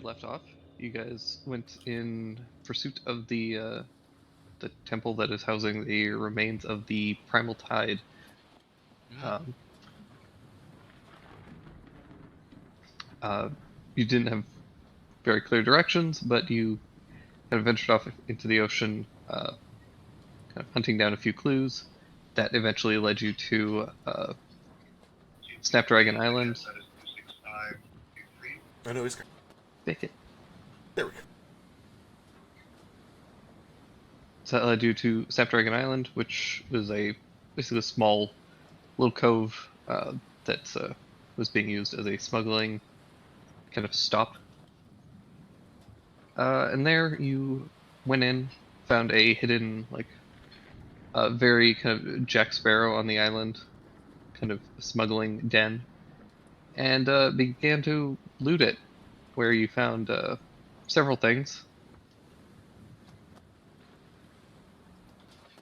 left off, you guys went in pursuit of the temple that is housing the remains of the Primal Tide. Mm. Um, uh, you didn't have very clear directions, but you kind of ventured off into the ocean, kind of hunting down a few clues that eventually led you to Snapdragon Island. I know he's. Take it. There we go. So that led you to Snapdragon Island, which was basically a small little cove that was being used as a smuggling kind of stop. And there you went in, found a hidden, very kind of Jack Sparrow on the island, kind of smuggling den, and began to loot it, where you found several things.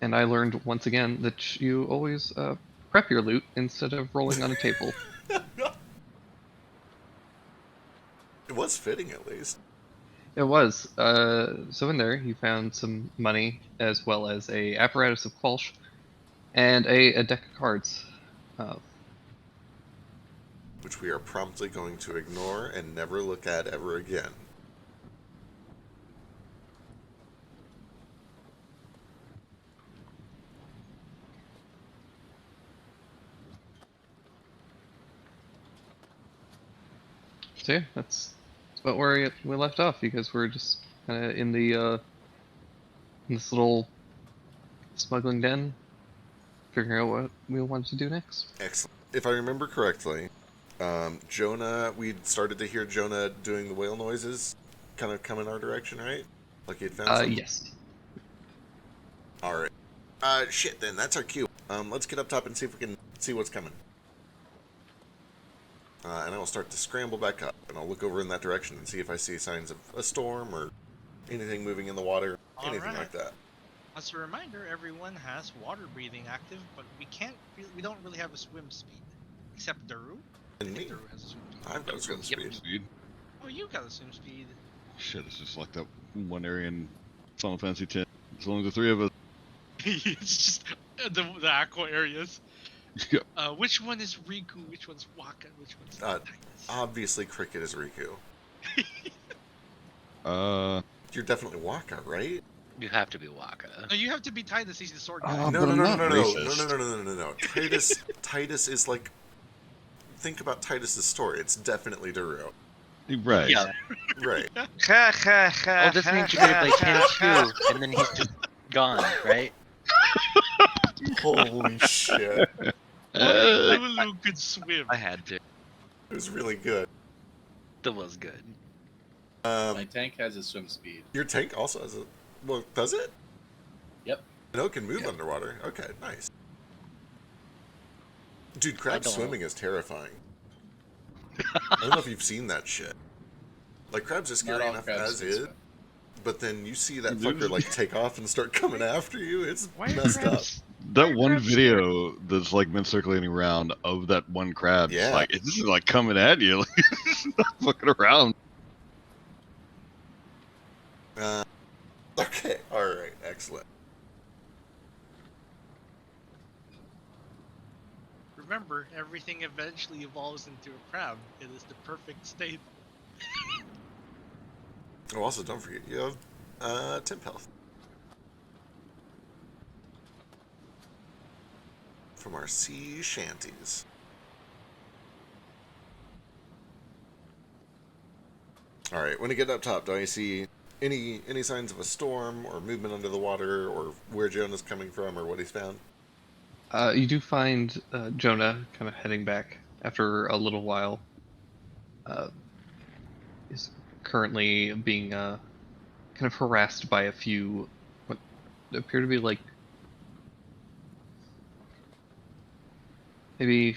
And I learned once again that you always prep your loot instead of rolling on a table. It was fitting, at least. It was. So in there, you found some money as well as a apparatus of Quelch and a deck of cards. Uh, Which we are promptly going to ignore and never look at ever again. so yeah, that's about where we left off because we're just kind of in in this little smuggling den, figuring out what we wanted to do next. Excellent. If I remember correctly, Jonah, we started to hear Jonah doing the whale noises kind of come in our direction, right? Like he had found something? Yes. Alright. Shit then, that's our cue. Let's get up top and see if we can see what's coming. And I will start to scramble back up, and I'll look over in that direction and see if I see signs of a storm or anything moving in the water, anything like that. As a reminder, everyone has water breathing active, but we don't really have a swim speed. Except Daru. And I think me. Daru has a swim speed. I've got swim speed. Speed. Oh, you got a swim speed. Shit, it's just like that one area in Final Fantasy X. As long as the three of us. It's just the aqua areas. Yeah. Which one is Riku? Which one's Waka? Which one's Titus? Obviously, Cricket is Riku. You're definitely Waka, right? You have to be Waka. No, you have to be Titus. He's the sword guy. Oh, No, but no, I'm no, not no, no, no, racist. no, no, no, no, no, no. Titus is like. Think about Titus's story. It's definitely Daru. Right. Yeah. Right. Oh, this means you're gonna play Tenchu, and then he's just gone, right? Holy shit. Lulu could swim. I had to. It was really good. That was good. My tank has a swim speed. Your tank also has a. Well, does it? Yep. I know it can move underwater. Okay, nice. Dude, crab don't- swimming is terrifying. I don't know if you've seen that shit. Like, crabs are Not scary all enough crabs as can is, swim. but then you see that Dude. fucker, like, take off and start coming after you. It's Why are messed up. crabs- That Why one crabs video that's like been circulating around of that one crab. Yeah. It's like, this is like coming at you. Like, it's not fucking around. Okay, alright, excellent. Remember, everything eventually evolves into a crab. It is the perfect state. Oh, also, don't forget, you have, temp health. From our sea shanties. Alright, when I get up top, do I see any signs of a storm or movement under the water or where Jonah's coming from or what he's found? You do find Jonah kind of heading back after a little while. Is currently being kind of harassed by a few what appear to be like maybe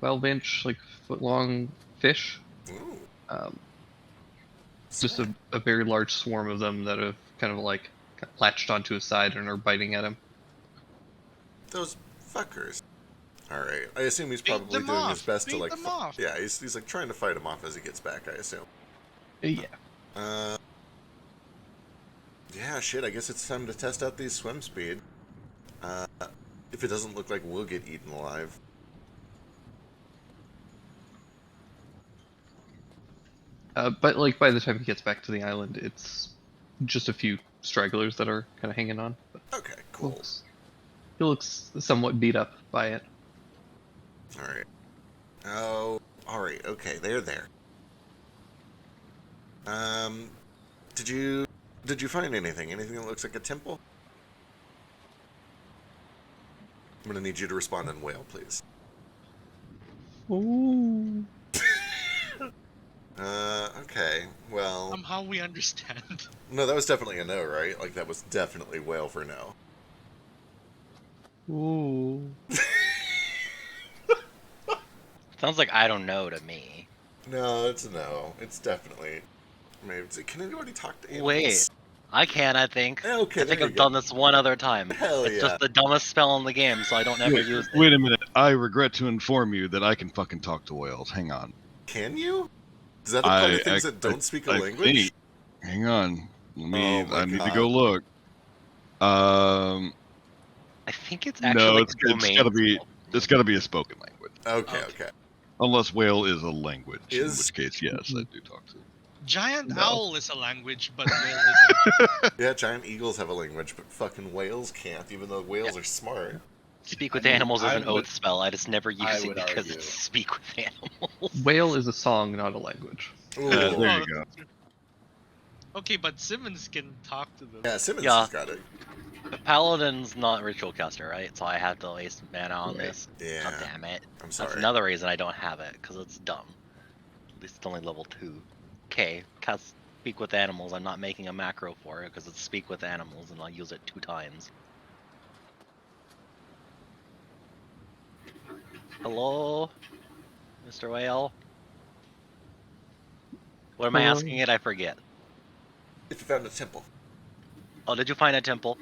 12-inch, like foot-long fish. Ooh. Just a very large swarm of them that have kind of like latched onto his side and are biting at him. Those fuckers. Alright, I assume he's Bait probably them doing off, his best to bait like. them off. Yeah, he's like trying to fight him off as he gets back, I assume. Yeah. Yeah, shit, I guess it's time to test out these swim speed. If it doesn't look like we'll get eaten alive. But like by the time he gets back to the island, it's just a few stragglers that are kind of hanging on. But Okay, cool. he looks somewhat beat up by it. Alright. Oh, alright, okay, they're there. Did you find anything? Anything that looks like a temple? I'm gonna need you to respond in whale, please. Ooh. Okay, well... Somehow we understand. No, that was definitely a no, right? Like, that was definitely whale for no. Ooh. Sounds like I don't know to me. No, it's a no. It's definitely... Maybe... Can anybody talk to animals? Wait. I can, I think. Okay, I think there I've you go. done this one other time. Hell It's yeah. just the dumbest spell in the game, so I don't ever use it. Wait a minute. I regret to inform you that I can fucking talk to whales. Hang on. Can you? Is that the part of things that don't speak a I language? think- hang on. Let me. Oh my I need to God. go look. I think it's actually No, like it's a domain gotta be. spell. It's gotta be a spoken language. Okay, Okay. okay. Unless whale is a language, in Is- which case, yes, I do talk to. Giant No. owl is a language, but whale isn't. Yeah, giant eagles have a language, but fucking whales can't, even though whales are smart. Speak with I mean, animals is I an would- oath spell. I just never I use it would because argue. it's speak with animals. Whale is a song, not a language. Ooh. There Oh, you go. Okay, but Simmons can talk to them. Yeah, Simmons Yeah. has got it. Paladin's not ritual caster, right? So I have to waste mana on Right. this. Yeah, God damn it. I'm That's sorry. another reason I don't have it, because it's dumb. At least it's only level 2. Okay, cast speak with animals. I'm not making a macro for it because it's speak with animals and I'll use it 2 times. Hello? Mr. Whale? What am I Hello? asking it? I forget. If you found a temple. Oh, did you find a temple?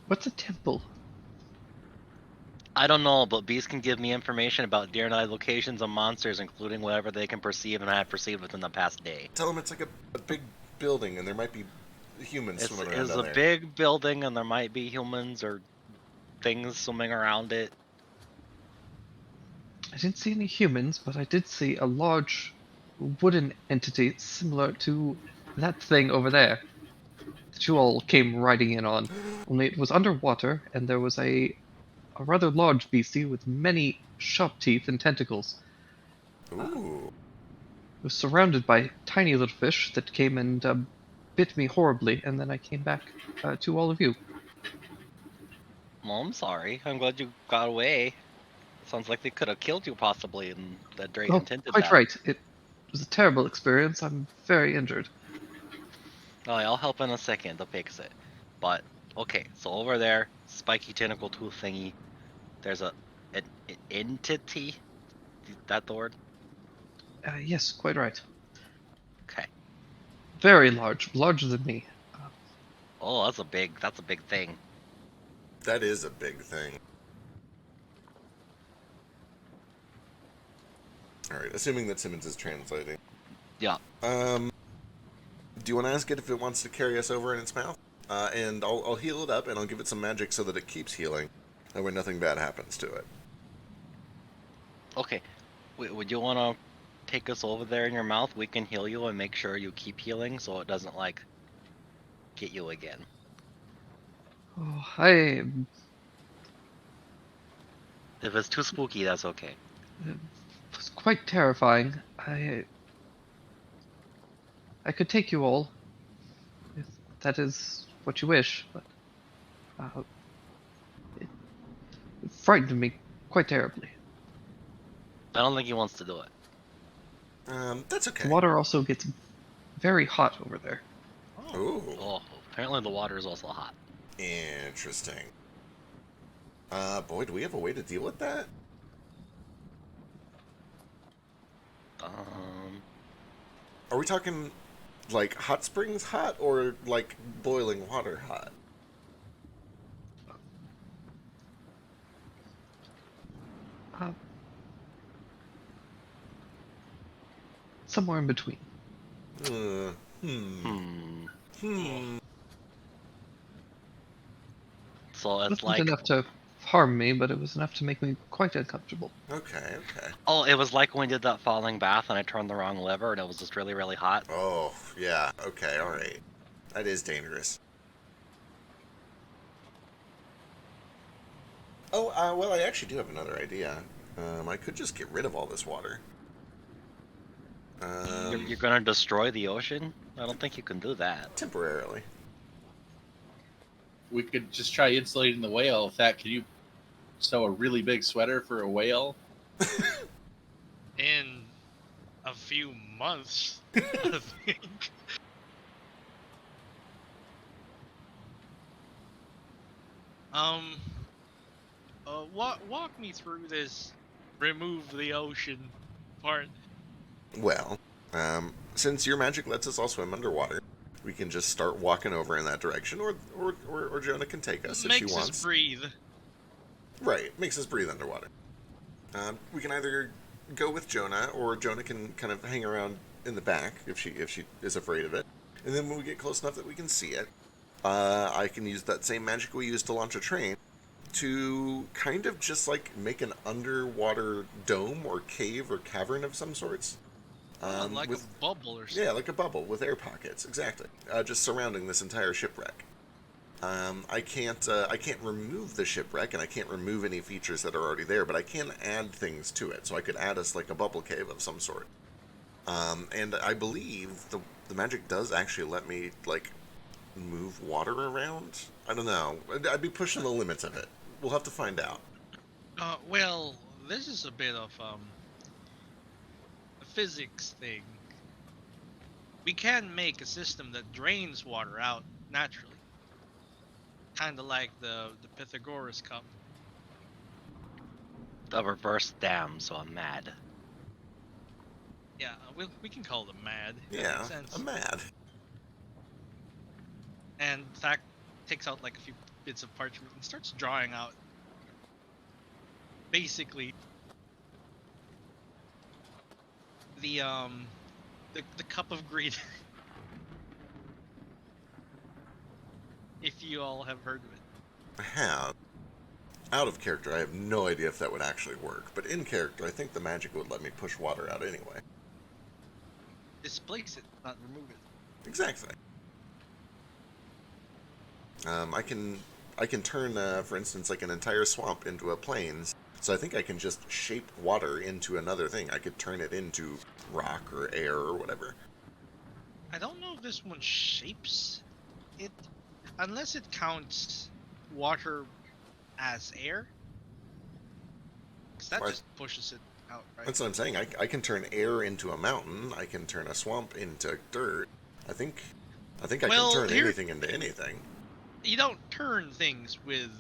What's a temple? I don't know, but bees can give me information about deer night locations and monsters, including whatever they can perceive and have perceived within the past day. Tell them it's like a big building, and there might be humans It's, swimming around it's down a there. big building, and there might be humans or things swimming around it. I didn't see any humans, but I did see a large wooden entity similar to that thing over there that you all came riding in on. Only it was underwater, and there was a rather large beastie with many sharp teeth and tentacles. Ooh. It was surrounded by tiny little fish that came and bit me horribly, and then I came back to all of you. Well, I'm sorry. I'm glad you got away. Sounds like they could have killed you possibly, and that Drake Oh, intended quite that. right. It was a terrible experience. I'm very injured. Oh, I'll help in a second to fix it. But okay, so over there, spiky tentacle tooth thingy. There's an entity. Is that the word? Yes, quite right. Okay. Very large, larger than me. Oh, that's a big thing. That is a big thing. Alright, assuming that Simmons is translating. Yeah. Do you want to ask it if it wants to carry us over in its mouth? And I'll heal it up, and I'll give it some magic so that it keeps healing. That way nothing bad happens to it. Okay. Would you want to take us over there in your mouth? We can heal you and make sure you keep healing so it doesn't, like, get you again. Oh, If it's too spooky, that's okay. it was quite terrifying. I could take you all, if that is what you wish, but it frightened me quite terribly. I don't think he wants to do it. That's okay. The water also gets very hot over there. Ooh, Oh, apparently the water is also hot. interesting. Boy, do we have a way to deal with that? Are we talking like hot springs hot or like boiling water hot? somewhere in between. Hmm. So it's Wasn't like, enough to harm me, but it was enough to make me quite uncomfortable. Okay, okay. oh, it was like when we did that falling bath and I turned the wrong lever and it was just really, really hot. Oh, yeah. Okay, alright. That is dangerous. Oh, well, I actually do have another idea. I could just get rid of all this water. You're gonna destroy the ocean? I don't think you can do that. Temporarily. We could just try insulating the whale with that. Can you sew a really big sweater for a whale? In a few months, I think. Walk me through this remove the ocean part. Well, since your magic lets us all swim underwater, we can just start walking over in that direction, or Jonah can take us if she Makes wants. us breathe. Right, makes us breathe underwater. We can either go with Jonah, or Jonah can kind of hang around in the back if she is afraid of it. And then when we get close enough that we can see it, I can use that same magic we used to launch a train to kind of just like make an underwater dome or cave or cavern of some sorts. Like with, a bubble or something. yeah, like a bubble with air pockets, exactly. Just surrounding this entire shipwreck. I can't remove the shipwreck, and I can't remove any features that are already there, but I can add things to it. So I could add us like a bubble cave of some sort. And I believe the magic does actually let me like move water around. I don't know. I'd be pushing the limits of it. We'll have to find out. Well, this is a bit of a physics thing. We can make a system that drains water out naturally, kind of like the Pythagoras cup. A reverse dam, so I'm mad. Yeah, we can call them mad. That Yeah, makes sense. I'm mad. And Thack takes out like a few bits of parchment and starts drawing out basically the cup of greed. If you all have heard of it. I have. Out of character, I have no idea if that would actually work, but in character, I think the magic would let me push water out anyway. Displace it, not remove it. Exactly. I can turn, for instance, like an entire swamp into a plains. So I think I can just shape water into another thing. I could turn it into rock or air or whatever. I don't know if this one shapes it, unless it counts water as air. Because that Right. just pushes it out, right? That's what I'm saying. I can turn air into a mountain. I can turn a swamp into dirt. I think I Well, can turn here- anything into anything. You don't turn things with,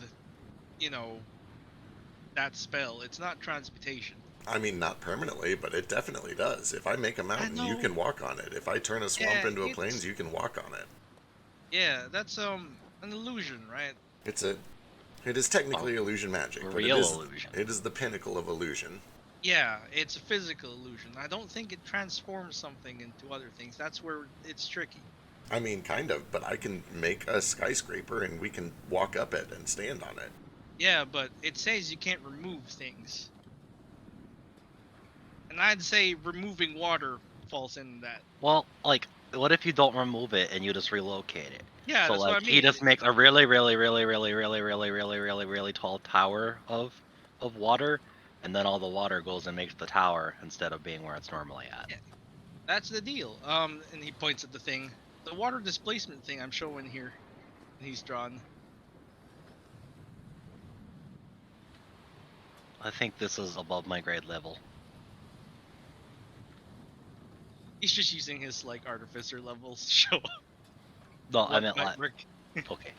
that spell. It's not transmutation. I mean, not permanently, but it definitely does. If I make a mountain, you know. can walk on it. If I turn a swamp Yeah, into a it's- plains, you can walk on it. Yeah, that's an illusion, right? It is technically illusion magic, but Real illusion. it is the pinnacle of illusion. Yeah, it's a physical illusion. I don't think it transforms something into other things. That's where it's tricky. I mean, kind of, but I can make a skyscraper and we can walk up it and stand on it. Yeah, but it says you can't remove things. And I'd say removing water falls into that. Well, like, what if you don't remove it and you just relocate it? Yeah, So that's like what I mean. he just makes a really, really, really, really, really, really, really, really, really tall tower of water, and then all the water goes and makes the tower instead of being where it's normally at. Yeah. That's the deal. And he points at the thing. The water displacement thing I'm showing here. He's drawn. I think this is above my grade level. He's just using his like artificer levels to show up. No, I what meant might like, work. okay.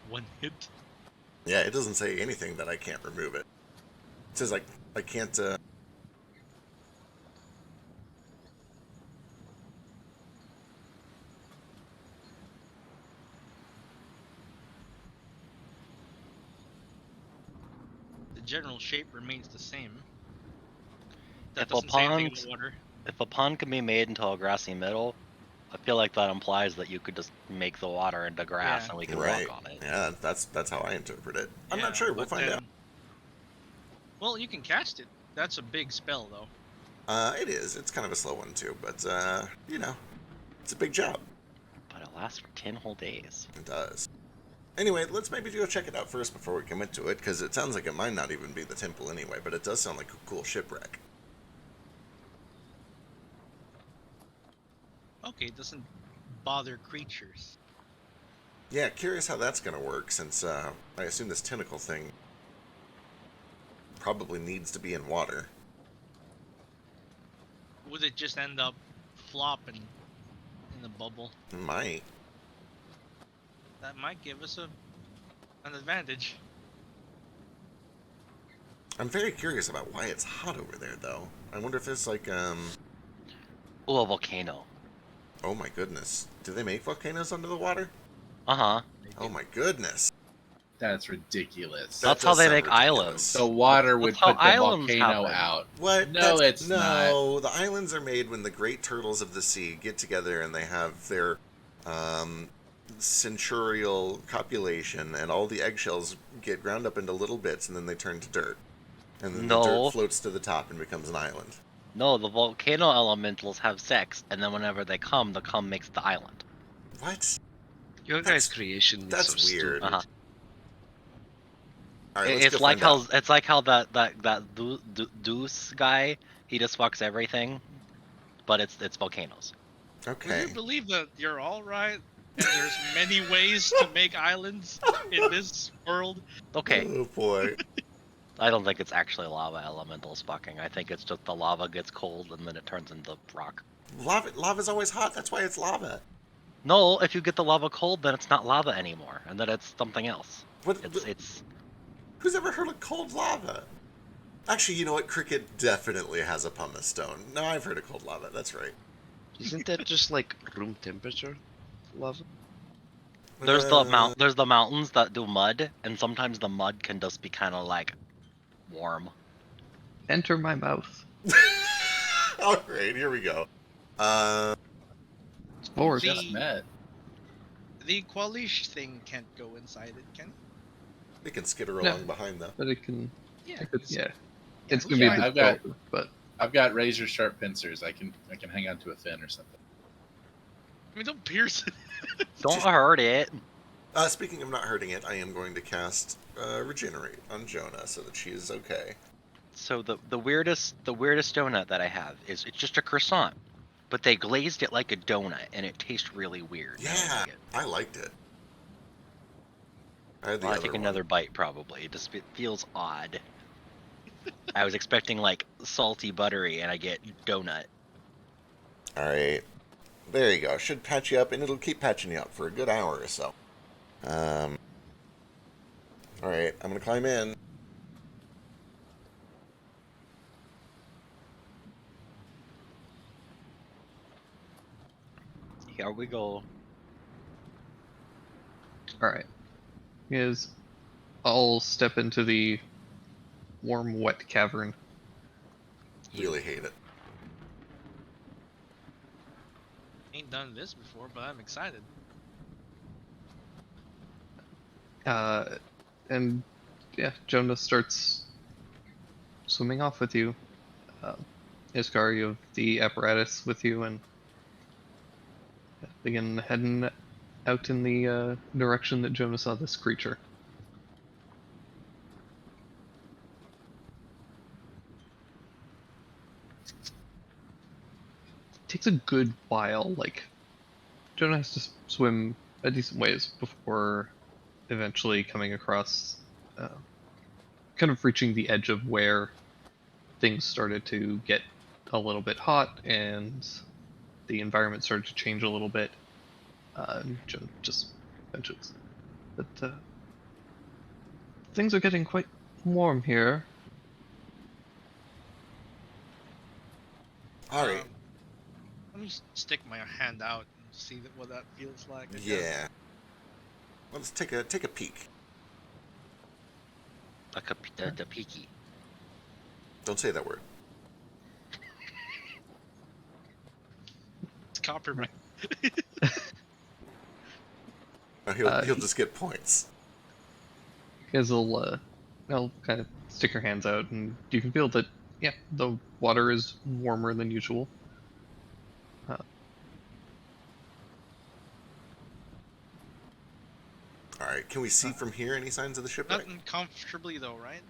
One hit. Yeah, it doesn't say anything that I can't remove it. It says I can't. general shape remains the same. That If a doesn't say anything pond- about water. If a pond can be made into a grassy meadow, I feel like that implies that you could just make the water into grass Yeah. and we can Right. walk on it. Yeah, that's how I interpret it. I'm Yeah, not sure. We'll but find then- out. Well, you can cast it. That's a big spell, though. It is. It's kind of a slow one too, but you know, it's a big job. But it lasts for 10 whole days. It does. Anyway, let's maybe go check it out first before we commit to it, because it sounds like it might not even be the temple anyway, but it does sound like a cool shipwreck. Okay, it doesn't bother creatures. Yeah, curious how that's going to work, since I assume this tentacle thing probably needs to be in water. Would it just end up flopping in the bubble? It might. That might give us an advantage. I'm very curious about why it's hot over there, though. I wonder if it's like, Ooh, a volcano. oh my goodness. Do they make volcanoes under the water? Uh-huh. Oh my goodness. That's ridiculous. That That's how does they sound make ridiculous. islands. The water would That's how put the islands volcano happen. out. What? No, it's no. The islands are made when the great turtles of the sea get together and they have their centurial copulation, and all the eggshells get ground up into little bits, and then they turn to dirt. And then the No. dirt floats to the top and becomes an island. No, the volcano elementals have sex, and then whenever they come, the cum makes the island. What? Your That's- guys' creation is that's so weird. stupid. Uh-huh. All right, let's It's go like find how it's like how that Deuce guy, he just fucks everything, but it's volcanoes. out. Would Okay. you believe that you're all right? And there's many ways to make islands in this world. Okay, Oh boy. I don't think it's actually lava elementals fucking. I think it's just the lava gets cold and then it turns into rock. Lava's always hot. That's why it's lava. No, if you get the lava cold, then it's not lava anymore, and then it's something else. What? It's Who's ever heard of cold lava? Actually, you know what? Cricket definitely has a pumice stone. No, I've heard of cold lava. That's right. Isn't that just like room temperature lava? there's the mountains that do mud, and sometimes the mud can just be kind of like warm. Enter my mouth. All right, here we go. Spores. The- Just met. The Qualish thing can't go inside it, can it? We can skitter No. along behind though. But it can. Yeah. Yeah. It's gonna be Yeah, a I've bit got- slower, but I've got razor sharp pincers. I can hang on to a fin or something. I mean, don't pierce it. Don't hurt it. Speaking of not hurting it, I am going to cast Regenerate on Jonah so that she is okay. So the weirdest donut that I have is it's just a croissant, but they glazed it like a donut, and it tastes really weird. I don't Yeah, like it. I liked it. I had the Well, I other take one. another bite probably. It just feels odd. I was expecting like salty buttery, and I get donut. All right, there you go. Should patch you up, and it'll keep patching you up for a good hour or so. All right, I'm gonna climb in. Here we go. all right. You guys all step into the warm, wet cavern. Really hate it. Ain't done this before, but I'm excited. And yeah, Jonah starts swimming off with you. Iskar, you have the apparatus with you, and begin heading out in the direction that Jonah saw this creature. Takes a good while. Like, Jonah has to swim a decent ways before eventually coming across, kind of reaching the edge of where things started to get a little bit hot and the environment started to change a little bit. Jonah just mentions that things are getting quite warm here. All right. Let me stick my hand out and see what that feels like. I guess. Yeah. Let's take a peek. The peaky. Don't say that word. It's copyright. He'll just get points. You guys will they'll kind of stick your hands out, and you can feel that yeah, the water is warmer than usual. All right. Can we see from here any signs of the shipwreck? Not uncomfortably though, right?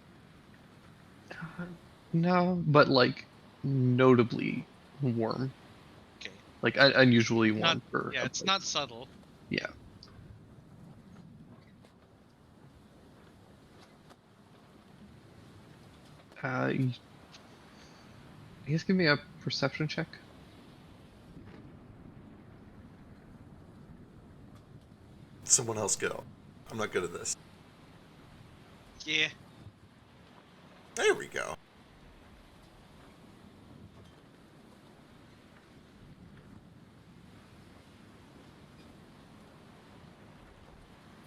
No, but like notably warm, Okay. like unusually warm Not, for. yeah, a it's place. not subtle. Yeah. You guys give me a perception check. Someone else go. I'm not good at this. Yeah. There we go.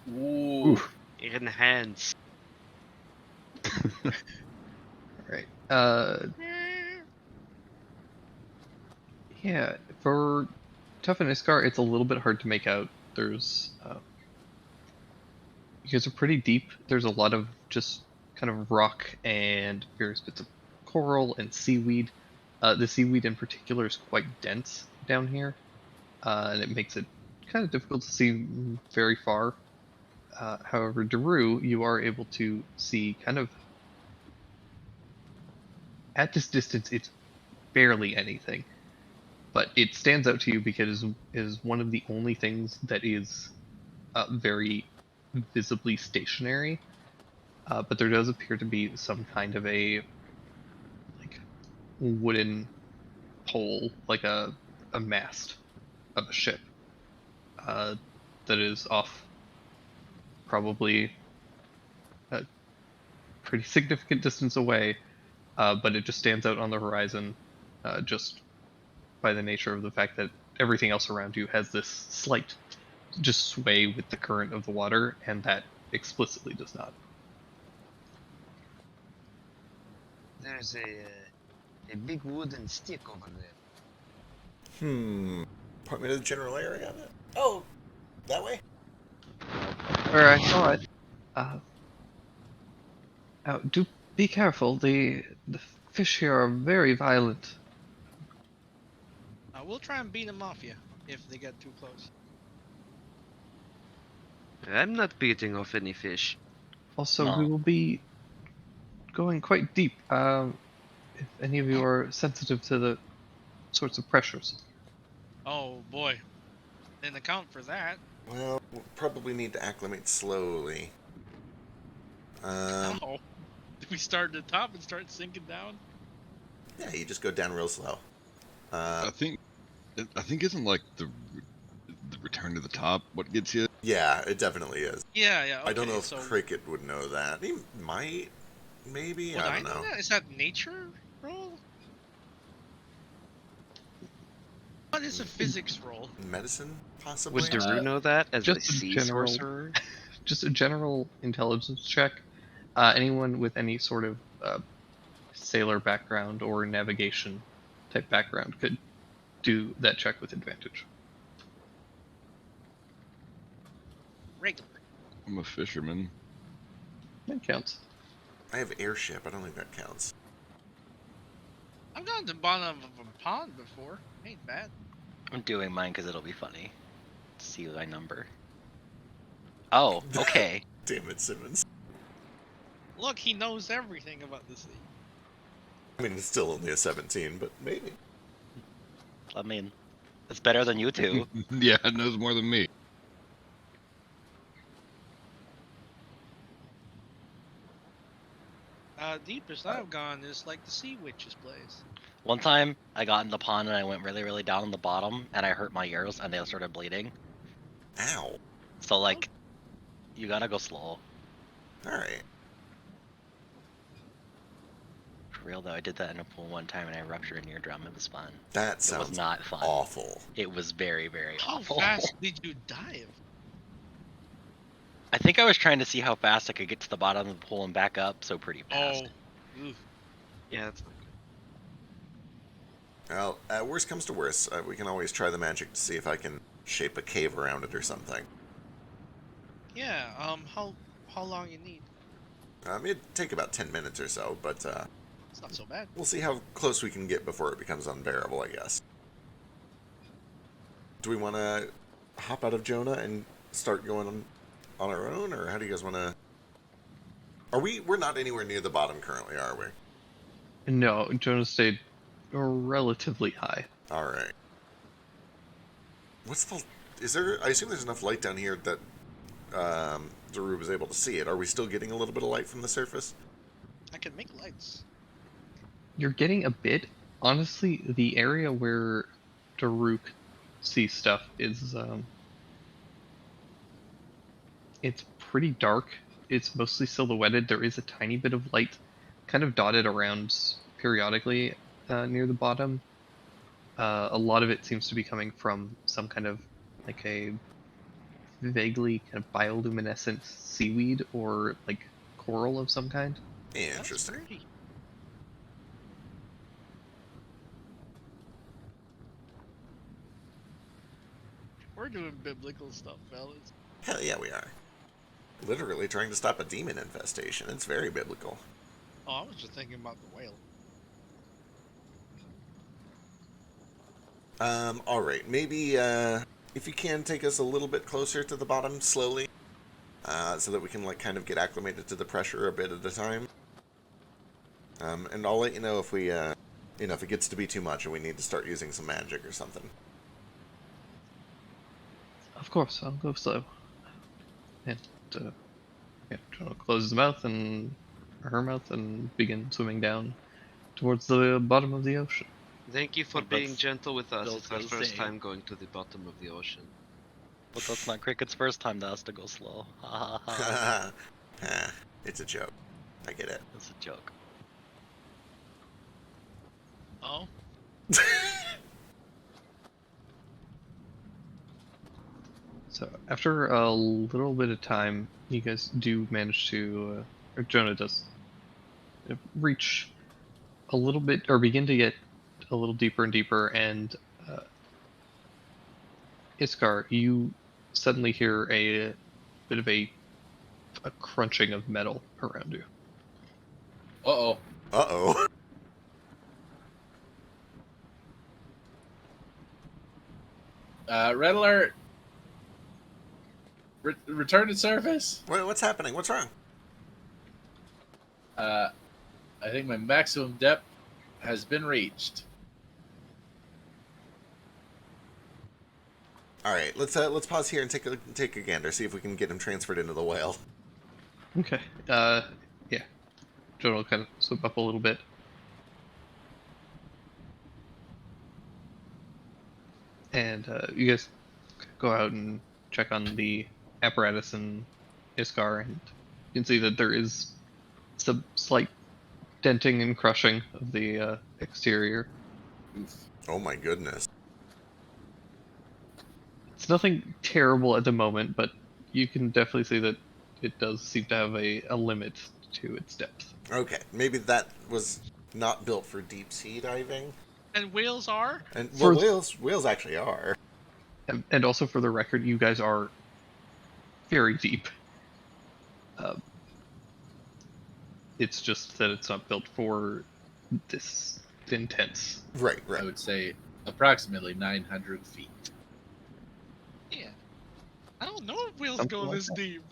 Ooh. Oof. Enhance. All right. Yeah, for Tough and Iskar, it's a little bit hard to make out. There's you guys are pretty deep. There's a lot of just kind of rock and various bits of coral and seaweed. The seaweed in particular is quite dense down here, and it makes it kind of difficult to see very far. However, Daru, you are able to see kind of at this distance. It's barely anything, but it stands out to you because it is one of the only things that is very visibly stationary. But there does appear to be some kind of a like wooden pole, like a mast of a ship that is off probably a pretty significant distance away, but it just stands out on the horizon just by the nature of the fact that everything else around you has this slight just sway with the current of the water, and that explicitly does not. There's a big wooden stick over there. Point me to the general area. Oh, that way? Alright. Do be careful. The fish here are very violent. We'll try and beat them off you if they get too close. I'm not beating off any fish. Also, No. we will be going quite deep. If any of you are sensitive to the sorts of pressures. Oh boy. Didn't account for that. Well, we'll probably need to acclimate slowly. Oh. Did we start at the top and start sinking down? Yeah, you just go down real slow. I think isn't like the return to the top what gets you? Yeah, it definitely is. Yeah, yeah. Okay, I don't know if so Cricket would know that. He might, maybe. would I don't know. that? Is that nature roll? What is a physics roll? Medicine, possibly. Would Daru know that as a just a sea general- sorcerer? Just a general intelligence check. Anyone with any sort of sailor background or navigation type background could do that check with advantage. Regular. I'm a fisherman. That counts. I have airship. I don't think that counts. I've gone to the bottom of a pond before. Ain't bad. I'm doing mine because it'll be funny. See my number. Oh, okay. Damn it, Simmons. Look, he knows everything about the sea. I mean, it's still only a 17, but maybe. I mean, it's better than you two. Yeah, it knows more than me. Deepest I've gone is like the Sea Witch's place. One time, I got in the pond and I went really, really down in the bottom, and I hurt my ears, and they started bleeding. Ow. So like, you gotta go slow. Alright. For real though, I did that in a pool one time, and I ruptured an eardrum. It was fun. That It sounds was not fun. awful. It was very, very How awful. fast did you dive? I think I was trying to see how fast I could get to the bottom and pull him back up, so pretty fast. Oh. Oof. Yeah, that's not good. Well, worst comes to worst, we can always try the magic to see if I can shape a cave around it or something. Yeah. How long you need? It'd take about 10 minutes or so, but It's not so bad. we'll see how close we can get before it becomes unbearable, I guess. Do we want to hop out of Jonah and start going on our own, or how do you guys want to... We're not anywhere near the bottom currently, are we? No, Jonah stayed relatively high. Alright. What's the... Is there... I assume there's enough light down here that Daru was able to see it. Are we still getting a little bit of light from the surface? I can make lights. You're getting a bit. Honestly, the area where Daruk sees stuff is it's pretty dark. It's mostly silhouetted. There is a tiny bit of light kind of dotted around periodically near the bottom. A lot of it seems to be coming from some kind of like a vaguely kind of bioluminescent seaweed or like coral of some kind. Yeah, That's interesting. pretty. We're doing biblical stuff, fellas. Hell yeah, we are. Literally trying to stop a demon infestation. It's very biblical. Oh, I was just thinking about the whale. Alright, maybe, if you can take us a little bit closer to the bottom slowly, so that we can, like, kind of get acclimated to the pressure a bit at a time. And I'll let you know if we, if it gets to be too much and we need to start using some magic or something. Of course, I'll go slow. And yeah, Jonah closes his mouth and her mouth and begin swimming down towards the bottom of the ocean. Thank you for But being that's- gentle with us. those It's our will first say. time going to the bottom of the ocean. But that's not Cricket's first time to ask to go slow. Ha ha ha. It's a joke. I get it. That's a joke. Oh. So after a little bit of time, you guys do manage to, or Jonah does, reach a little bit, or begin to get a little deeper and deeper, and Iskar, you suddenly hear a bit of a crunching of metal around you. Uh-oh. Uh-oh. Red alert. Return to surface. What's happening? What's wrong? I think my maximum depth has been reached. Alright, let's pause here and take a gander, see if we can get him transferred into the whale. Okay. Yeah. Jonah will kind of slip up a little bit. And you guys go out and check on the apparatus in Iskar, and you can see that there is some slight denting and crushing of the exterior. Oof. Oh my goodness. It's nothing terrible at the moment, but you can definitely see that it does seem to have a limit to its depth. Okay, maybe that was not built for deep sea diving. And whales are? And For- well, whales actually are. And also, for the record, you guys are very deep. It's just that it's not built for this intense. Right, I right. would say approximately 900 feet. Yeah. I don't know if whales Something go like this that. deep.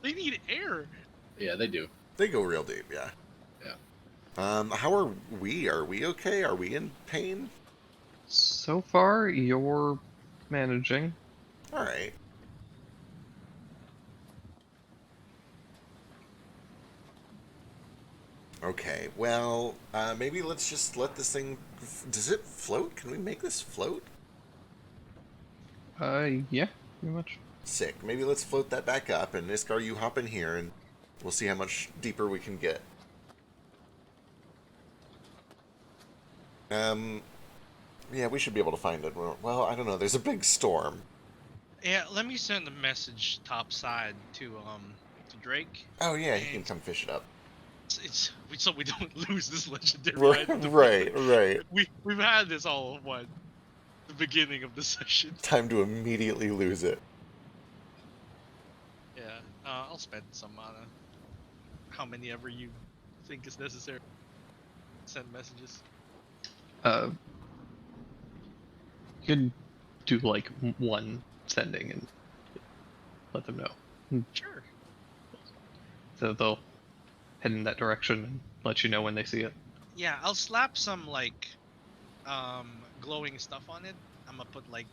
They need air. Yeah, they do. They go real deep, yeah. Yeah. How are we? Are we okay? Are we in pain? So far, you're managing. Alright. Okay, well, maybe let's just let this thing... Does it float? Can we make this float? Yeah, pretty much. Sick. Maybe let's float that back up, and Iskar, you hop in here, and we'll see how much deeper we can get. Yeah, we should be able to find it. Well, I don't know. There's a big storm. Yeah, let me send a message topside to Drake. Oh yeah, he can And come fish it up. so we don't lose this legendary Right, item. right. We've had this all of what the beginning of the session. Time to immediately lose it. Yeah, I'll spend some mana. How many ever you think is necessary. Send messages. You can do like one sending and let them know. Sure. So they'll head in that direction and let you know when they see it. Yeah, I'll slap some like glowing stuff on it. I'm gonna put like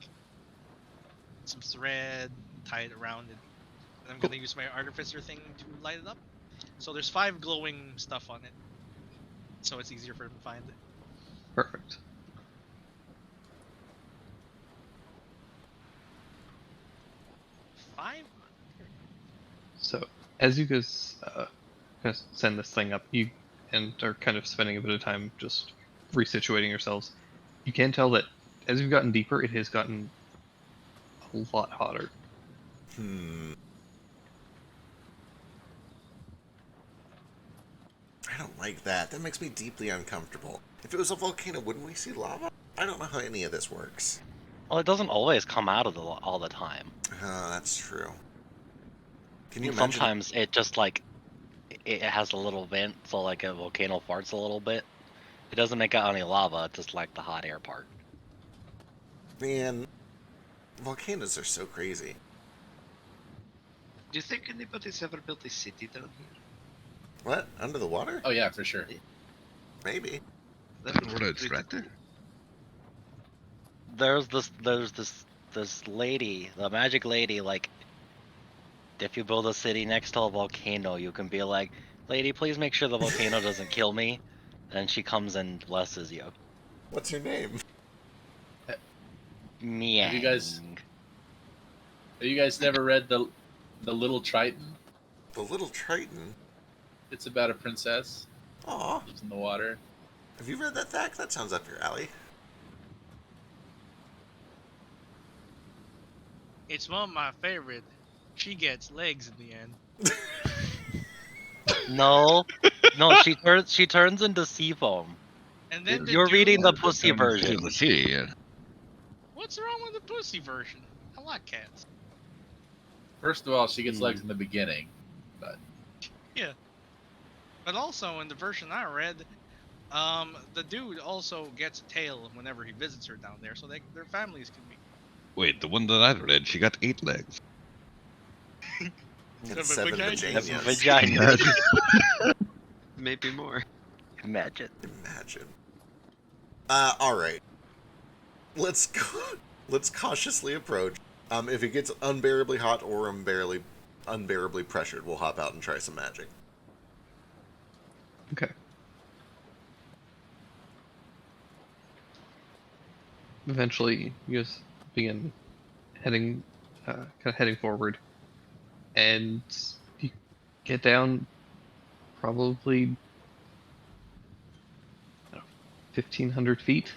some thread, tie it around it. And I'm gonna use my artificer thing to light it up. So there's 5 glowing stuff on it. So it's easier for them to find. Perfect. Five? So as you guys kind of send this thing up, you and are kind of spending a bit of time just resituating yourselves. You can tell that as you've gotten deeper, it has gotten a lot hotter. I don't like that. That makes me deeply uncomfortable. If it was a volcano, wouldn't we see lava? I don't know how any of this works. Well, it doesn't always come out of all the time. That's true. Can you And imagine? sometimes it just like it has a little vent, so like a volcano farts a little bit. It doesn't make out any lava, it's just like the hot air part. Man, volcanoes are so crazy. Do you think anybody's ever built a city down here? What? Under the water? Oh yeah, for sure. Maybe. That would What be a pretty tractor. There's this lady, the magic lady, like if you build a city next to a volcano, you can be like, lady, please make sure the volcano doesn't kill me. And she comes and blesses you. What's her name? Meow. Have you guys never read the Little Triton? The Little Triton. It's about a princess Aw. lives in the water. Have you read that, Thak? That sounds up your alley. It's one of my favorite. She gets legs in the end. No, she turns into sea foam. And then the You're dude, reading the pussy version. To the sea, yeah. What's wrong with the pussy version? I like cats. First of all, she gets legs in the beginning. But also in the version I read, the dude also gets a tail whenever he visits her down there, so their families can meet. Wait, the one that I read, she got 8 legs. And Have a 7 vagina. vaginas. Vagina. Maybe more. Imagine. Imagine. Alright. Let's go. Let's cautiously approach. If it gets unbearably hot or unbearably pressured, we'll hop out and try some magic. Okay. Eventually, you guys begin heading, kind of heading forward, and you get down probably, I don't know, 1,500 feet.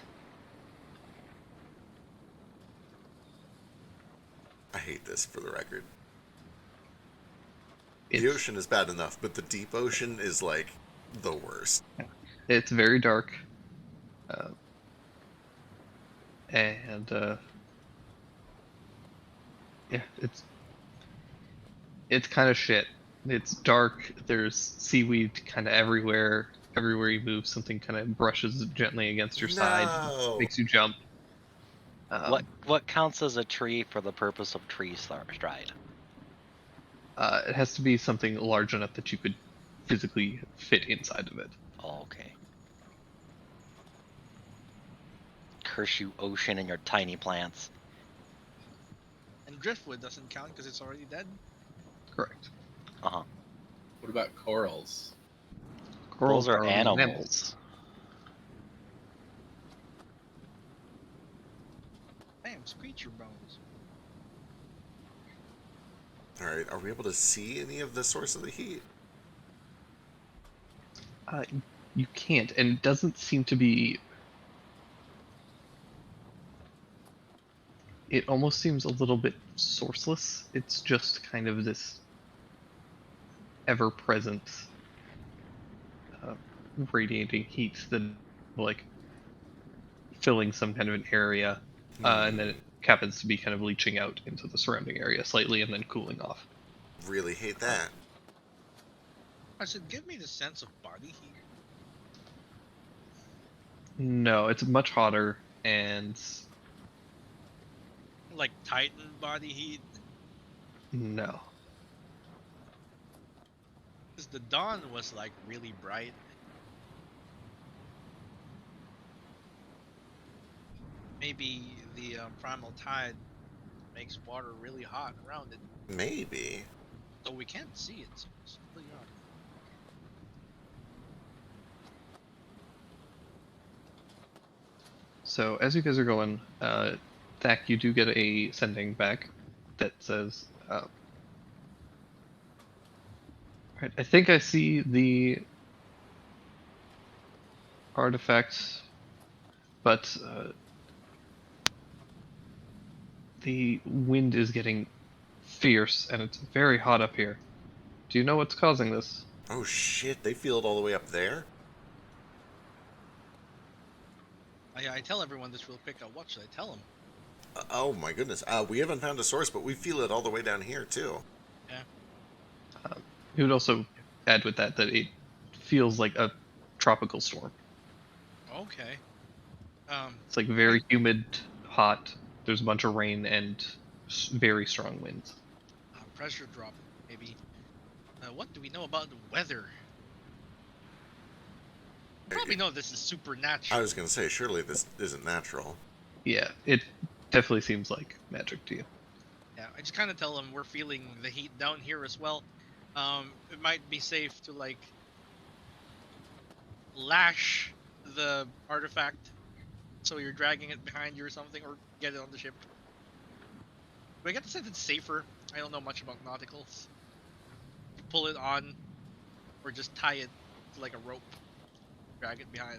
I hate this, for the record. It's, The ocean is bad enough, but the deep ocean is, like, the worst. it's very dark, and yeah, it's kind of shit. It's dark. There's seaweed kind of everywhere. Everywhere you move, something kind of brushes gently against your side, No. makes you jump. What counts as a tree for the purpose of tree stride? It has to be something large enough that you could physically fit inside of it. Oh, okay. Curse you, ocean, and your tiny plants. And driftwood doesn't count because it's already dead. Correct. Uh huh. What about corals? Corals Those are animals. mammals. Damn, screech your bones. Alright, are we able to see any of the source of the heat? You can't, and it doesn't seem to be it almost seems a little bit sourceless. It's just kind of this ever-present uh, radiating heat that like filling some kind of an area, and then it happens to be kind of leaching out into the surrounding area slightly and then cooling off. Really hate that. I said, give me the sense of body heat. No, it's much hotter and Like Titan body heat. no. Because the dawn was like really bright. Maybe the primal tide makes water really hot around it, Maybe. so we can't see it. So it's really hot. So as you guys are going, Thak, you do get a sending back that says, right, I think I see the artifact, but the wind is getting fierce and it's very hot up here. Do you know what's causing this? Oh shit, they feel it all the way up there? I tell everyone this real quick. What should I tell them? Oh my goodness. We haven't found a source, but we feel it all the way down here too. You would also add with that it feels like a tropical storm. Okay. It's like very humid, hot. There's a bunch of rain and very strong winds. Pressure drop, maybe. What do we know about the weather? Probably know this is supernatural. I was going to say, surely this isn't natural. Yeah, it definitely seems like magic to you. Yeah, I just kind of tell them we're feeling the heat down here as well. It might be safe to like lash the artifact so you're dragging it behind you or something, or get it on the ship. But I get the sense it's safer. I don't know much about nauticals. Pull it on, or just tie it to like a rope, drag it behind.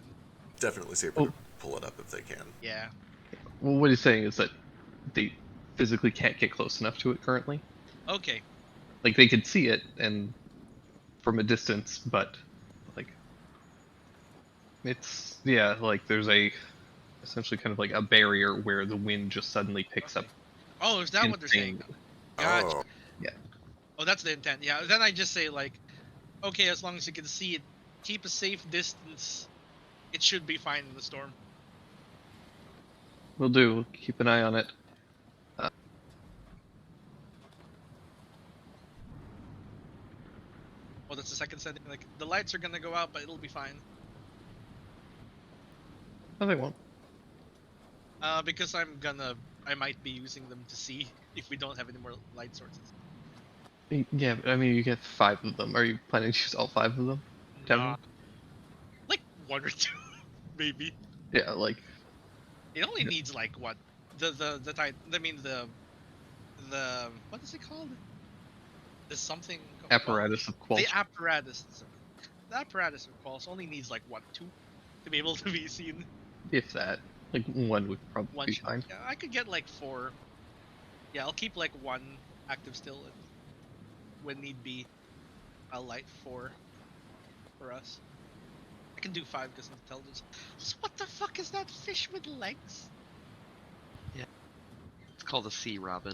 Definitely safer to pull it up if they can. Yeah. Well, what he's saying is that they physically can't get close enough to it currently. Okay. Like they could see it and from a distance, but like it's like there's essentially kind of like a barrier where the wind just suddenly picks up. Oh, is that what they're saying? insanely. Gotcha. Oh, Oh, that's the intent. Yeah. Then I just say like, okay, as long as you can see it, keep a safe distance. It should be fine in the storm. Will do. Keep an eye on it. Oh, that's the second setting. Like the lights are gonna go out, but it'll be fine. No, they won't. Because I might be using them to see if we don't have any more light sources. Yeah, but I mean, you get 5 of them. Are you planning to use all 5 of them? Nah. Like 1 or 2, maybe. Yeah, like It only needs like what? The what is it called? There's something apparatus of quality. The apparatus. The apparatus of Qualls only needs like what, 2 to be able to be seen. If that, like 1 would probably One be shot. fine. Yeah, I could get like 4. Yeah, I'll keep like 1 active still, and when need be, I'll light 4 for us. I can do 5 because of intelligence. So what the fuck is that fish with legs? It's called a sea robin.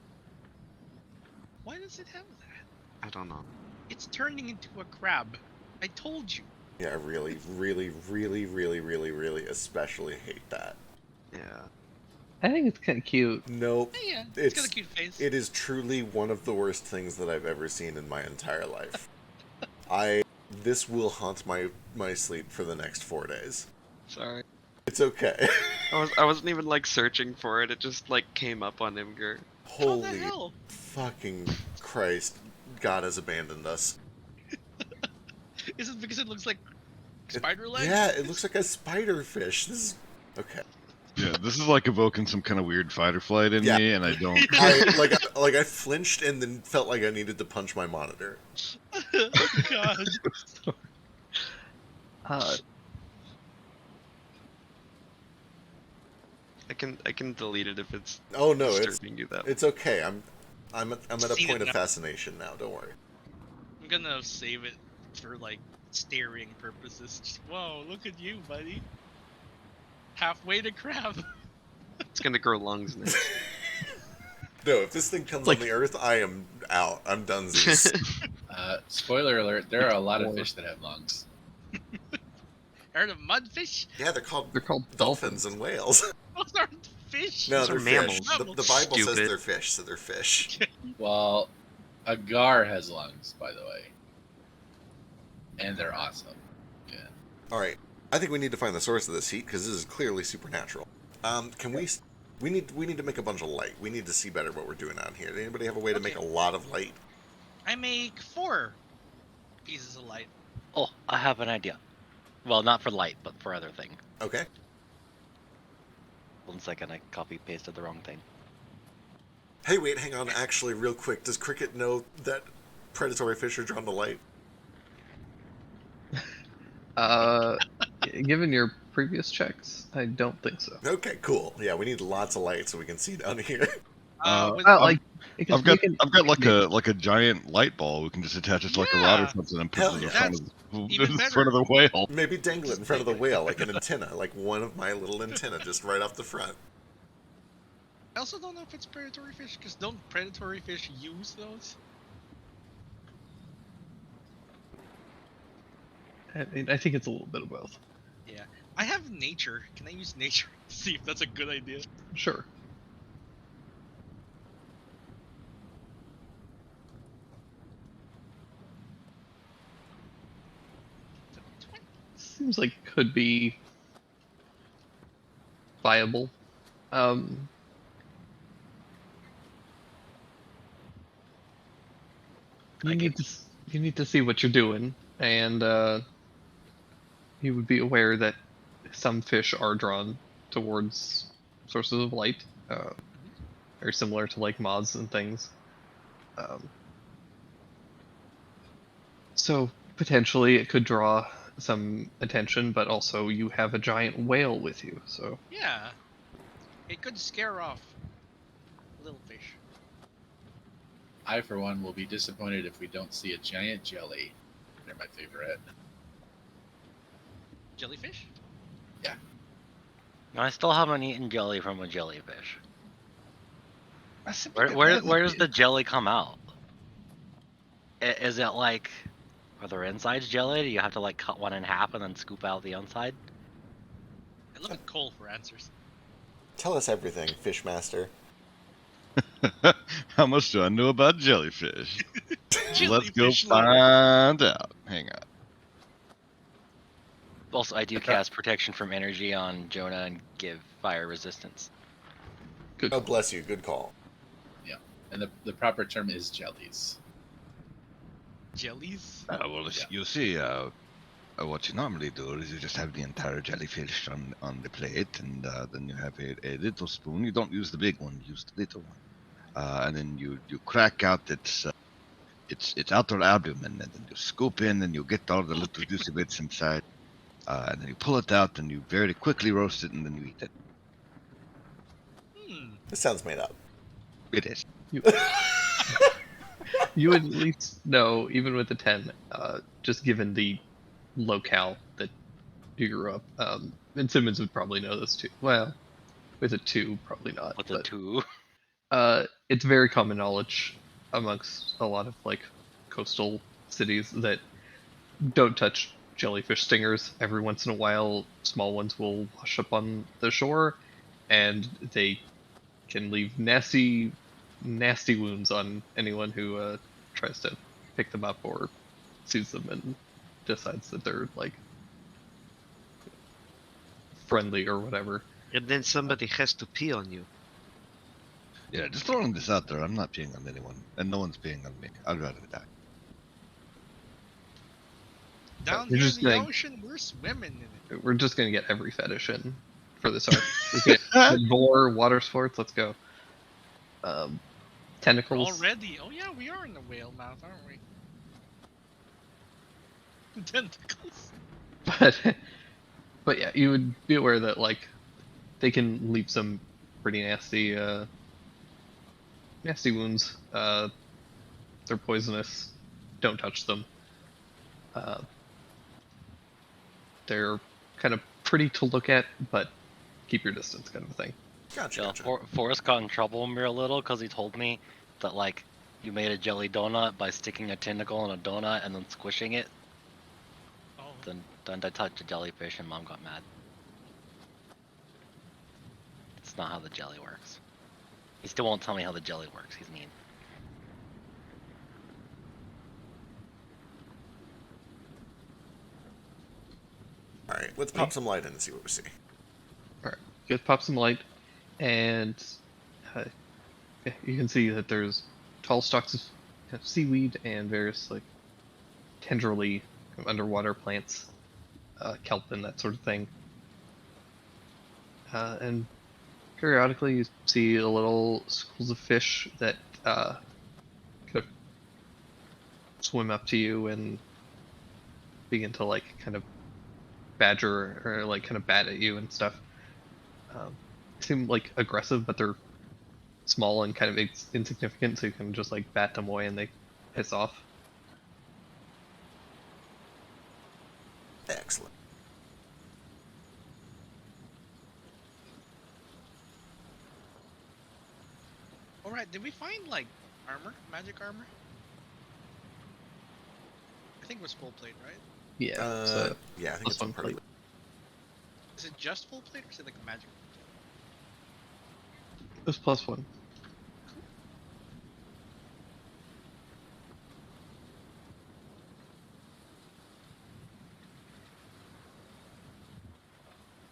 Why does it have that? I don't know. It's turning into a crab. I told you. yeah, I really, really, really, really, really, really especially hate that. Yeah. I think it's kind of cute. Nope. Yeah, it's got a cute face. It is truly one of the worst things that I've ever seen in my entire life. This will haunt my sleep for the next 4 days. Sorry. It's okay. I wasn't even like searching for it. It just like came up on Imgur. How the Holy hell? fucking Christ. God has abandoned us. Is it because it looks like spider legs? Yeah, it looks like a spider fish. This is okay. Yeah, this is like evoking some kind of weird fight or flight in Yeah. me, and I don't. I flinched and then felt like I needed to punch my monitor. Oh god. I can delete it if it's Oh no, disturbing you that way. it's okay. I'm at a Seen point it of now. fascination now. Don't worry. I'm gonna save it for like staring purposes. Just, whoa, look at you, buddy. Halfway to crab. It's gonna grow lungs next. No, if this thing comes Like- on the Earth, I am out. I'm donezies. Spoiler alert: there are a lot of Or- fish that have lungs. Heard of mudfish? Yeah, they're called They're called dolphins and whales. Those aren't fish. No, Those they're are mammals. fish. The Bible says Stupid. they're fish, so they're fish. Well, a gar has lungs, by the way, and they're awesome. Yeah. All right, I think we need to find the source of this heat because this is clearly supernatural. Can we? We need to make a bunch of light. We need to see better what we're doing out here. Does anybody have a way to make a Okay. lot of light? I make 4 pieces of light. Oh, I have an idea. Well, not for light, but for other thing. Okay. 1 second, I copy pasted the wrong thing. Hey, wait, hang on. Actually, real quick, does Cricket know that predatory fish are drawn to light? Given your previous checks, I don't think so. Okay, cool. Yeah, we need lots of light so we can see down here. With, Well, like, because I've got we can- I've got like a giant light ball we can just attach it to like a rod or Yeah. something and Hell put it in yeah. front of even the front of the whale. Maybe dangle it in front of the whale like an antenna, like one of my little antenna just right off the front. I also don't know if it's predatory fish, because don't predatory fish use those? I think it's a little bit of both. I have nature. Can I use nature to see if that's a good idea? Sure. Seems like could be viable. You need to see what you're doing, and you would be aware that some fish are drawn towards sources of light, very similar to like moths and things. So potentially it could draw some attention, but also you have a giant whale with you, so Yeah. It could scare off little fish. I, for one, will be disappointed if we don't see a giant jelly. They're my favorite. Jellyfish? I still haven't eaten jelly from a jellyfish. That's Where does the jelly come out? Is it like, are their insides jelly? Do you have to like cut one in half and then scoop out the inside? I look at Cole for answers. Tell us everything, Fishmaster. How much do I know about jellyfish? Let's go Jellyfish lore. find out. Hang on. Also, I do cast protection from energy on Jonah and give fire resistance. good. Oh, bless you. Good call. And the proper term is jellies. Jellies? Well, Yeah. you see, what you normally do is you just have the entire jellyfish on the plate, and then you have a little spoon. You don't use the big one; you use the little one, and then you crack out its outer abdomen, and then you scoop in, and you get all the little juicy bits inside, and then you pull it out, and you very quickly roast it, and then you eat it. This sounds made up. It is. You would at least know, even with a 10, just given the locale that you grew up. And Simmons would probably know this too. Well, with a 2, probably not. What's a but, 2? it's very common knowledge amongst a lot of like coastal cities that don't touch jellyfish stingers. Every once in a while, small ones will wash up on the shore, and they can leave nasty wounds on anyone who tries to pick them up or sees them and decides that they're like friendly or whatever. And then somebody has to pee on you. Yeah, just throwing this out there. I'm not peeing on anyone, and no one's peeing on me. I'd rather die. Down You're here just in the gonna- ocean, we're swimming in it. We're just gonna get every fetish in for this arc. Okay, vor, water sports, let's go. We're Tentacles. already. Oh yeah, we are in the whale mouth, aren't we? Tentacles. But yeah, you would be aware that like they can leave some pretty nasty nasty wounds. They're poisonous. Don't touch them. They're kind of pretty to look at, but keep your distance, kind of a thing. Gotcha. Yeah, Gotcha. Forrest got in trouble with me a little because he told me that like you made a jelly donut by sticking a tentacle in a donut and then squishing it. Oh, Then I touched a jellyfish and Mom got mad. It's not how the jelly works. He still won't tell me how the jelly works. He's mean. All right, let's pop some light in and see what we see. Alright, you guys pop some light, and yeah, you can see that there's tall stalks of kind of seaweed and various like tendrily kind of underwater plants, kelp and that sort of thing. And periodically you see a little schools of fish that kind of swim up to you and begin to like kind of badger or like kind of bat at you and stuff. Seem like aggressive, but they're small and kind of insignificant, so you can just like bat them away and they piss off. Excellent. alright, did we find, like, armor? Magic armor? I think it was full plate, right? Yeah. Yeah, I think plus it's one one part of plate. it. Is it just full plate or is it like a magic? It was +1.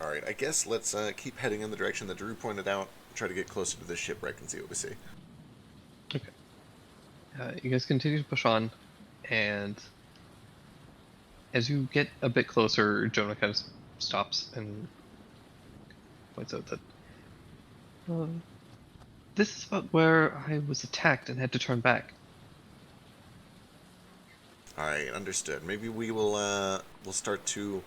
All right, I guess let's keep heading in the direction that Drew pointed out. Try to get closer to this shipwreck and see what we see. You guys continue to push on, and as you get a bit closer, Jonah kind of stops and points out that this is about where I was attacked and had to turn back. All right, understood. Maybe we will we'll start to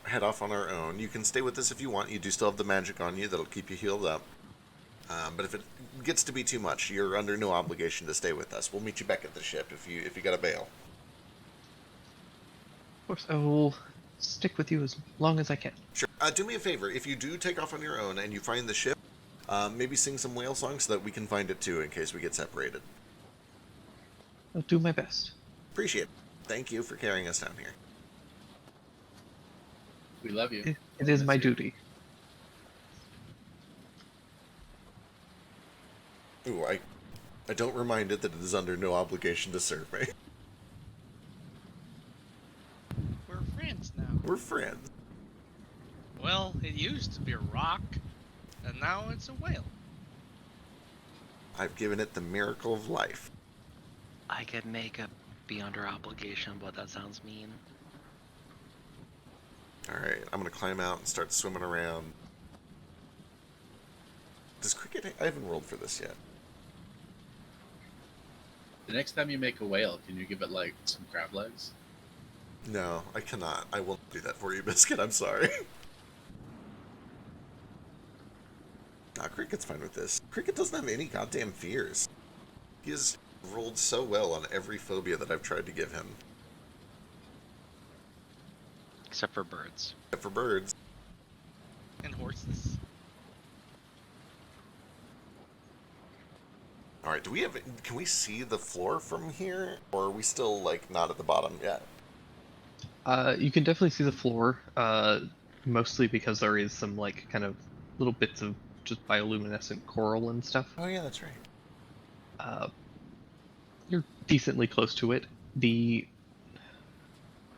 head off on our own. You can stay with us if you want. You do still have the magic on you that'll keep you healed up. But if it gets to be too much, you're under no obligation to stay with us. We'll meet you back at the ship if you got to bail. Of course, I will stick with you as long as I can. Sure. Do me a favor. If you do take off on your own and you find the ship, maybe sing some whale songs so that we can find it too in case we get separated. I'll do my best. Appreciate it. Thank you for carrying us down here. We love you. It is my duty. Ooh, I don't remind it that it is under no obligation to serve me. We're friends now. We're friends. Well, it used to be a rock, and now it's a whale. I've given it the miracle of life. I could make a be under obligation, but that sounds mean. Alright, I'm gonna climb out and start swimming around. Does Cricket... I haven't rolled for this yet. The next time you make a whale, can you give it like some crab legs? No, I cannot. I won't do that for you, Biscuit. I'm sorry. Nah, Cricket's fine with this. Cricket doesn't have any goddamn fears. He has rolled so well on every phobia that I've tried to give him. Except for birds. Except for birds. And horses. Alright, do we have... Can we see the floor from here? Or are we still, like, not at the bottom yet? You can definitely see the floor, mostly because there is some like kind of little bits of just bioluminescent coral and stuff. Oh yeah, that's right. You're decently close to it.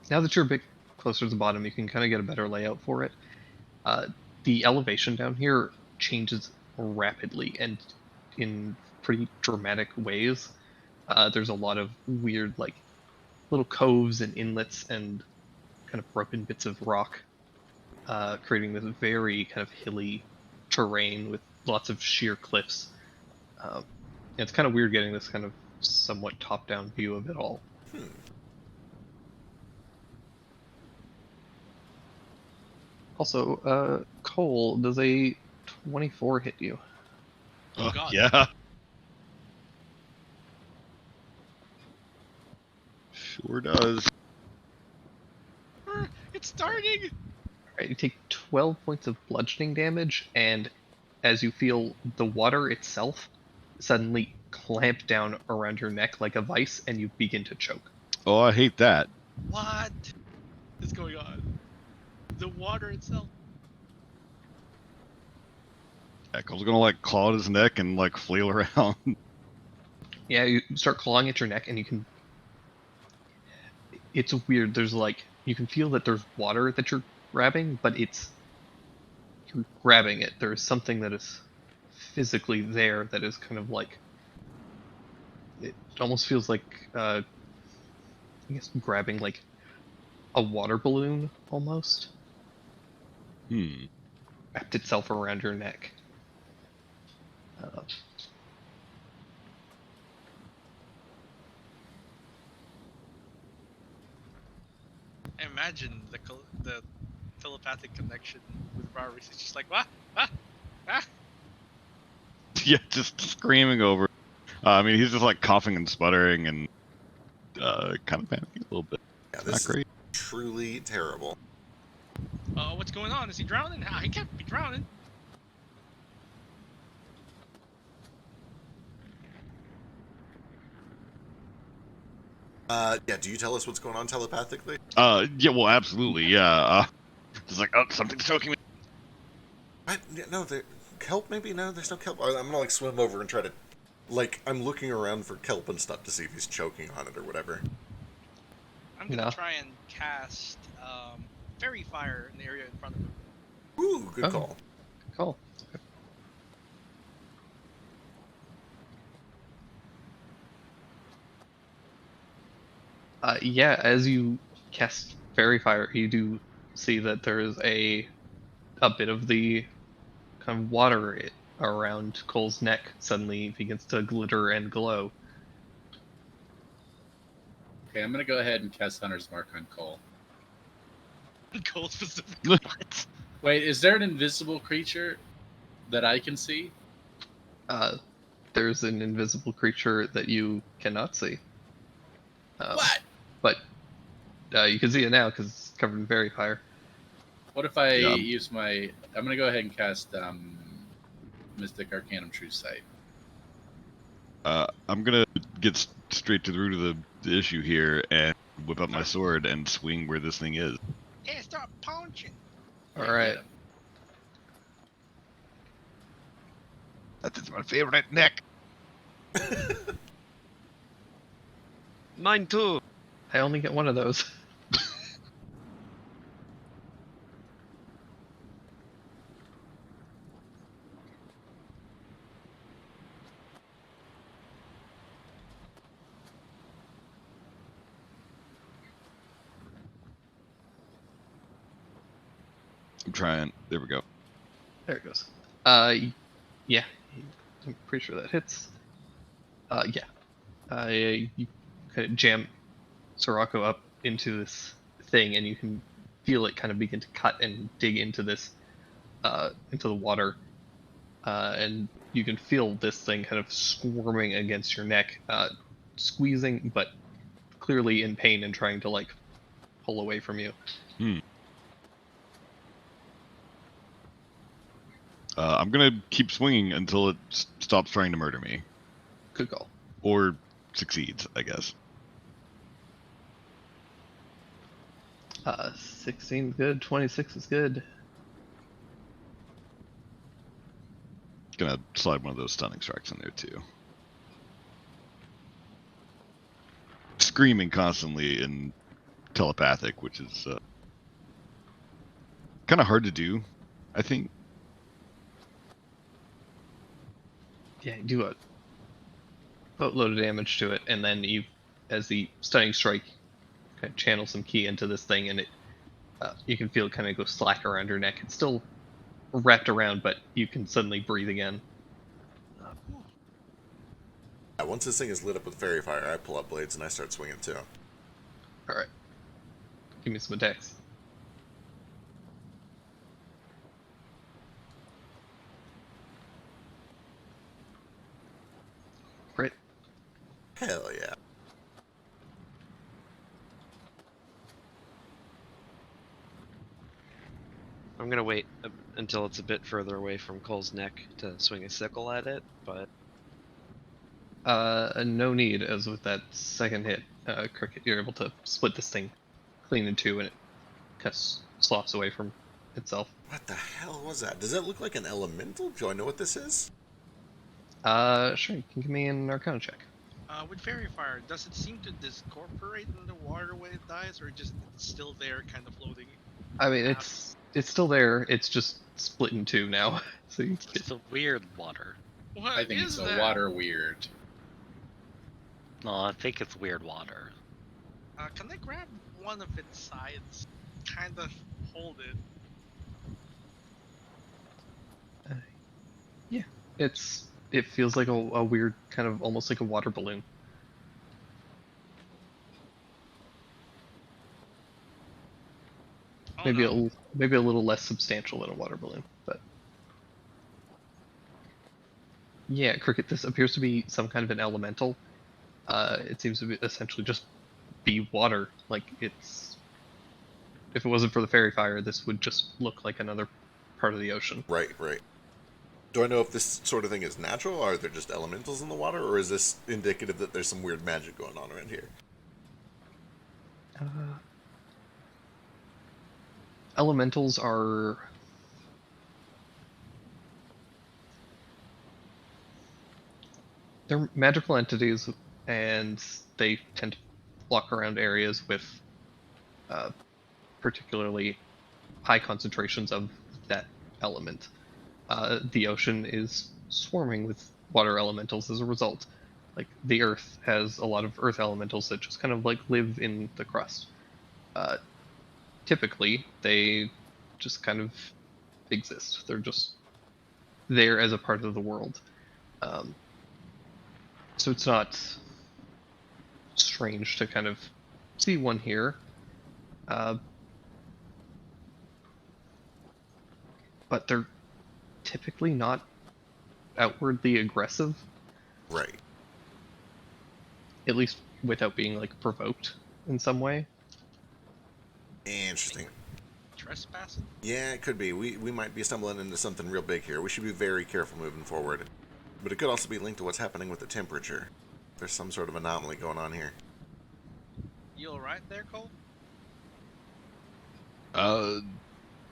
Now that you're a bit closer to the bottom, you can kind of get a better layout for it. The elevation down here changes rapidly and in pretty dramatic ways. There's a lot of weird like little coves and inlets and kind of broken bits of rock, creating this very kind of hilly terrain with lots of sheer cliffs. It's kind of weird getting this kind of somewhat top-down view of it all. Also, Cole, does a 24 hit you. Oh, God. Yeah. Sure does. It's starting. Alright, you take 12 points of bludgeoning damage, and as you feel the water itself suddenly clamp down around your neck like a vice, and you begin to choke. Oh, I hate that. What is going on? The water itself. Echo's gonna like claw at his neck and like flail around. Yeah, you start clawing at your neck, and you can. It's weird. There's like you can feel that there's water that you're grabbing, but you're grabbing it. There's something that is physically there that is kind of like it almost feels like I guess grabbing like a water balloon almost wrapped itself around your neck. Imagine the telepathic connection with Varus. It's just like, what? Ah. Yeah, just screaming over. I mean, he's just like coughing and sputtering and kind of panicking a little bit. Yeah, Not this is great. truly terrible. What's going on? Is he drowning? He can't be drowning. Yeah, do you tell us what's going on telepathically? Yeah, well, absolutely, yeah. Just like, oh, something's choking me. No, kelp maybe? No, there's no kelp. I'm gonna like swim over and try to, like, I'm looking around for kelp and stuff to see if he's choking on it or whatever. I'm gonna No. try and cast fairy fire in the area in front of him. Ooh, good Oh. call. Cool. Yeah, as you cast Fairy Fire, you do see that there is a bit of the kind of water around Cole's neck suddenly begins to glitter and glow. Okay, I'm gonna go ahead and cast Hunter's Mark on Cole. Cole specifically. What? Wait, is there an invisible creature that I can see? There's an invisible creature that you cannot see. What? But you can see it now because it's covered in Fairy Fire. What if I Yeah. use my... I'm gonna go ahead and cast Mystic Arcanum True Sight. I'm gonna get straight to the root of the issue here and whip up my sword and swing where this thing is. Yeah, start punching. All Yeah, right. get him. That's my favorite neck. Mine too. I only get one of those. I'm trying. There we go. There it goes. Yeah. I'm pretty sure that hits. Yeah. You kind of jam Sirocco up into this thing, and you can feel it kind of begin to cut and dig into this, into the water, and you can feel this thing kind of squirming against your neck, squeezing, but clearly in pain and trying to like pull away from you. I'm gonna keep swinging until it stops trying to murder me, Good call. or succeeds, I guess. 16 is good. 26 is good. Gonna slide one of those stunning strikes in there too. Screaming constantly in telepathic, which is kind of hard to do, I think. Yeah, you do a boatload of damage to it, and then you, as the stunning strike, kind of channel some ki into this thing, and it, you can feel it kind of go slack around your neck. It's still wrapped around, but you can suddenly breathe again. Yeah, once this thing is lit up with fairy fire, I pull up blades and I start swinging too. All right, give me some attacks. Hell yeah. I'm gonna wait until it's a bit further away from Cole's neck to swing a sickle at it, but No need, as with that second hit, Cricket, you're able to split this thing clean in two, and it kind of slops away from itself. What the hell was that? Does that look like an elemental? Do I know what this is? Sure, you can give me an Arcana check. With Fairy Fire, does it seem to discorporate in the water when it dies, or just it's still there, kind of floating? I mean, it's still there. It's just split in two now. So you It's a weird water. What I think is it's a that? water weird. No, I think it's weird water. Can I grab one of its sides? Kind of hold it. it feels like a weird kind of almost like a water balloon. Oh, Maybe no. maybe a little less substantial than a water balloon, but yeah, Cricket. This appears to be some kind of an elemental. It seems to be essentially just be water. Like it's, if it wasn't for the fairy fire, this would just look like another part of the ocean. Right, right. Do I know if this sort of thing is natural, or are there just elementals in the water, or is this indicative that there's some weird magic going on around here? Elementals are they're magical entities, and they tend to walk around areas with particularly high concentrations of that element. The ocean is swarming with water elementals as a result. Like the earth has a lot of earth elementals that just kind of like live in the crust. Typically, they just kind of exist. They're just there as a part of the world. So it's not strange to kind of see one here. But they're typically not outwardly aggressive, Right. at least without being like provoked in some way. Interesting. Trespassing? Yeah, it could be. We might be stumbling into something real big here. We should be very careful moving forward. But it could also be linked to what's happening with the temperature. There's some sort of anomaly going on here. You alright there, Cole? I'm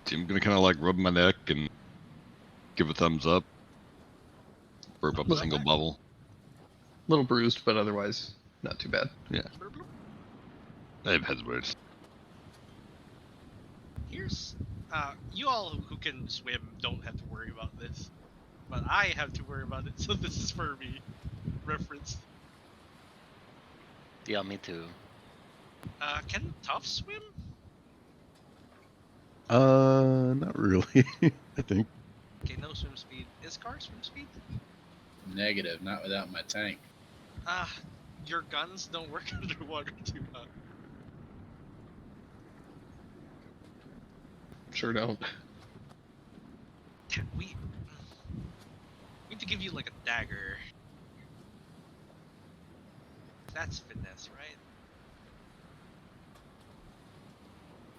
gonna kind of like rub my neck and give a thumbs up. Burp up a single bubble. Little bruised, but otherwise not too bad. Yeah, Bloop, bloop. I've had worse. Here's, you all who can swim don't have to worry about this, but I have to worry about it. So this is for me, reference. Yeah, me too. Can Tough swim? Not really. I think. Okay, no swim speed. Is Car swim speed? Negative, not without my tank. Your guns don't work underwater too. Sure don't. We need to give you like a dagger. That's finesse, right?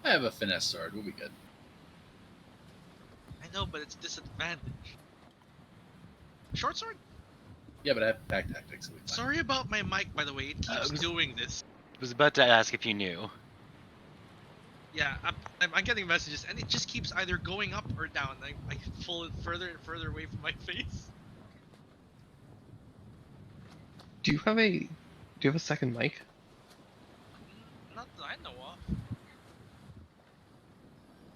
I have a finesse sword. We'll be good. I know, but it's disadvantage. Short sword? Yeah, but I have pack tactics. So we fine. Sorry about my mic, by the way. It keeps doing this. I was about to ask if you knew. Yeah, I'm getting messages, and it just keeps either going up or down. I pull it further and further away from my face. Do you have a second mic? Not that I know of.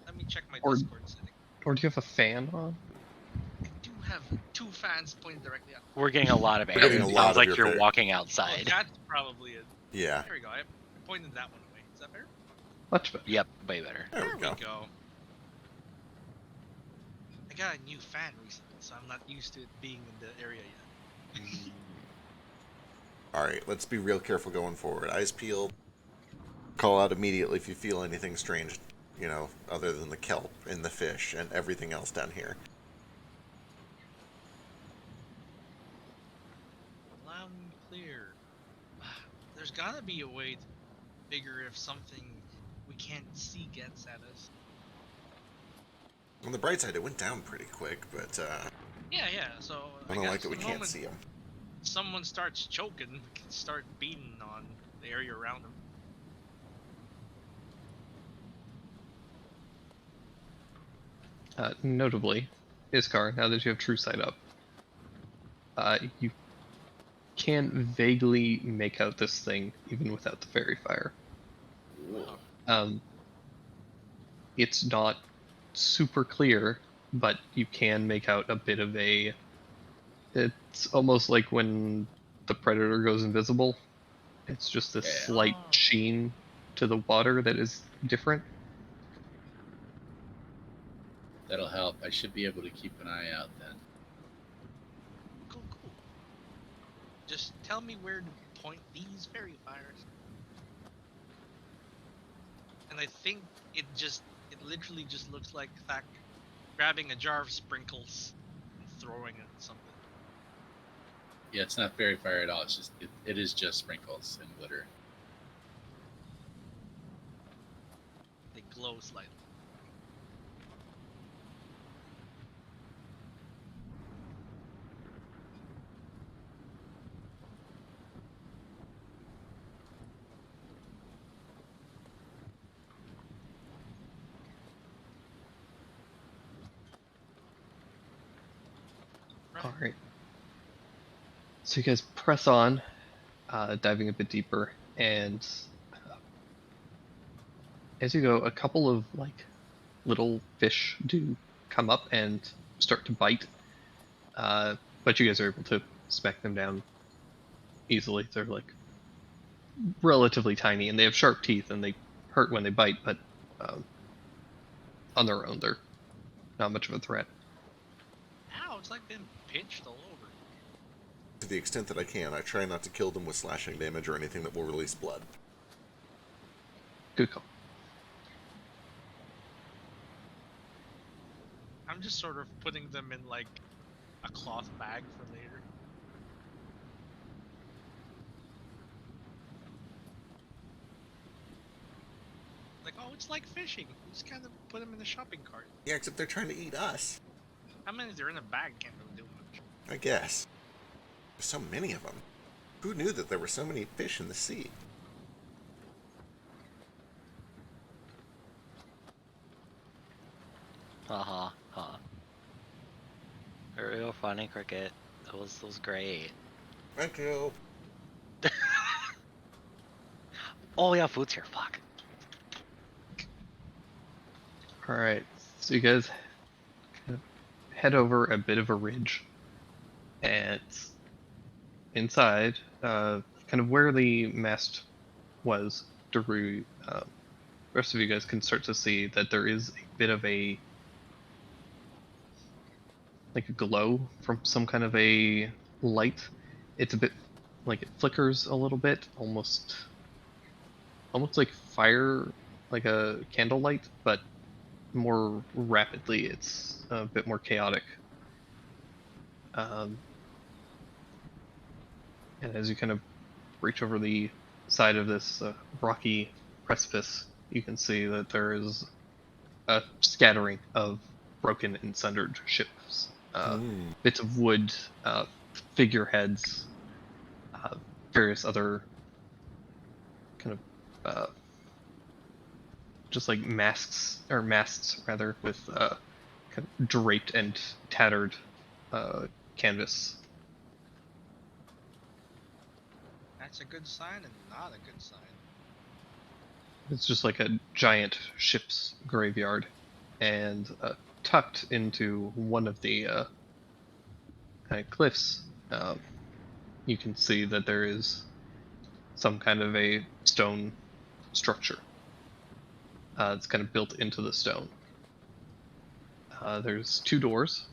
Let me check my Or- Discord setting. Or do you have a fan on? I do have two fans pointing directly at me. We're getting a lot of air. getting It a sounds lot of like your you're fair. walking Oh, outside. that's probably it. Yeah, There we go. I pointed that one away. Is that better? Much better. Yep, way better. there we go. I got a new fan recently, so I'm not used to it being in the area yet. Alright, let's be real careful going forward. Eyes peeled. Call out immediately if you feel anything strange, you know, other than the kelp and the fish and everything else down here. Loud and clear. gotta be a way to figure if something we can't see gets at us. On the bright side, it went down pretty quick, but Yeah, yeah. So I I don't guess like that we the can't moment see them. someone starts choking, we can start beating on the area around them. Notably, Iskar, now that you have True Sight up, you can vaguely make out this thing even without the fairy fire. Whoa. It's not super clear, but you can make out a bit of a. It's almost like when the predator goes invisible. It's just this Yeah. slight Oh. sheen to the water that is different. That'll help. I should be able to keep an eye out then. Cool, cool. Just tell me where to point these fairy fires. And I think it literally just looks like Thak grabbing a jar of sprinkles and throwing it at something. Yeah, it's not fairy fire at all. It's just it is just sprinkles and glitter. They glow slightly. Right. Alright. So you guys press on, diving a bit deeper, and as you go, a couple of like little fish do come up and start to bite, but you guys are able to smack them down easily. They're like relatively tiny, and they have sharp teeth, and they hurt when they bite, but on their own, they're not much of a threat. Ow, it's like being pinched all over. To the extent that I can, I try not to kill them with slashing damage or anything that will release blood. Good call. I'm just sort of putting them in like a cloth bag for later. Like, oh, it's like fishing. You just kind of put them in the shopping cart. Yeah, except they're trying to eat us. How many they're in a bag can't really do much. I guess. There's so many of them. Who knew that there were so many fish in the sea? Ha ha. Real funny, Cricket. That was great. Thank you. Oh yeah, food's here. Fuck. Alright, so you guys kind of head over a bit of a ridge, and inside, kind of where the mast was, Daru, the rest of you guys can start to see that there is a bit of a like a glow from some kind of a light. It's a bit like it flickers a little bit, almost like fire, like a candlelight, but more rapidly. It's a bit more chaotic. And as you kind of reach over the side of this rocky precipice, you can see that there is a scattering of broken and sundered ships, bits of wood, figureheads, various other kind of just like masts rather, with kind of draped and tattered canvas. That's a good sign and not a good sign. It's just like a giant ship's graveyard, and tucked into one of the kind of cliffs, you can see that there is some kind of a stone structure. It's kind of built into the stone. There's two doors.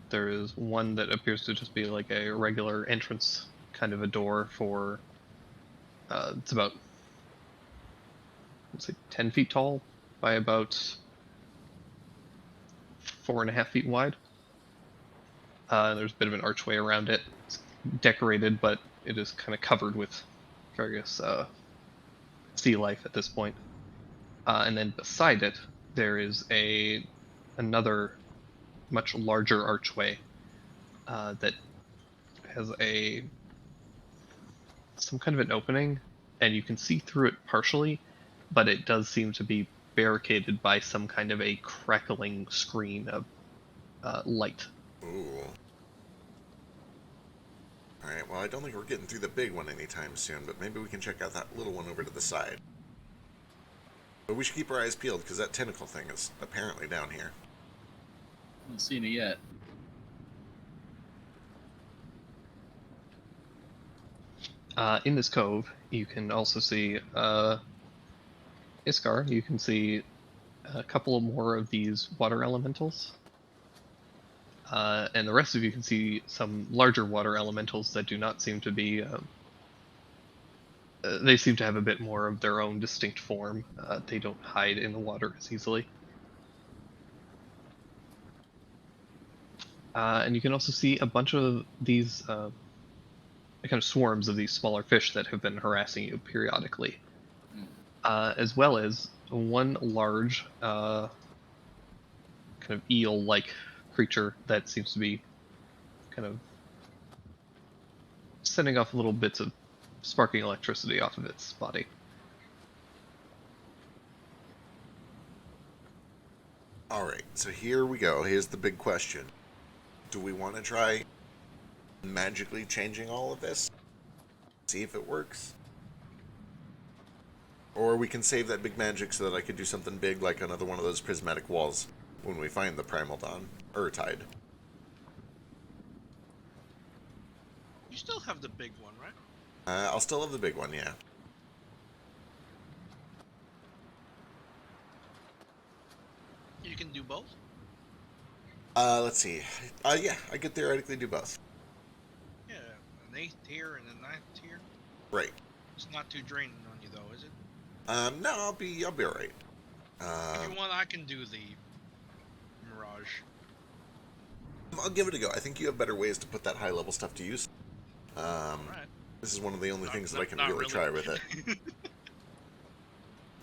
There is one that appears to just be like a regular entrance kind of a door for. It's about, let's say, 10 feet tall by about 4.5 feet wide. There's a bit of an archway around it. It's decorated, but it is kind of covered with various sea life at this point. And then beside it, there is another much larger archway that has some kind of an opening, and you can see through it partially, but it does seem to be barricaded by some kind of a crackling screen of light. Ooh. Alright, well, I don't think we're getting through the big one anytime soon, but maybe we can check out that little one over to the side. But we should keep our eyes peeled, because that tentacle thing is apparently down here. I haven't seen it yet. In this cove, you can also see Iskar. You can see a couple more of these water elementals. And the rest of you can see some larger water elementals that do not seem to be... they seem to have a bit more of their own distinct form. They don't hide in the water as easily. And you can also see a bunch of these kind of swarms of these smaller fish that have been harassing you periodically. As well as one large kind of eel-like creature that seems to be kind of sending off little bits of sparking electricity off of its body. Alright, so here we go. Here's the big question. Do we want to try magically changing all of this? See if it works? Or we can save that big magic so that I could do something big like another one of those prismatic walls when we find the Primal Dawn, or Tide. You still have the big one, right? I'll still have the big one, yeah. You can do both? Let's see. Yeah, I could theoretically do both. Yeah, an 8th tier and a 9th tier. Right. It's not too draining on you though, is it? No, I'll be alright. If you want, I can do the Mirage. I'll give it a go. I think you have better ways to put that high level stuff to use. Alright. This is one of the only things that I can Not really try with it.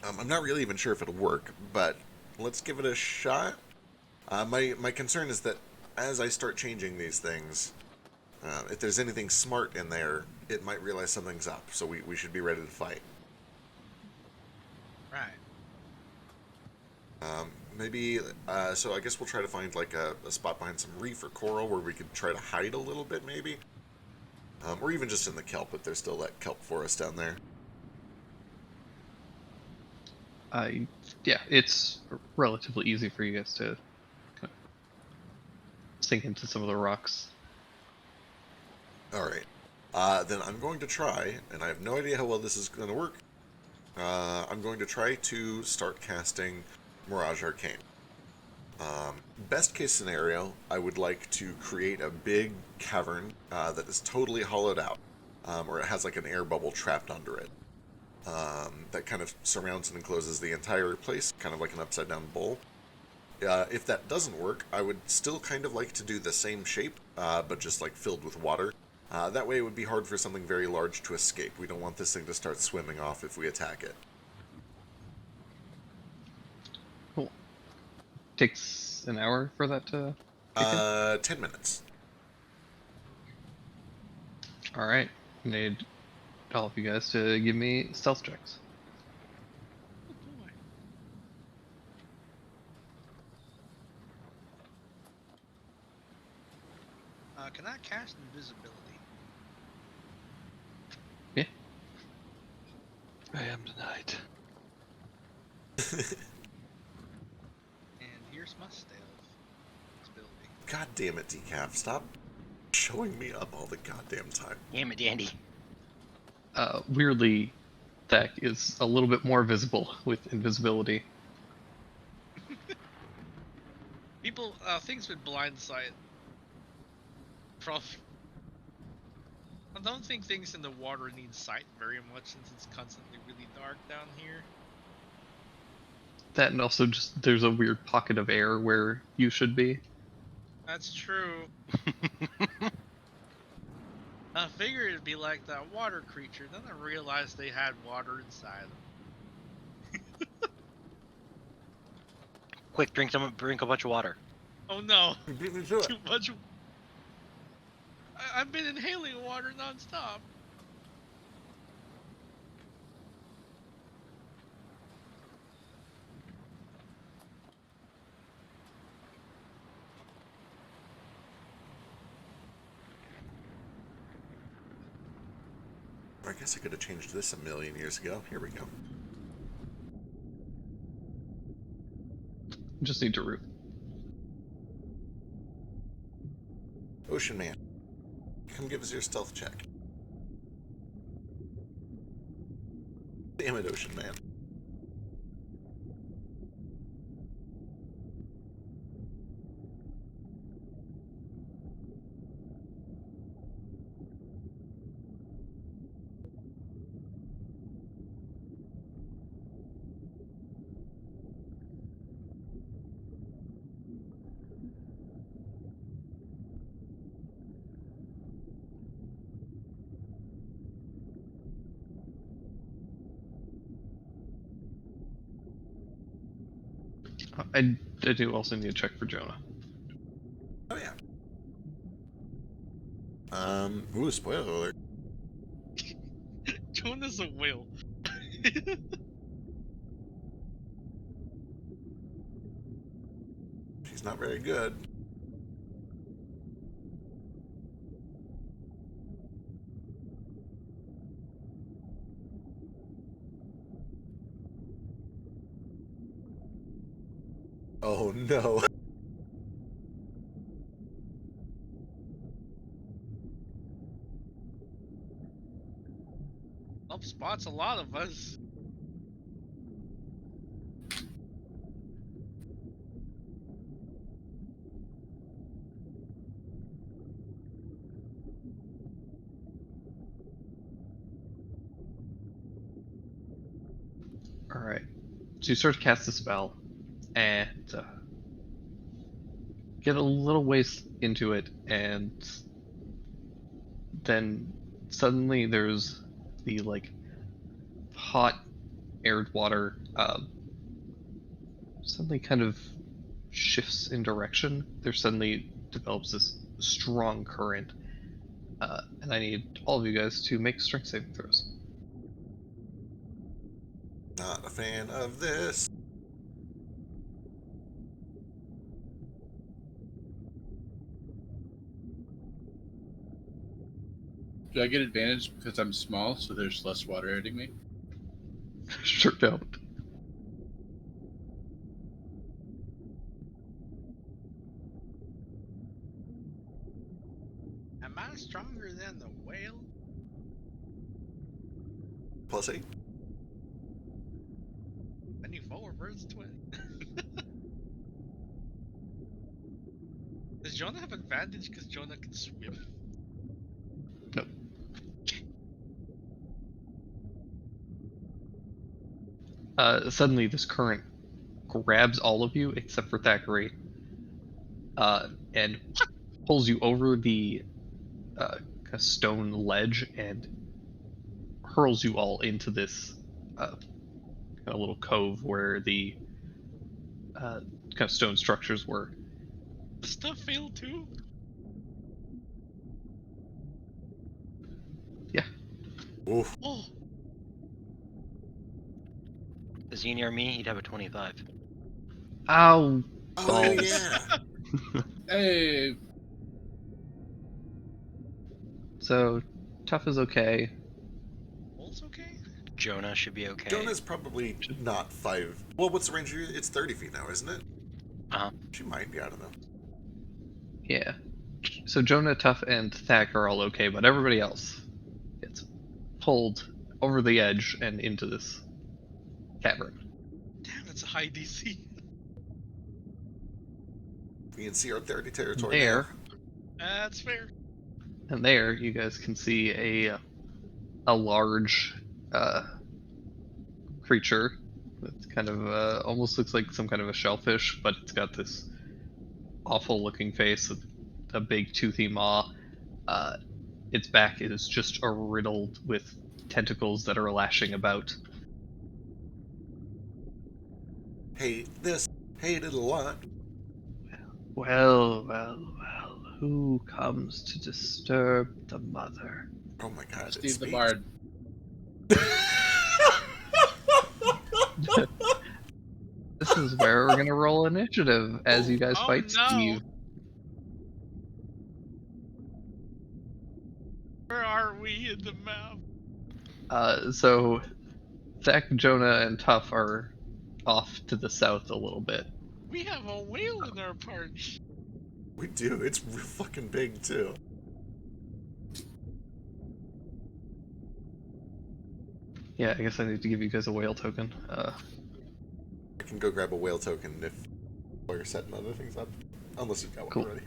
I'm not really even sure if it'll work, but let's give it a shot. My concern is that as I start changing these things, if there's anything smart in there, it might realize something's up, so we should be ready to fight. Right. Maybe, so I guess we'll try to find like a spot behind some reef or coral where we could try to hide a little bit, maybe. Or even just in the kelp, if there's still that kelp forest down there. Yeah, it's relatively easy for you guys to kind of sink into some of the rocks. Alright. Then I'm going to try, and I have no idea how well this is going to work. I'm going to try to start casting Mirage Arcane. Best case scenario, I would like to create a big cavern that is totally hollowed out, or it has like an air bubble trapped under it. That kind of surrounds and encloses the entire place, kind of like an upside down bowl. If that doesn't work, I would still kind of like to do the same shape, but just like filled with water. That way it would be hard for something very large to escape. We don't want this thing to start swimming off if we attack it. Cool. Takes an hour for that to kick in? 10 minutes. Alright. Need all of you guys to give me stealth checks. Oh boy. Can I cast invisibility? Yeah. I am tonight. And here's my stealth ability. God damn it, Decaf. Stop showing me up all the goddamn time. Damn it, Dandy. Weirdly, Thak is a little bit more visible with invisibility. People, things with blind sight. I don't think things in the water need sight very much since it's constantly really dark down here. That and also just there's a weird pocket of air where you should be. That's true. I figured it'd be like that water creature. Then I realized they had water inside them. Quick, drink a bunch of water. Oh no, You beat me to it. too much. I've been inhaling water nonstop. I guess I could have changed this a million years ago. Here we go. Just need to root. Ocean Man, come give us your stealth check. Damn it, Ocean Man. I do also need to check for Jonah. Oh yeah. Ooh, spoiler alert. Jonah's a whale. She's not very good. Oh no. Up spots a lot of us. Alright. So you start to cast the spell, and get a little ways into it, and then suddenly there's the, like, hot aired water suddenly kind of shifts in direction. There suddenly develops this strong current, and I need all of you guys to make strength saving throws. Not a fan of this. Do I get advantage because I'm small, so there's less water hitting me? Sure don't. Am I stronger than the whale? +8. 24 versus 20. Does Jonah have advantage because Jonah can swim? Nope. Suddenly this current grabs all of you except for Thackeray, and pulls you over the kind of stone ledge and hurls you all into this kind of little cove where the kind of stone structures were. The stuff failed too? Yeah. Oof. Oh, Is he near me? He'd have a 25. Ow! Oh Balls. yeah. Hey, So Tough is okay. Bull's okay? Jonah should be okay. Jonah's probably not 5. Well, what's the range? It's 30 feet now, isn't it? Uh-huh. She might be. I don't know. Yeah. So Jonah, Tough, and Thack are all okay, but everybody else gets pulled over the edge and into this cavern. Damn, that's a high DC. We can see our 30 territory There, That's fair. and there, you guys can see a large creature. It's kind of almost looks like some kind of a shellfish, but it's got this awful looking face with a big toothy maw, its back is just riddled with tentacles that are lashing about. Hate this. Hate it a lot. Well, well, well. Who comes to disturb the mother? Oh my god, it Steve the speaks. Bard. This is where we're gonna roll initiative as you guys Oh, fight no. Steve. Where are we in the map? So Zach, Jonah, and Tuff are off to the south a little bit. We have a whale in our party. We do. It's real fucking big too. Yeah, I guess I need to give you guys a whale token. I can go grab a whale token if while you're setting other things up. Unless you've got one Cool. already.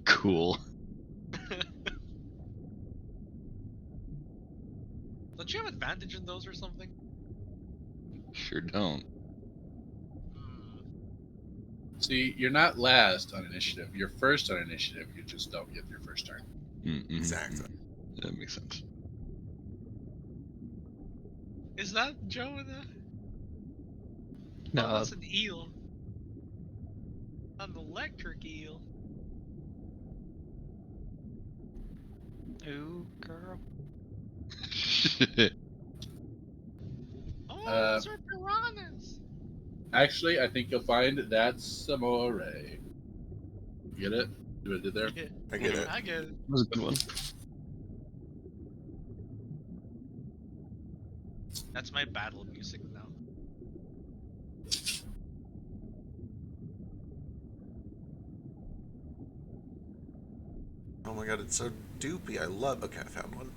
Cool. Don't you have advantage in those or something? Sure don't. Hmm. See, you're not last on initiative. You're first on initiative. You just don't get your first turn. Mm-hmm. Exactly. That makes sense. Is that Jonah? No, Oh, that's an eel. An electric eel. Ooh, girl. Oh, Uh, those are piranhas. Actually, I think you'll find that's Samore. Get it? Do what I did there? Yeah, I get it. I get it. that was a good one. That's my battle music now. Oh my god, it's so doopy. I love. Okay, I found one.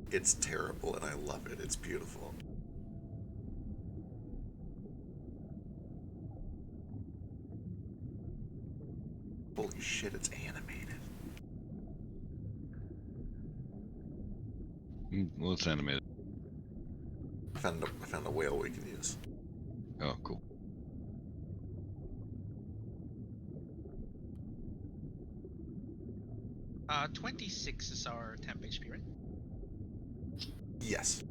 It's terrible and I love it. It's beautiful. Holy shit, it's animated. Well, it's animated. I found a whale we can use. Oh, cool. Uh, 26 is our temp HP, right? Yes.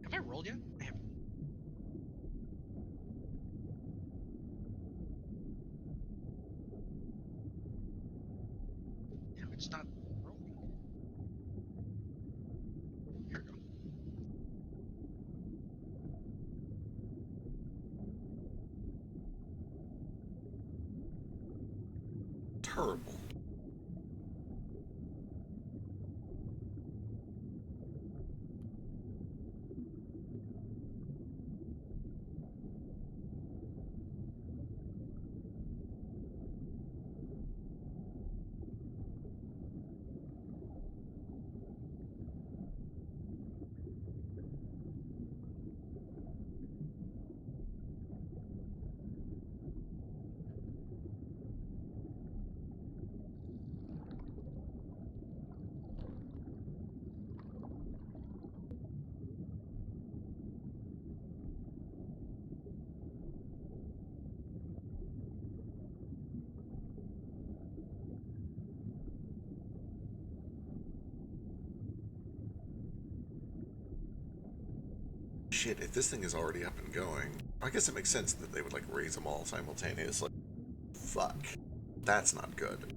Have I rolled yet? I haven't. Damn, it's not rolling. Here we go. Terrible. shit, if this thing is already up and going, I guess it makes sense that they would like raise them all simultaneously. Fuck. That's not good.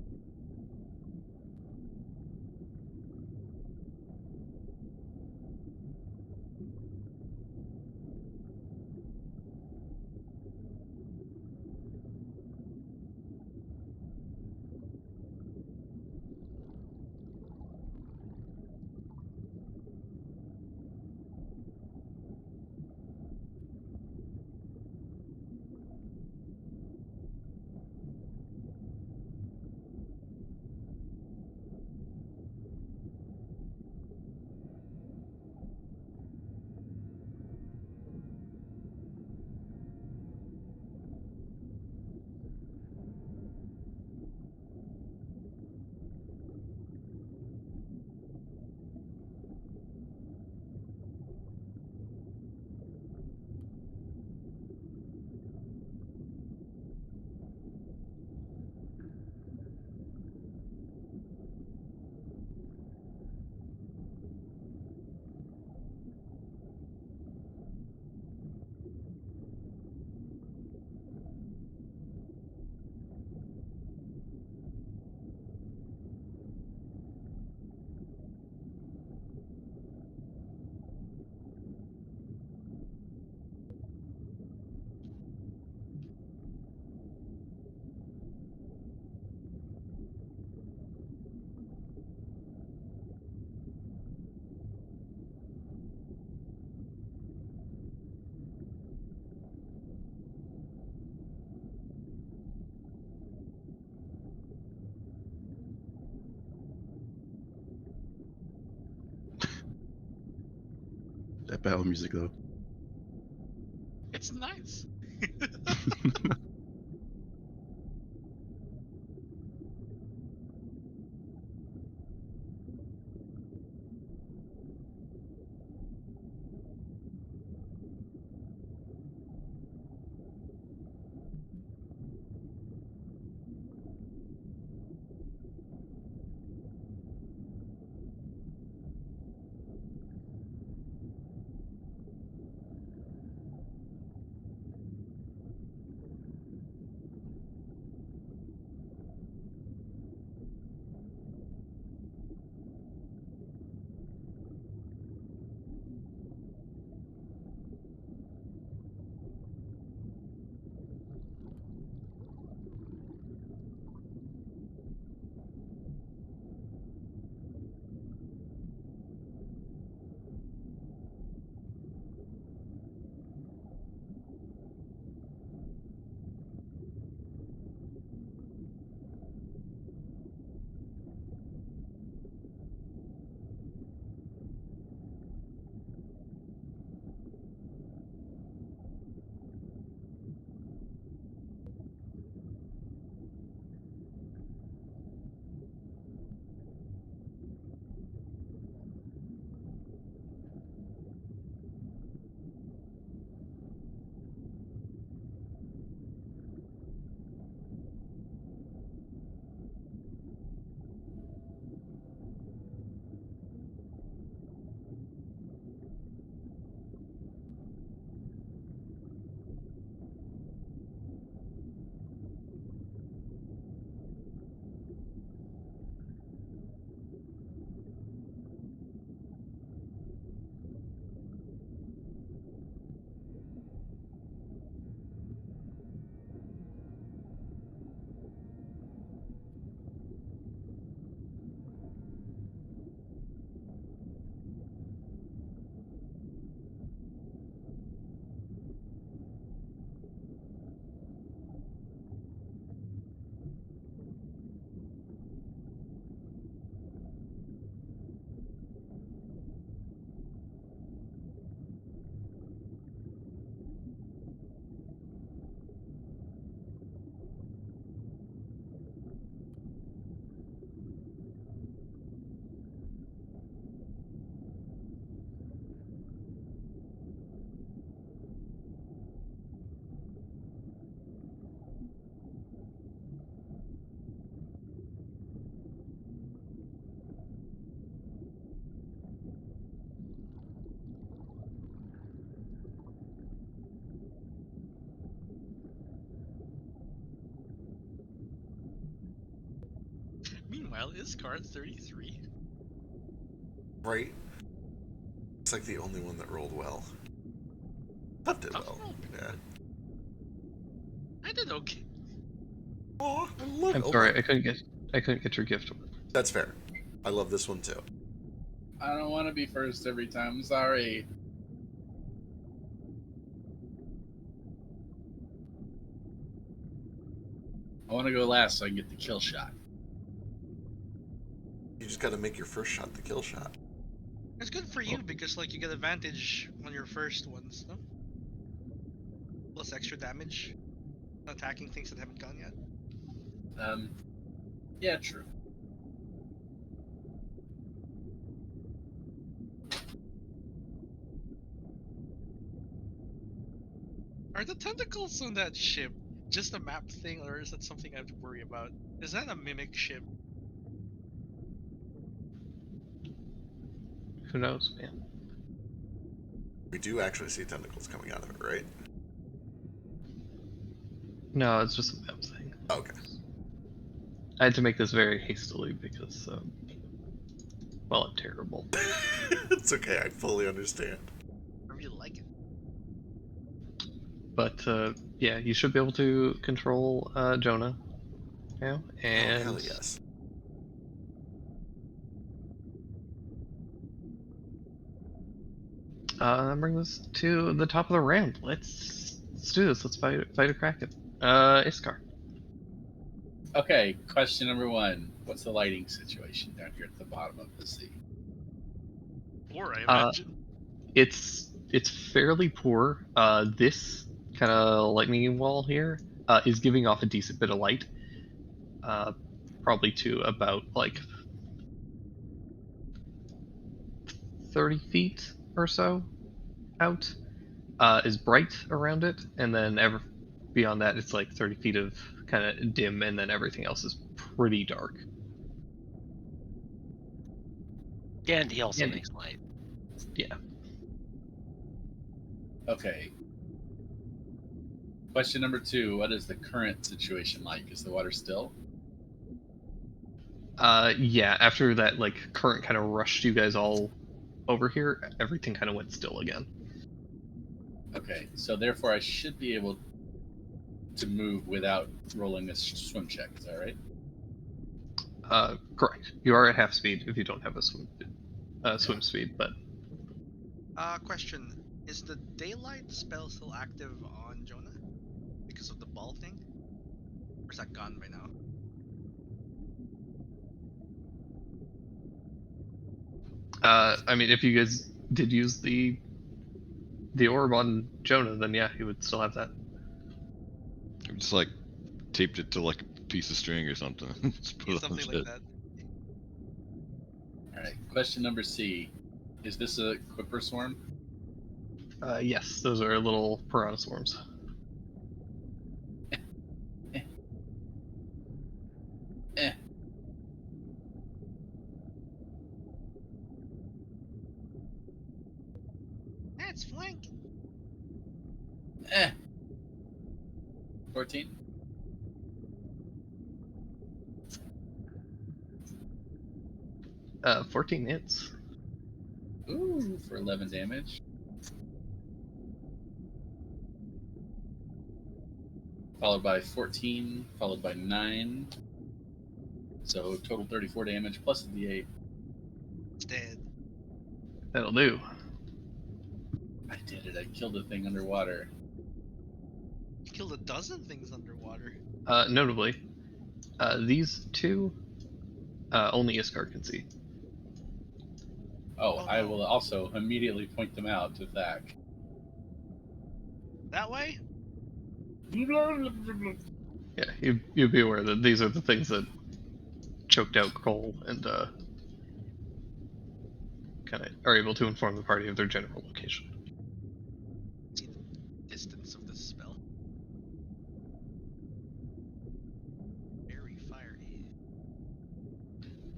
That battle music though. It's nice. Meanwhile, Iskar 33. Right? It's like the only one that rolled well. Tough did Tough well. rolled. Yeah. I did okay. Oh, I love I'm it. sorry, I couldn't get your gift. That's fair. I love this one too. I don't want to be first every time. I'm sorry. I want to go last so I can get the kill shot. You just got to make your first shot the kill shot. It's good for you because like you get advantage on your first ones, no? Plus extra damage. Attacking things that haven't gone yet. Yeah, true. Are the tentacles on that ship just a map thing, or is that something I have to worry about? Is that a mimic ship? Who knows, man? We do actually see tentacles coming out of it, right? No, it's just a map thing. Okay. I had to make this very hastily because, well, I'm terrible. It's okay. I fully understand. I really like it. But yeah, you should be able to control Jonah now, and Oh, hell yes. bring this to the top of the round. Let's do this. Let's fight a Kraken. Iskar. Okay, question number one. What's the lighting situation down here at the bottom of the sea? Or I Uh, imagine. It's fairly poor. This kind of lightning wall here is giving off a decent bit of light. Probably to about like 30 feet or so out. Is bright around it, and then beyond that, it's like 30 feet of kind of dim, and then everything else is pretty dark. Dandy also Dandy. makes light. Yeah. Okay. Question number two. What is the current situation like? Is the water still? Yeah. After that, like current kind of rushed you guys all over here, everything kind of went still again. Okay, so therefore I should be able to move without rolling this swim check. Is that right? Correct. You are at half speed if you don't have a swim speed, but Question. Is the daylight spell still active on Jonah? Because of the ball thing? Or is that gone by now? I mean, if you guys did use the orb on Jonah, then yeah, he would still have that. I'm just like taped it to like a piece of string or something. Just put Yeah, it on something shit. like that. All right. Question number C. Is this a Quipper swarm? Yes, those are little piranha swarms. Eh. That's flanking. 14. Uh, 14 hits. Ooh, for 11 damage. Followed by 14, followed by 9. So total 34 damage plus the D8. It's dead. That'll do. I did it. I killed the thing underwater. You killed a dozen things underwater. Notably, these two, only Iskar can see. Oh, Oh, I no. will also immediately point them out to Thak. That way? Yeah, you'd be aware that these are the things that choked out Cole and kind of are able to inform the party of their general location. See the distance of this spell. Very fiery.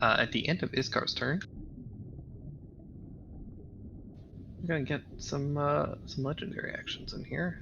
At the end of Iskar's turn, we're gonna get some legendary actions in here.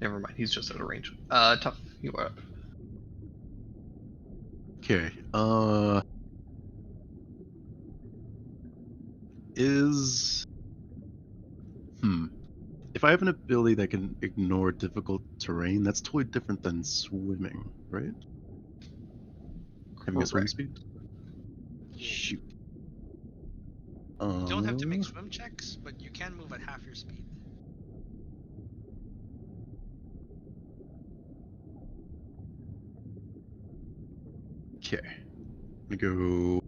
Never mind, he's just out of range. Tough, you are up. Okay. Is if I have an ability that can ignore difficult terrain, that's totally different than swimming, right? Having a swim Correct. speed. Yeah. Shoot. You don't have to make swim checks, but you can move at half your speed. Okay. I'm gonna go.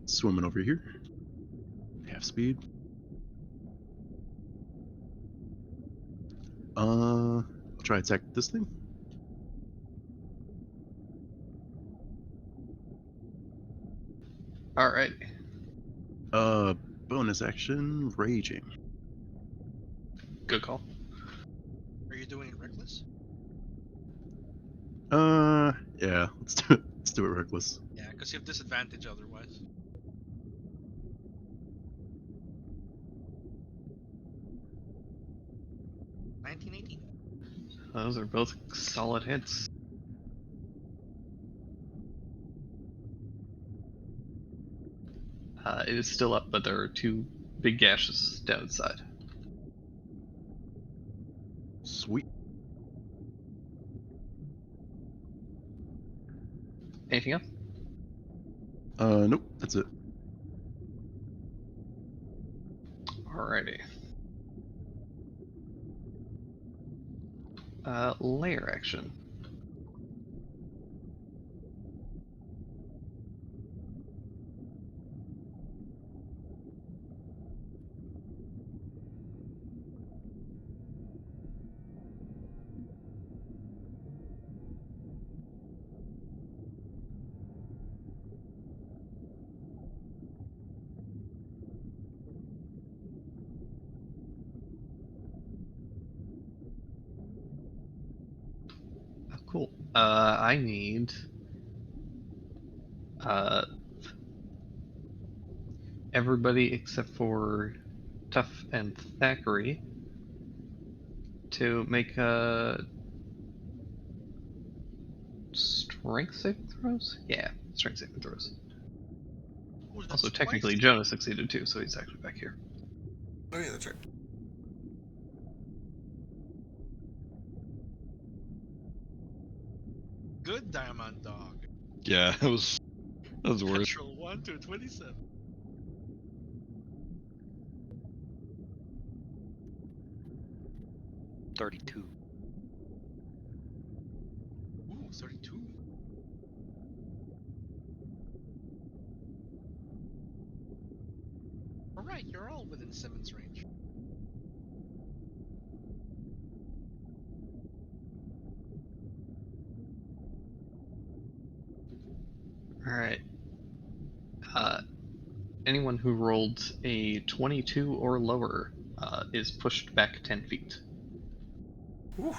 Swimming over here. Half speed. I'll try attack this thing. Alright. Bonus action, raging. Good call. Are you doing it reckless? Yeah. Let's do it. Let's do it reckless. Yeah, because you have disadvantage otherwise. Those are both solid hits. It is still up, but there are 2 big gashes down its side. Sweet. Anything else? Nope. That's it. Alrighty. Layer action. Cool. I need everybody except for Tough and Thackeray to make strength saving throws? Yeah, strength saving throws. Ooh, that's Also, twice. technically, Jonas succeeded too, so he's actually back here. Oh yeah, that's right. Good Diamond Dog. Yeah, that was worth. Natural 1 to 27. $32. Ooh, 32. Alright, you're all within Simmons' range. Alright. Anyone who rolled a 22 or lower is pushed back 10 feet. Whew.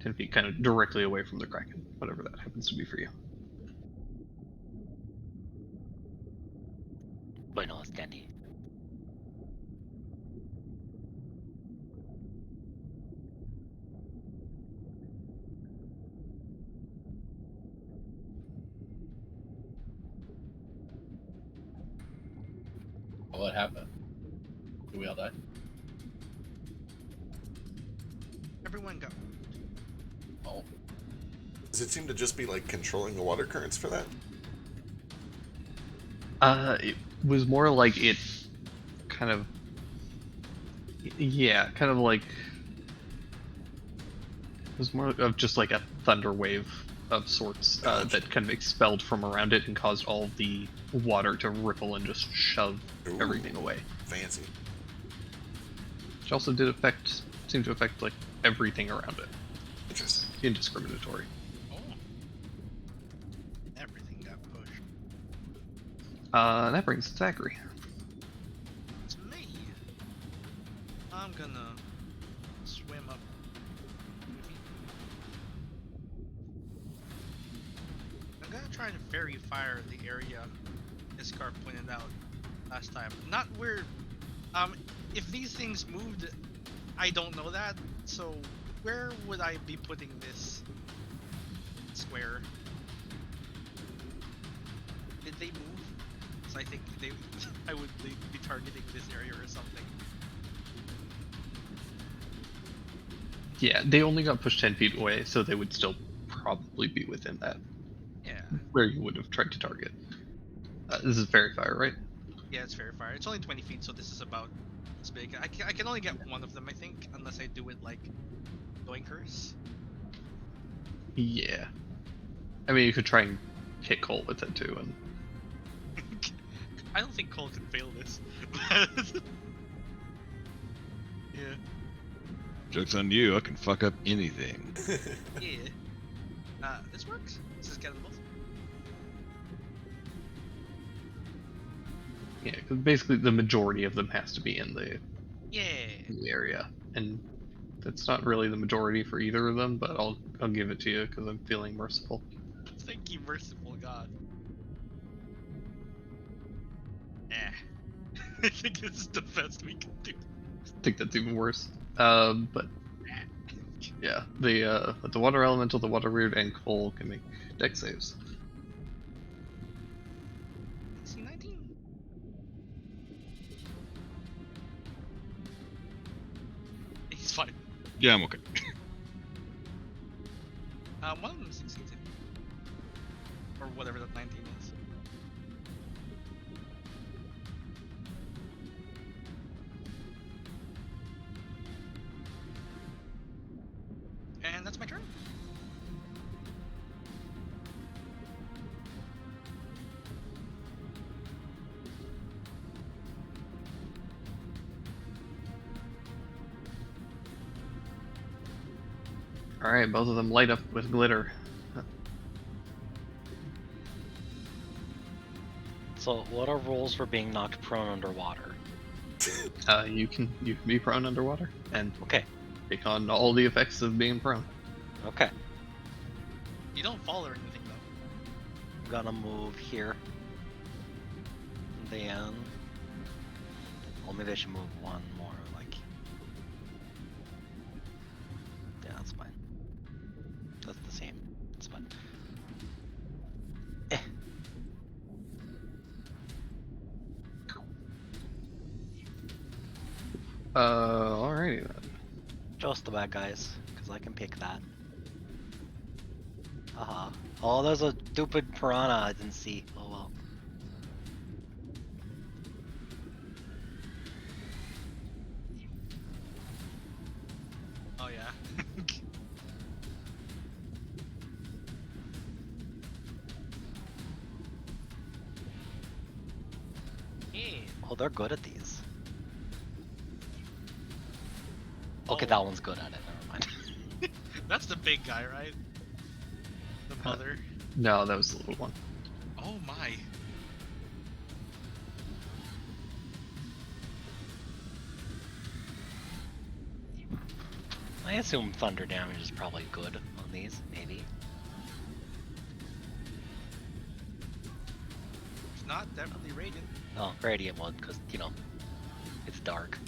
10 feet kind of directly away from the Kraken, whatever that happens to be for you. Bueno, Standy. What happened? Did we all die? Everyone go. Oh. Does it seem to just be like controlling the water currents for that? It was more like it kind of... Yeah, kind of like... It was more of just like a thunder wave of sorts that kind of expelled from around it and caused all the water to ripple and just shove Ooh. everything away. Fancy. Which also seemed to affect like everything around it. Interesting. Indiscriminatory. Oh. Everything got pushed. That brings Thackeray. It's me. I'm gonna swim up I'm gonna try to fairy fire the area Iskar pointed out last time. Not where, if these things moved, I don't know that. So where would I be putting this square? Did they move? So I think I would be targeting this area or something. Yeah, they only got pushed 10 feet away, so they would still probably be within that, Yeah. where you would have tried to target. This is fairy fire, right? Yeah, it's fairy fire. It's only 20 feet, so this is about this big. I can only get one of them, I think, unless I do it like Doinkers. Yeah. I mean, you could try and hit Cole with it too, and I don't think Cole can fail this. Yeah. Joke's on you, I can fuck up anything. Yeah. This works. This is getting both. yeah, because basically the majority of them has to be in the Yeah. area, and that's not really the majority for either of them. But I'll give it to you because I'm feeling merciful. Thank you, merciful God. I think this is the best we can do. I think that's even worse. But yeah, the water elemental, the water weird, and Cole can make dex saves. C19. He's fine. Yeah, I'm okay. One of them succeeds it. Or whatever that 19 is. And that's my turn. All right, both of them light up with glitter. So, what are rules for being knocked prone underwater? You can be prone underwater and Okay, take on all the effects of being prone. okay. You don't fall or anything though. I'm gonna move here. Then... Well, maybe I should move one more, like... Yeah, that's fine. That's the same. It's fine. Eh. Alrighty then. Just the bad guys, because I can pick that. Haha. Oh, there's a stupid piranha I didn't see. Oh well. Oh yeah. Yeah. Oh, they're good at these. Okay, Oh. that one's good at it. Never mind. That's the big guy, right? The mother. No, that was the little one. Oh my. I assume thunder damage is probably good on these, maybe. It's not definitely radiant. Oh, radiant one, because, you know, it's dark.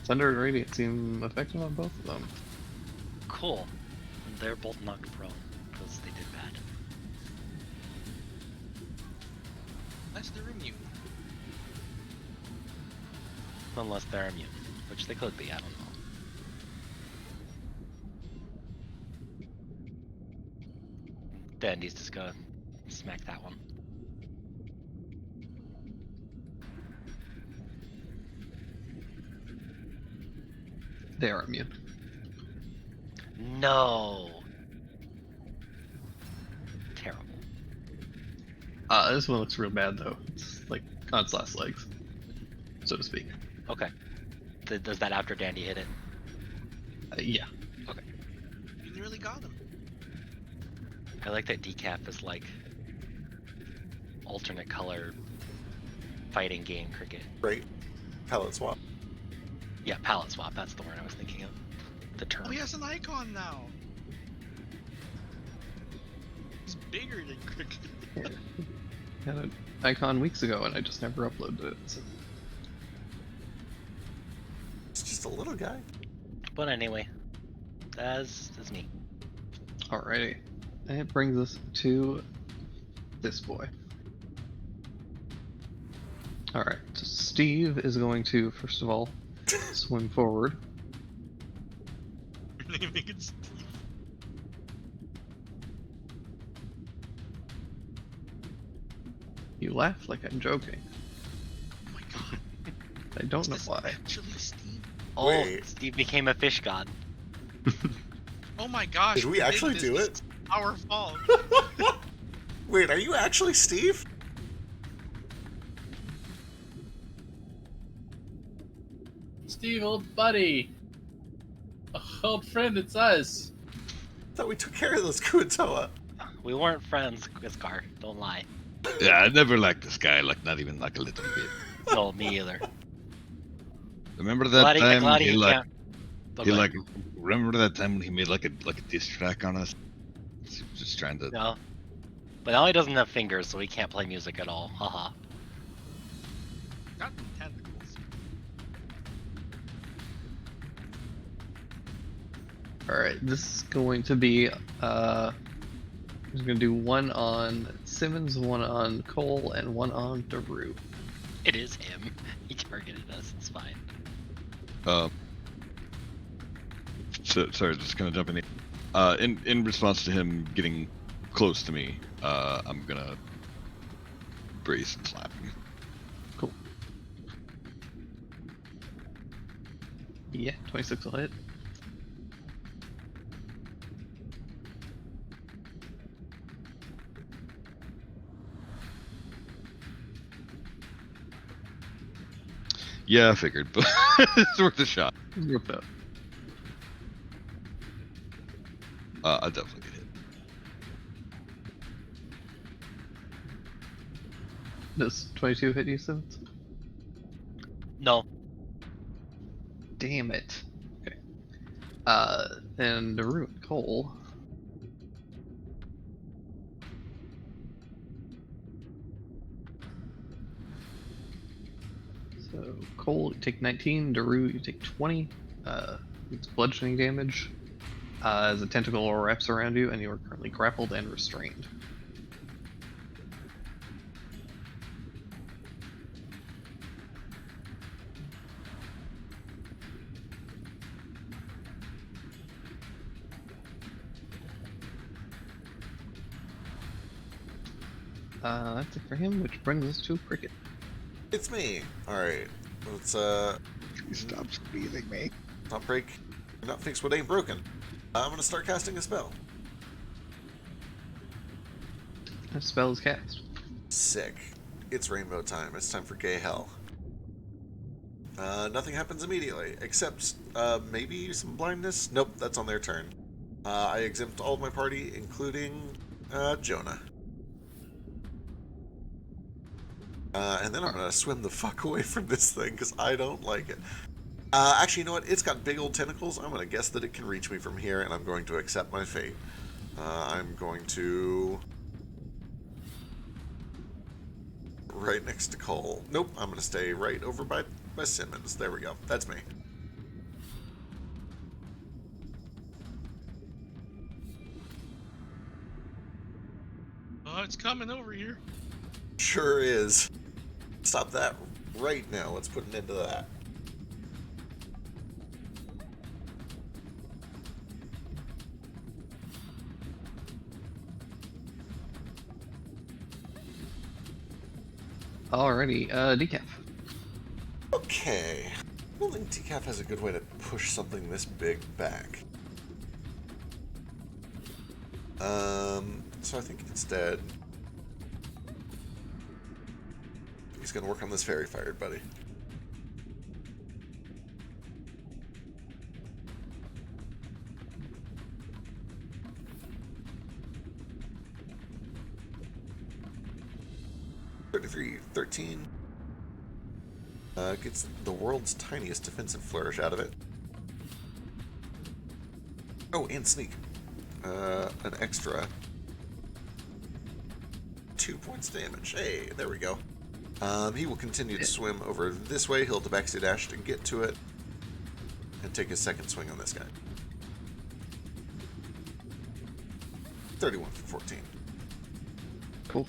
Thunder and Radiant seem effective on both of them. Cool. And they're both knocked prone, because they did bad. Unless they're immune. Unless they're immune, which they could be, I don't know. Dandy's just gonna smack that one. They are immune. No! Terrible. This one looks real bad though. It's like on its last legs, so to speak. Okay. Does that after Dandy hit it? Yeah. You nearly got him. I like that decaf is like alternate color fighting game cricket. Right. Palette swap. Yeah, palette swap, that's the word I was thinking of. The term. Oh, he has an icon now. He's bigger than Cricket. Had an icon weeks ago, and I just never uploaded it. So. It's just a little guy. But anyway, that's me. Alrighty. And it brings us to this boy. Alright, so Steve is going to, first of all, swim forward. Naming it Steve. You laugh like I'm joking. Oh my god. I don't Is know this why. actually Steve? Oh, Wait. Steve became a fish god. Oh my gosh. Did we actually this. do it? It's our fault. Wait, are you actually Steve? Steve, old buddy. Old friend, it's us. I thought we took care of those Kuatoa. We weren't friends, Quiskar. Don't lie. Yeah, I never liked this guy, like not even like a little bit. No, me either. Remember that time Glad he he like can't. Oh, he go like ahead. remember that time when he made like a diss track on us? Just trying to. No. But now he doesn't have fingers, so he can't play music at all. Haha. Got tentacles. Alright, this is going to be, I'm just going to do one on Simmons, one on Cole, and one on Daru. It is him. He targeted us. It's fine. Sorry, just gonna jump in. In response to him getting close to me, I'm gonna brace and slap him. Cool. Yeah, 26 will hit. Yeah, I figured, but it's worth a shot. Rip up. I definitely get hit. Does 22 hit you, Simmons? No. Damn it. Okay. And Daru and Cole. So Cole, you take 19. Daru, you take 20. It's bludgeoning damage. As a tentacle wraps around you, and you are currently grappled and restrained. That's it for him, which brings us to Cricket. It's me. Alright. Let's, Stop squeezing me. not break, not fix what ain't broken. I'm gonna start casting a spell. That spell is cast. Sick. It's rainbow time. It's time for gay hell. Nothing happens immediately, except maybe some blindness. Nope, that's on their turn. I exempt all of my party, including Jonah. And then I'm gonna swim the fuck away from this thing because I don't like it. Actually, you know what? It's got big old tentacles. I'm gonna guess that it can reach me from here, and I'm going to accept my fate. I'm going to right next to Cole. Nope, I'm gonna stay right over by Simmons. There we go. That's me. Oh, it's coming over here. Sure is. Stop that right now. Let's put an end to that. Alrighty, Decaf. Okay. I don't think Decaf has a good way to push something this big back. So I think instead he's gonna work on this fairy fired, buddy. $13. Gets the world's tiniest defensive flourish out of it. Oh, and sneak. An extra. 2 points damage. Hey, there we go. He will continue to swim over this way. He'll Tabaxi dash to get to it. And take his second swing on this guy. 31 for 14. Cool.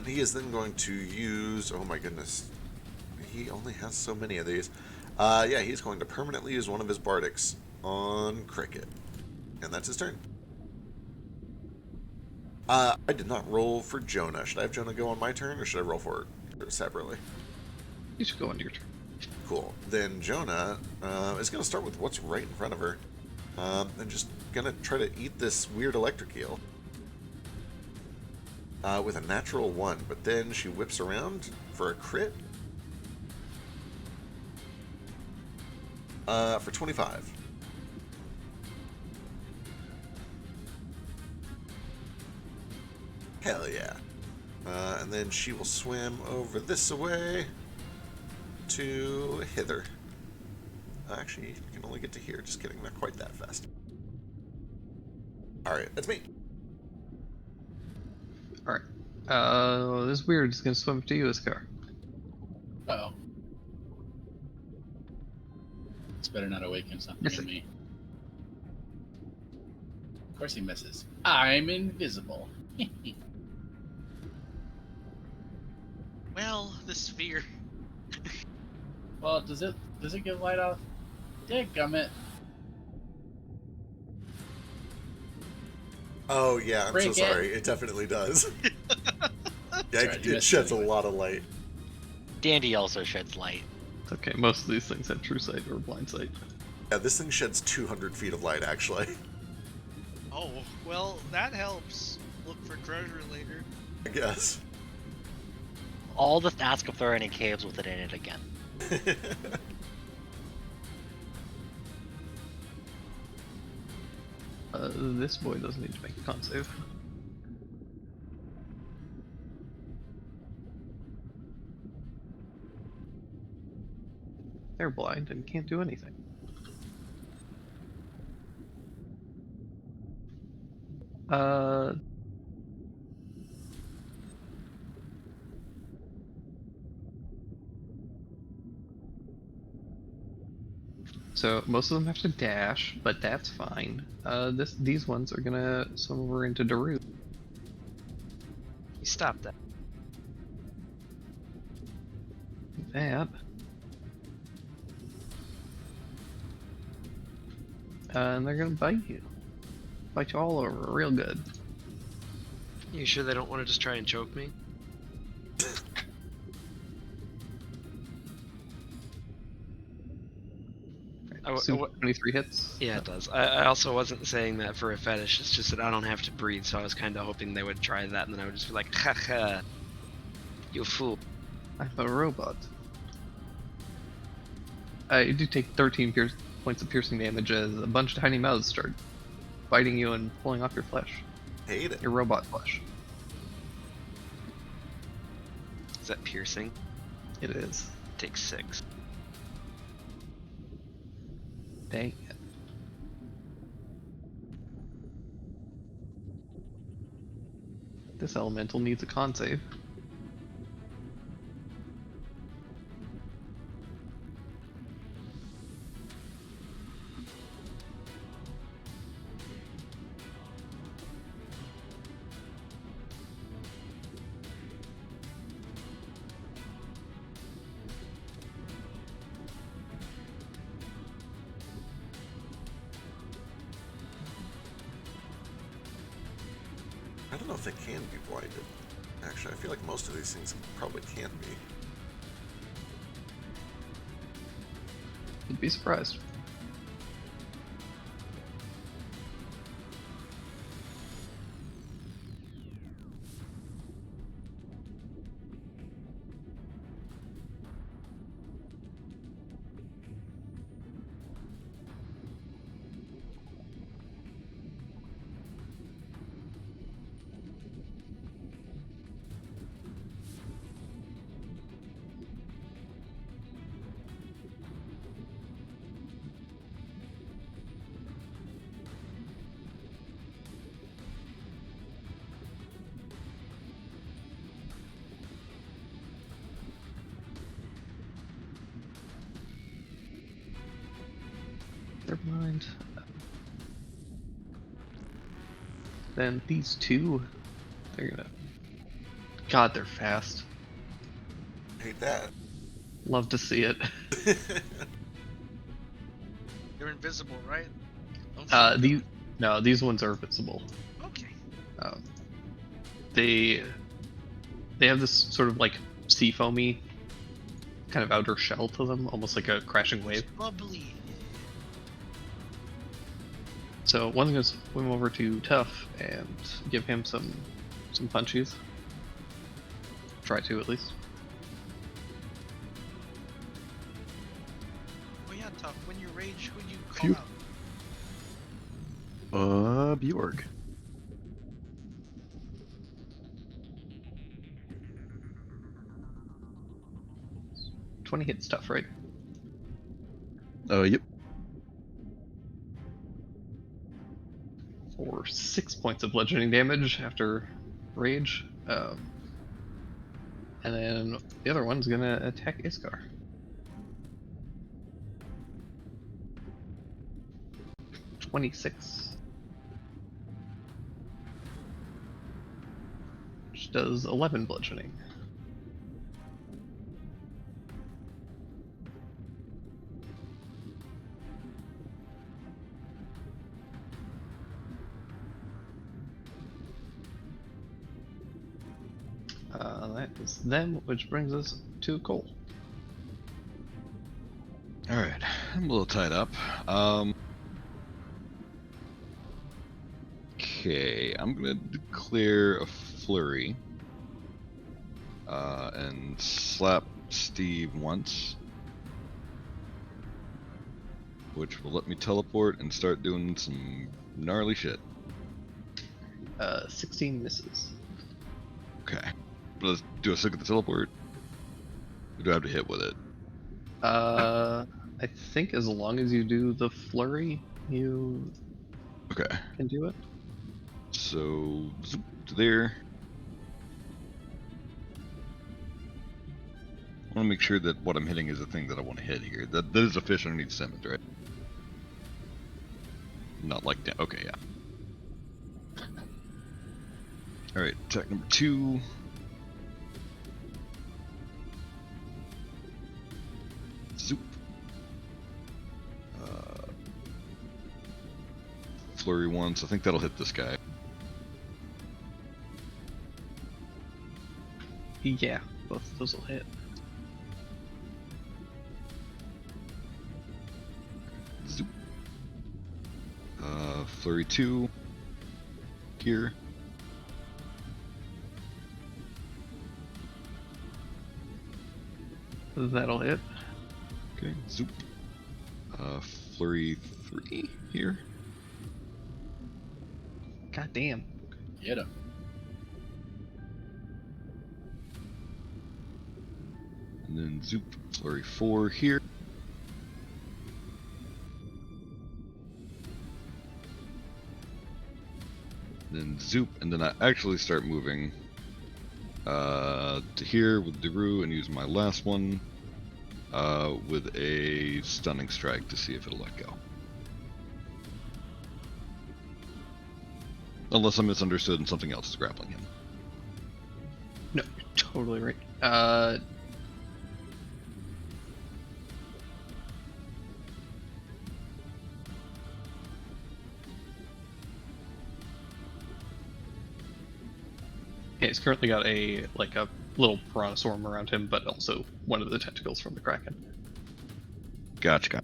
He is then going to use... Oh my goodness. He only has so many of these. Yeah, he's going to permanently use one of his Bardics on Cricket. And that's his turn. I did not roll for Jonah. Should I have Jonah go on my turn, or should I roll for it separately? You should go on your turn. Cool. Then Jonah is going to start with what's right in front of her. And just going to try to eat this weird electric eel. With a natural 1. But then she whips around for a crit. For 25. Hell yeah. And then she will swim over this away to hither. Actually, you can only get to here. Just kidding, not quite that fast. Alright, that's me. Alright. This weird is gonna swim to you, Iskar. Uh-oh. It's better not awaken something Yes, in me. Of course he misses. I'm invisible. Well, the sphere. Well, does it give light off? Dadgummit. Oh yeah, I'm Break so it. sorry. It definitely does. Yeah, right, you it missed sheds anyway. a lot of light. Dandy also sheds light. It's okay, most of these things have true sight or blind sight. Yeah, this thing sheds 200 feet of light, actually. Oh, well, that helps. Look for treasure later. I guess. I'll just ask if there are any caves with it in it again. This boy doesn't need to make a con save. They're blind and can't do anything. So most of them have to dash, but that's fine. These ones are gonna swim over into Daru. You stop that. That. And they're gonna bite you. Bite you all over real good. You sure they don't want to just try and choke me? So 23 hits. Yeah, it does. I also wasn't saying that for a fetish. It's just that I don't have to breathe, so I was kind of hoping they would try that, and then I would just be like, haha, you fool. I'm a robot. You do take 13 points of piercing damage as a bunch of tiny mouths start biting you and pulling off your flesh. Hate it. Your robot flesh. Is that piercing? It is. Takes 6. Dang it. This elemental needs a con save. I don't know if they can be blinded. Actually, I feel like most of these things probably can be. You'd be surprised. mind. Then these two, they're gonna. God, they're fast. Hate that. Love to see it. They're invisible, right? Don't see them. These ones are visible. Okay. Um, they have this sort of like sea foamy kind of outer shell to them, almost like a crashing wave. Bubbly. So one's gonna swim over to Tough and give him some punchies. Try to at least. Oh yeah, Tough. When you rage, who you call Phew. out? Bjorg. $20 hits Tough, right? Yep. For 6 points of bludgeoning damage after rage. And then the other one's gonna attack Iskar. $26. Which does 11 bludgeoning. That is them, which brings us to Cole. All right, I'm a little tied up. Okay, I'm gonna declare a flurry and slap Steve once, which will let me teleport and start doing some gnarly shit. 16 misses. Okay, but let's do a stick at the teleport. Or do I have to hit with it? I think as long as you do the flurry, you Okay, can do it. so zoop to there. I want to make sure that what I'm hitting is the thing that I want to hit here. That is a fish underneath Simmons, right? Not like that. Okay, yeah. Alright, attack number 2. Zoop. Flurry once. I think that'll hit this guy. Yeah, both of those will hit. Zoop. Flurry 2. Here. That'll hit. Okay, zoop. Flurry 3 here. God damn. Get him. And then zoop. Flurry 4 here. Then zoop, and then I actually start moving to here with Daru and use my last one with a stunning strike to see if it'll let go. Unless I misunderstood and something else is grappling him. No, you're totally right. Yeah, he's currently got a little piranha around him, but also one of the tentacles from the Kraken. Gotcha.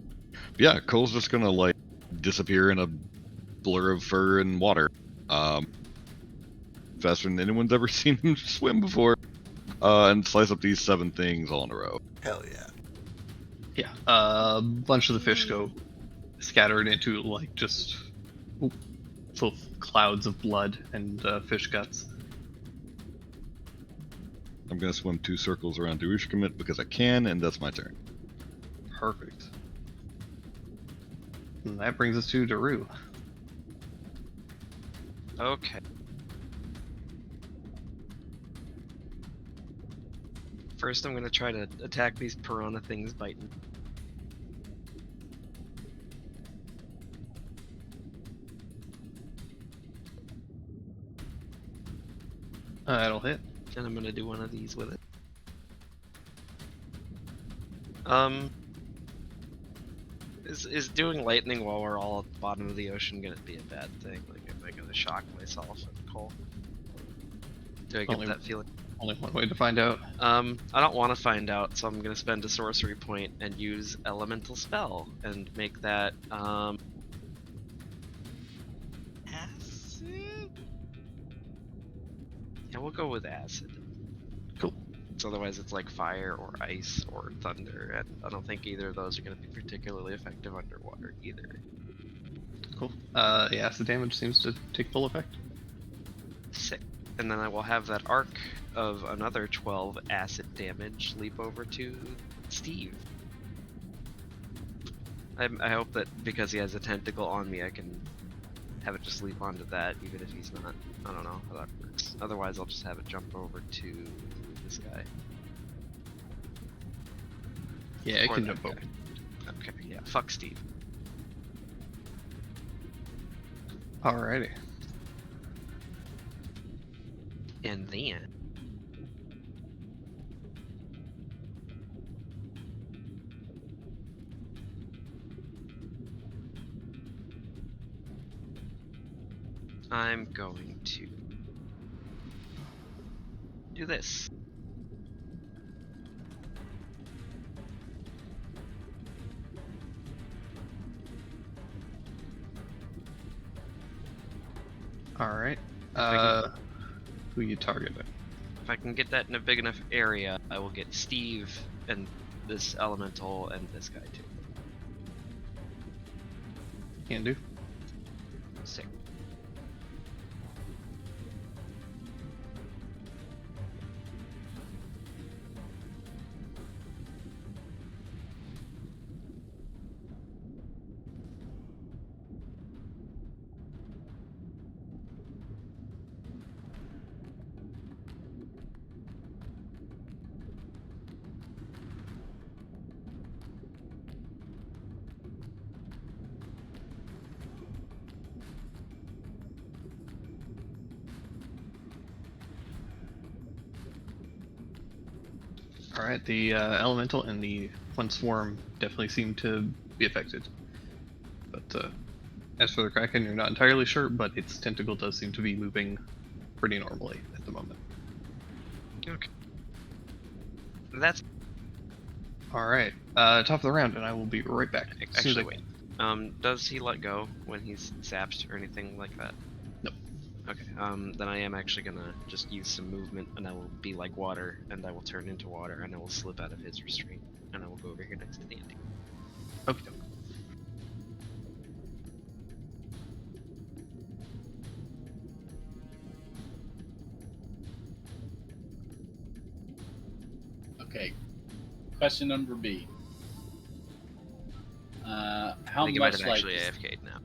Yeah, Cole's just gonna like disappear in a blur of fur and water. Faster than anyone's ever seen him swim before. And slice up these 7 things all in a row. Hell yeah. Yeah, a bunch of the fish go scattered into just full clouds of blood and fish guts. I'm gonna swim 2 circles around Darushkamit because I can, and that's my turn. Perfect. And that brings us to Daru. Okay. First, I'm gonna try to attack these piranha things biting. That'll hit. And I'm gonna do one of these with it. Is doing lightning while we're all at the bottom of the ocean gonna be a bad thing? Like, am I gonna shock myself and Cole? Do I get Only- that feeling? Only one way to find out. I don't want to find out, so I'm gonna spend a sorcery point and use elemental spell and make that Acid? yeah, we'll go with acid. Cool. So otherwise it's like fire or ice or thunder, and I don't think either of those are gonna be particularly effective underwater either. Cool. The acid damage seems to take full effect. Sick. And then I will have that arc of another 12 acid damage leap over to Steve. I hope that because he has a tentacle on me, I can have it just leap onto that, even if he's not. I don't know how that works. Otherwise, I'll just have it jump over to this guy. Yeah, it Or can that jump over. guy. Okay, yeah, fuck Steve. Alrighty. And then I'm going to do this. Alright. I Who you targeting? If I can get that in a big enough area, I will get Steve and this elemental and this guy too. Can do. Sick. Alright, the elemental and the one swarm definitely seem to be affected. But as for the Kraken, you're not entirely sure, but its tentacle does seem to be moving pretty normally at the moment. Okay. That's Alright, top of the round, and I will be right back. as soon as I actually wait. can. Does he let go when he's zapped or anything like that? Nope. Okay. Then I am actually gonna just use some movement, and I will be like water, and I will turn into water, and I will slip out of his restraint, and I will go over here next to Dandy. Okie doke. Okay. Question number B. I How think he might much have like actually AFK'd now.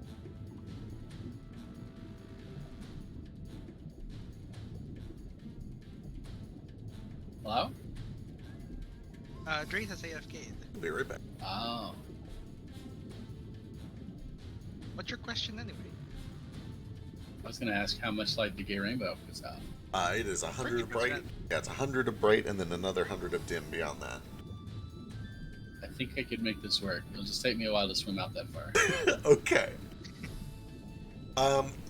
Hello? Drake has AFK. I'll be right back. Oh. What's your question anyway? I was gonna ask how much light the gay rainbow puts out. It is 100 of bright. 20%. Yeah, it's 100 of bright and then another 100 of dim beyond that. I think I could make this work. It'll just take me a while to swim out that far. Okay.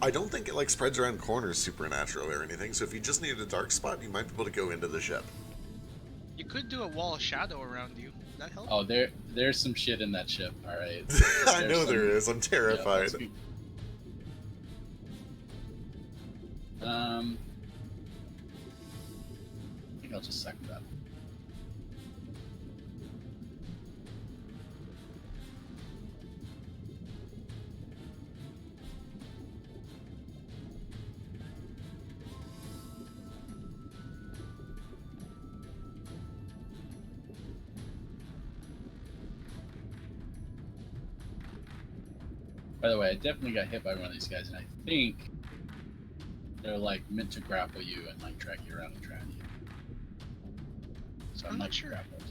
I don't think it like spreads around corners supernaturally or anything, so if you just needed a dark spot, you might be able to go into the ship. You could do a wall of shadow around you. Would that help? Oh, there's some shit in that ship. All right. I know there is. I'm Yeah, terrified. let's be- I think I'll just second that. By the way, I definitely got hit by one of these guys, and I think they're like meant to grapple you and like drag you around and drown you. So I'm I'm not not sure. grappled.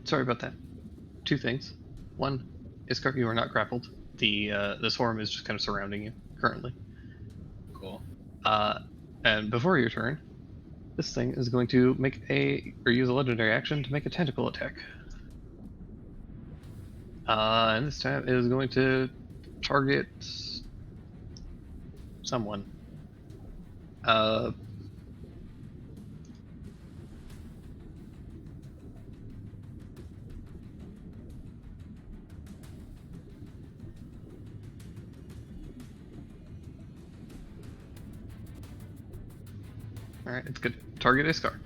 Sorry about that. Two things. One, Iskar, you are not grappled. The swarm is just kind of surrounding you currently. Cool. And before your turn, this thing is going to use a legendary action to make a tentacle attack. And this time it is going to target someone. Alright, it's good. Target Iskar.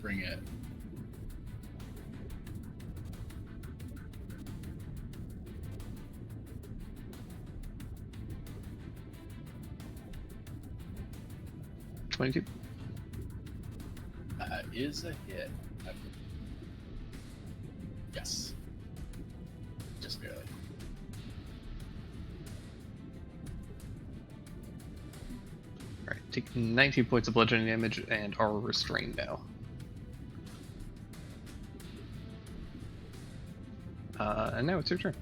Bring it. $22. Is a hit. Yes. Just barely. Alright, take 19 points of bludgeoning damage and are restrained now. And now it's your turn.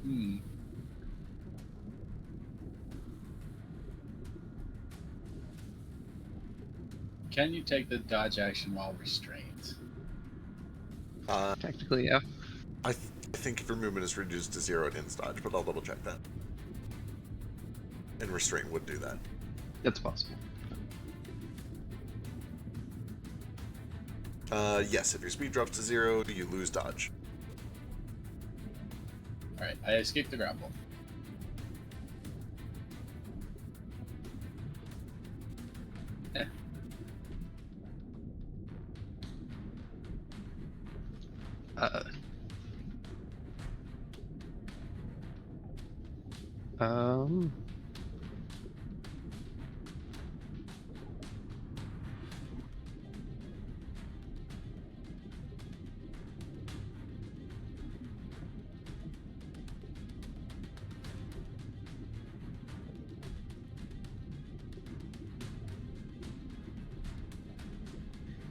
Hmm. Can you take the dodge action while restrained? Technically, yeah. I think if your movement is reduced to 0, it ends dodge, but I'll double check that. And restraint would do that. That's possible. Yes, if your speed drops to 0, you lose dodge. Alright, I escaped the grapple. Uh,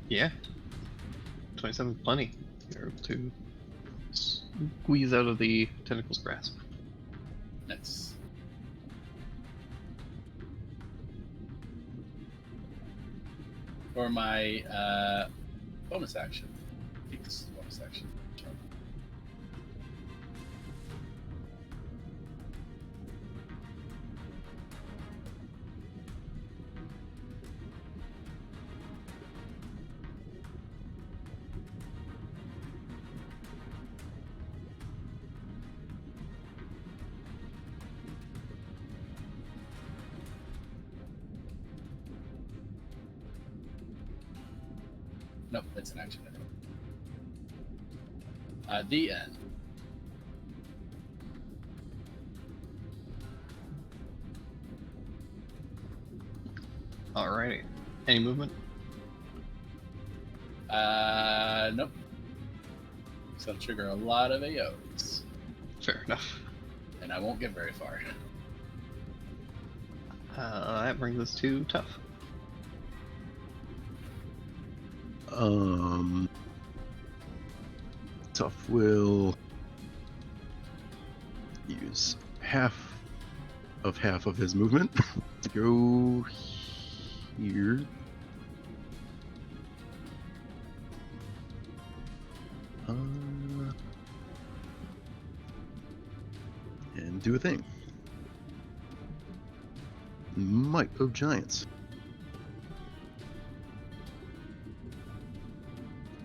yeah. 27, plenty. You're able to squeeze out of the tentacle's grasp. Nice. For my bonus action. I think this is bonus action. Nope, that's an action. The end. Alrighty. Any movement? Nope. So I'll trigger a lot of AOs. Fair enough. And I won't get very far. That brings us to Tough. Tough will use half of his movement to go here. And do a thing. Might of Giants.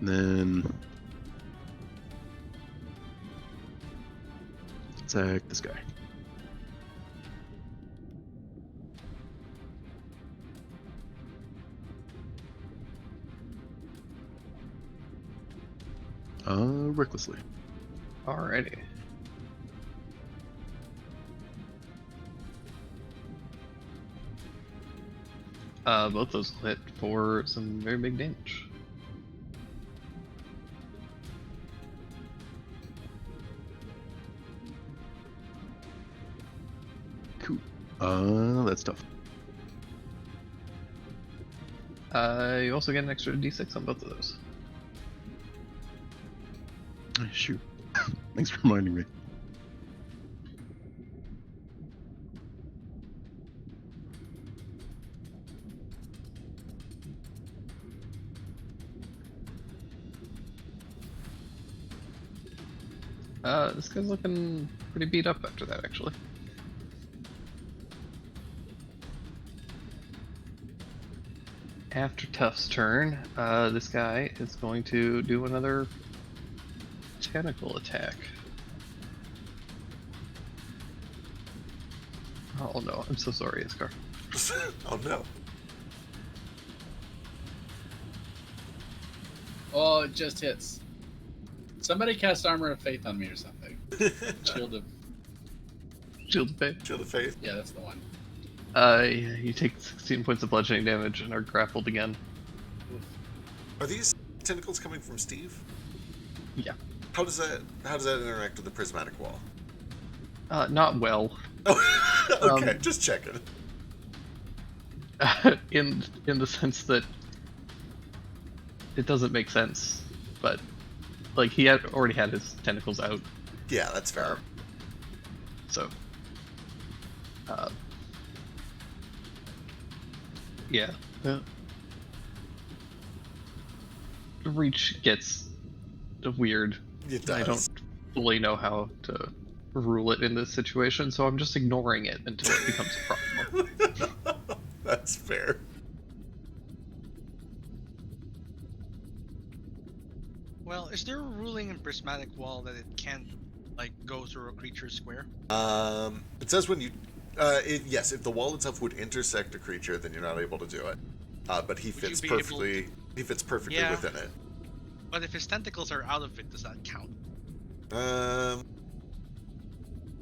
Then attack this guy. Recklessly. Alrighty. Both those will hit for some very big damage. Cool. That's tough. You also get an extra d6 on both of those. Shoot. Thanks for reminding me. This guy's looking pretty beat up after that, actually. After Tuff's turn, this guy is going to do another tentacle attack. Oh no, I'm so sorry, Iskar. Oh no. Oh, it just hits. Somebody cast Armor of Faith on me or something. Shield of... Shield of Faith. Shield of Faith. Yeah, that's the one. You take 16 points of bludgeoning damage and are grappled again. Are these tentacles coming from Steve? Yeah. How does that interact with the prismatic wall? Not well. Oh, okay, just checking. In the sense that it doesn't make sense, but like he had already had his tentacles out, Yeah, that's fair. so yeah. The reach gets weird. It I does. don't fully know how to rule it in this situation, so I'm just ignoring it until it becomes a problem. That's fair. Well, is there a ruling in Prismatic Wall that it can't, like, go through a creature's square? It says when you, yes, if the wall itself would intersect a creature, then you're not able to do it. But he you fits be able perfectly. He fits perfectly Yeah. within it. But if his tentacles are out of it, does that count?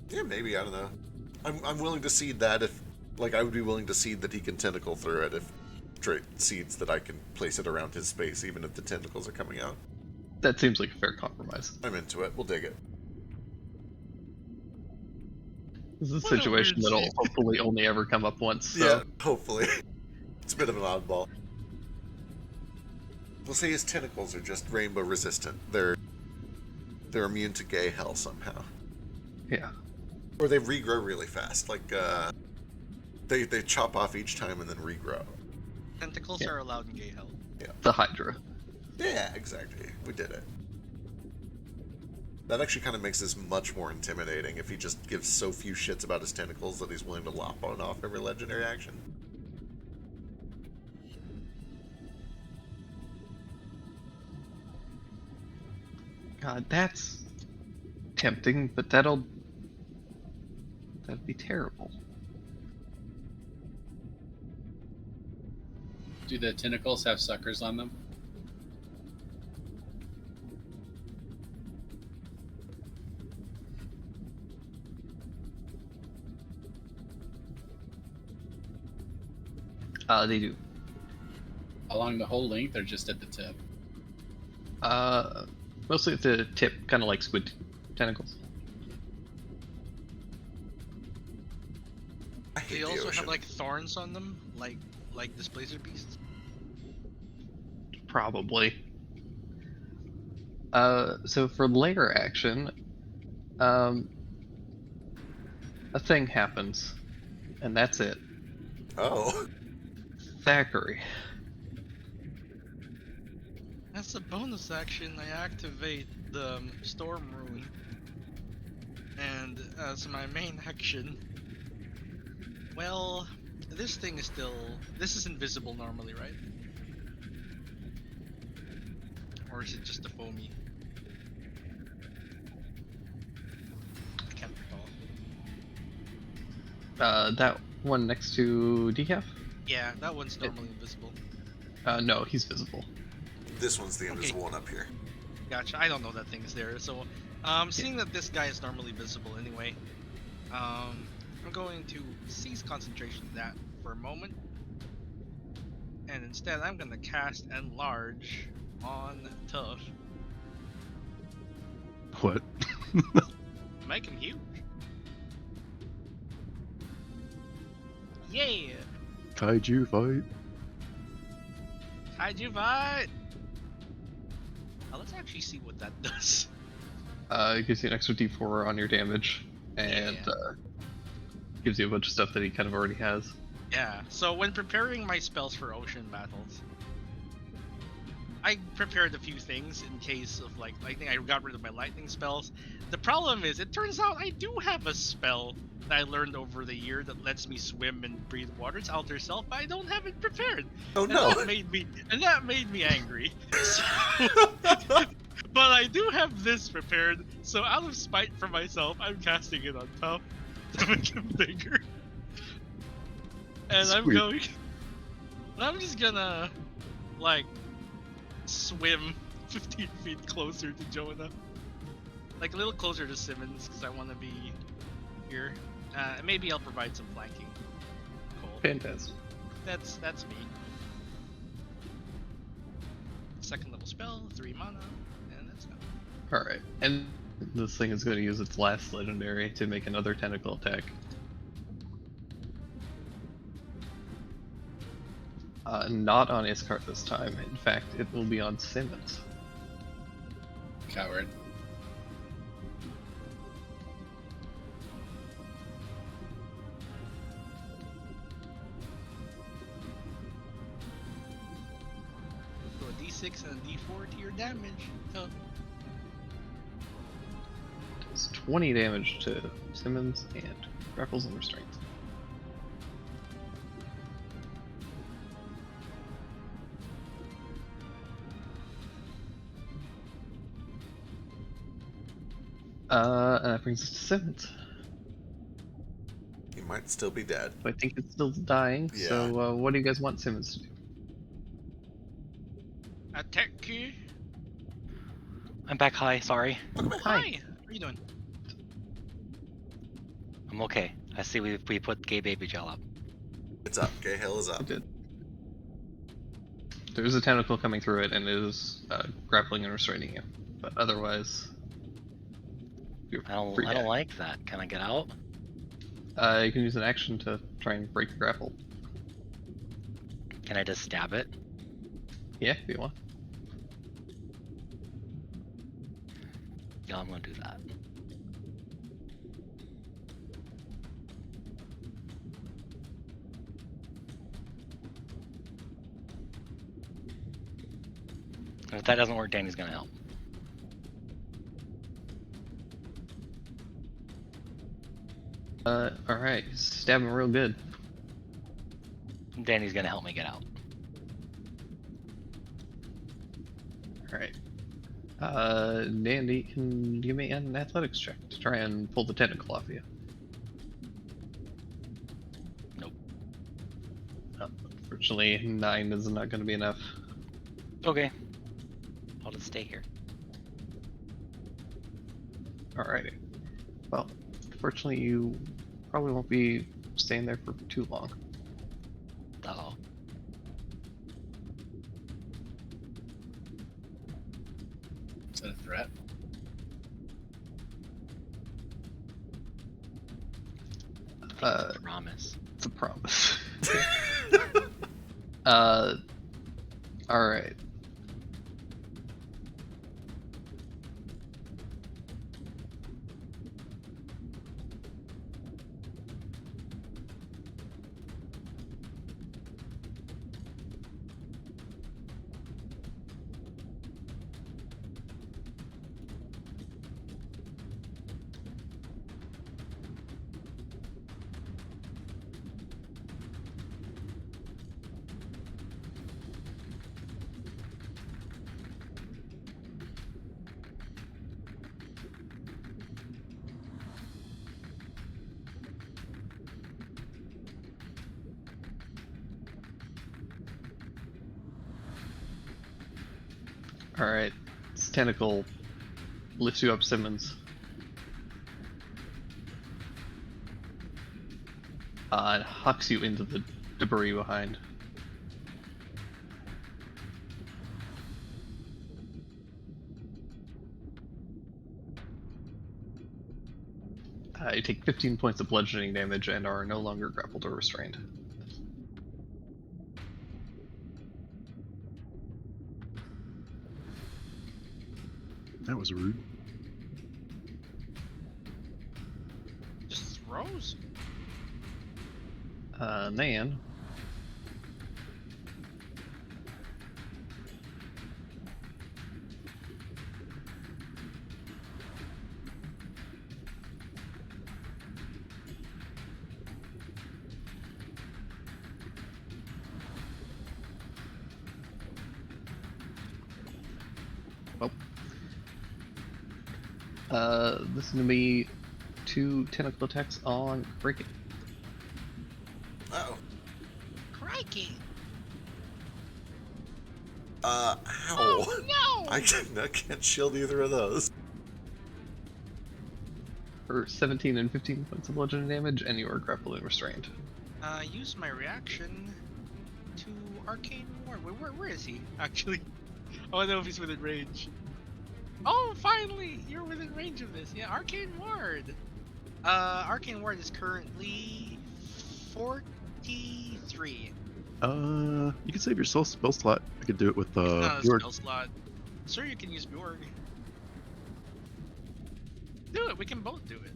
Yeah, maybe, I don't know. I'm willing to cede that if, like, I would be willing to cede that he can tentacle through it if Drake cedes that I can place it around his space, even if the tentacles are coming out. That seems like a fair compromise. I'm into it. We'll dig it. This is a What a situation weird that'll scene. hopefully only ever come up once. So. Yeah, hopefully. It's a bit of an oddball. We'll say his tentacles are just rainbow resistant. They're immune to gay hell somehow. Yeah. Or they regrow really fast. Like, they chop off each time and then regrow. Tentacles Yeah. are allowed in Gay Hell. The Hydra. Yeah, exactly. We did it. That actually kind of makes this much more intimidating if he just gives so few shits about his tentacles that he's willing to lop on off every legendary action. God, that's tempting, but that'd be terrible. Do the tentacles have suckers on them? They do. Along the whole length or just at the tip? Mostly at the tip, kind of like squid tentacles. I They hate the also ocean. have like thorns on them, like Displacer Beasts. Probably. So for layer action, a thing happens, and that's it. Oh. Thackeray. As a bonus action, I activate the Storm Rune. And as my main action, well, this thing is still... This is invisible normally, right? Or is it just a foamy? I can't recall. That one next to Decaf? Yeah, that one's normally invisible. No, he's visible. This one's the invisible one up here. Gotcha, I don't know that thing is there. So, seeing that this guy is normally visible anyway, I'm going to cease concentration of that for a moment. And instead, I'm going to cast Enlarge on Tuff. What? Make him huge. Yeah! Kaiju fight. Hi, Juvite! Let's actually see what that does. It gives you an extra d4 on your damage, and Yeah. gives you a bunch of stuff that he kind of already has. Yeah, so when preparing my spells for ocean battles, I prepared a few things in case of like lightning. I got rid of my lightning spells. The problem is, it turns out I do have a spell that I learned over the year that lets me swim and breathe water. It's Outer Self, but I don't have it prepared. Oh And no! that made me angry. So, but I do have this prepared, so out of spite for myself, I'm casting it on Tough to make him bigger. And Sweet. I'm just gonna, like, swim 15 feet closer to Jonah. Like, a little closer to Simmons, because I want to be here. Maybe I'll provide some flanking. Cool. Fantastic. That's me. Second level spell, 3 mana, and let's go. Alright, and this thing is going to use its last legendary to make another tentacle attack. Not on Iskar this time. In fact, it will be on Simmons. Coward. So a d6 and a d4 to your damage. Oh. Does 20 damage to Simmons and grapples and restraint. And that brings us to Simmons. He might still be dead. I think it's still dying, Yeah. so what do you guys want Simmons to do? Attack you. I'm back high, sorry. Hi. How are you doing? I'm okay. I see we put gay baby gel up. It's up. Gay Hill is up. It did. There's a tentacle coming through it, and it is grappling and restraining you. But otherwise, you're I free don't to like that. Can I get out? act. You can use an action to try and break the grapple. Can I just stab it? Yeah, if you want. Yeah, I'm gonna do that. And if that doesn't work, Danny's gonna help. Alright, stab him real good. Danny's gonna help me get out. Alright. Dandy, can you give me an athletics check to try and pull the tentacle off you? Nope. Unfortunately, 9 is not going to be enough. Okay. I'll just stay here. Alrighty. Well, unfortunately, you probably won't be staying there for too long. Uh-oh. Is that a threat? Promise. It's a promise. Alright. Alright. This tentacle lifts you up, Simmons. And hucks you into the debris behind. You take 15 points of bludgeoning damage and are no longer grappled or restrained. That was rude. Just throws. Nan. This is gonna be 2 tentacle attacks on Breaking. Uh-oh. Crikey! Ow. Oh no! I can't shield either of those. For 17 and 15 points of bludgeoning damage, and you are grappled and restrained. Use my reaction to Arcane Ward. Where is he, actually? Oh, I know if he's within range. Oh, finally! You're within range of this. Yeah, Arcane Ward. Arcane Ward is currently 43. You can save your spell slot. I could do it with It's not a Bjorg. spell slot. Sure, you can use Bjorg. Do it. We can both do it.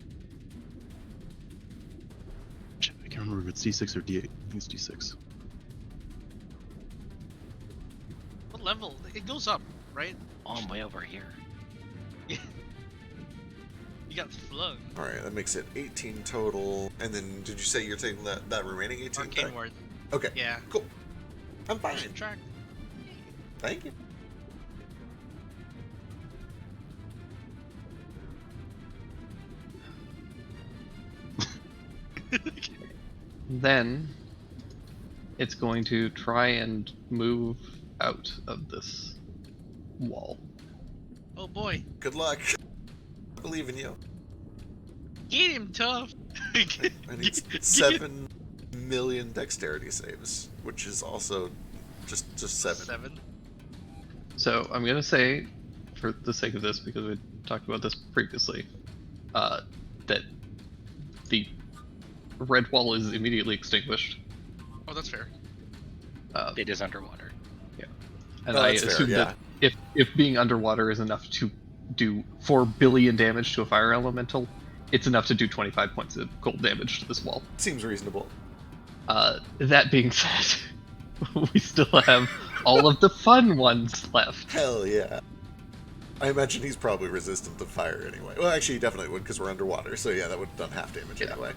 I can't remember if it's D6 or D8. I think it's D6. What level? It goes up, right? Oh, I'm way over here. You got flung. Alright, that makes it 18 total. And then, did you say you're taking that remaining 18 Arcane back? Ward. Okay, Yeah. cool. I'm fine. Subtract. Thank you. Then it's going to try and move out of this wall. Oh boy. Good luck. I believe in you. Get him tough. I need 7 million dexterity saves, which is also just 7. 7. So I'm gonna say, for the sake of this, because we talked about this previously, that the red wall is immediately extinguished. Oh, that's fair. It is underwater. And Oh, I that's fair, assume yeah. that if being underwater is enough to do 4 billion damage to a fire elemental, it's enough to do 25 points of cold damage to this wall. Seems reasonable. That being said, we still have all of the fun ones left. Hell yeah. I imagine he's probably resistant to fire anyway. Well, actually, he definitely would because we're underwater. So yeah, that would have done half damage Yeah. anyway.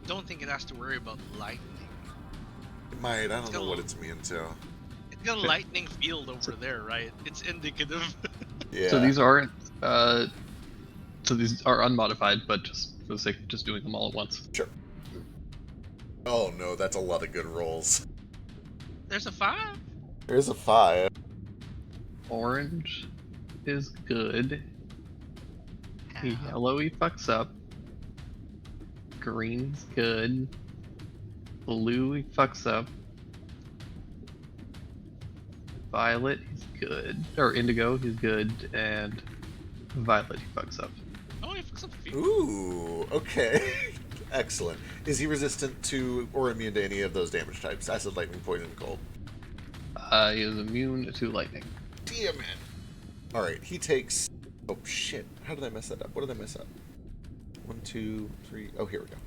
Don't think it has to worry about lightning. It might. I don't know what it's immune to. It's got a lightning field over there, right? It's indicative. Yeah. So these aren't. So these are unmodified, but just for the sake of just doing them all at once. Sure. Oh no, that's a lot of good rolls. There's a 5. There's a 5. Orange is good. Yellow he fucks up. Green's good. Blue he fucks up. Violet he's good. Or indigo he's good. And violet he fucks up. Oh, he fucks up a few. Ooh, okay. Excellent. Is he resistant to or immune to any of those damage types? Acid, lightning, poison, cold. He is immune to lightning. Damn it. Alright, he takes... Oh shit. How did I mess that up? What did I mess up? 1, 2, 3... Oh, here we go.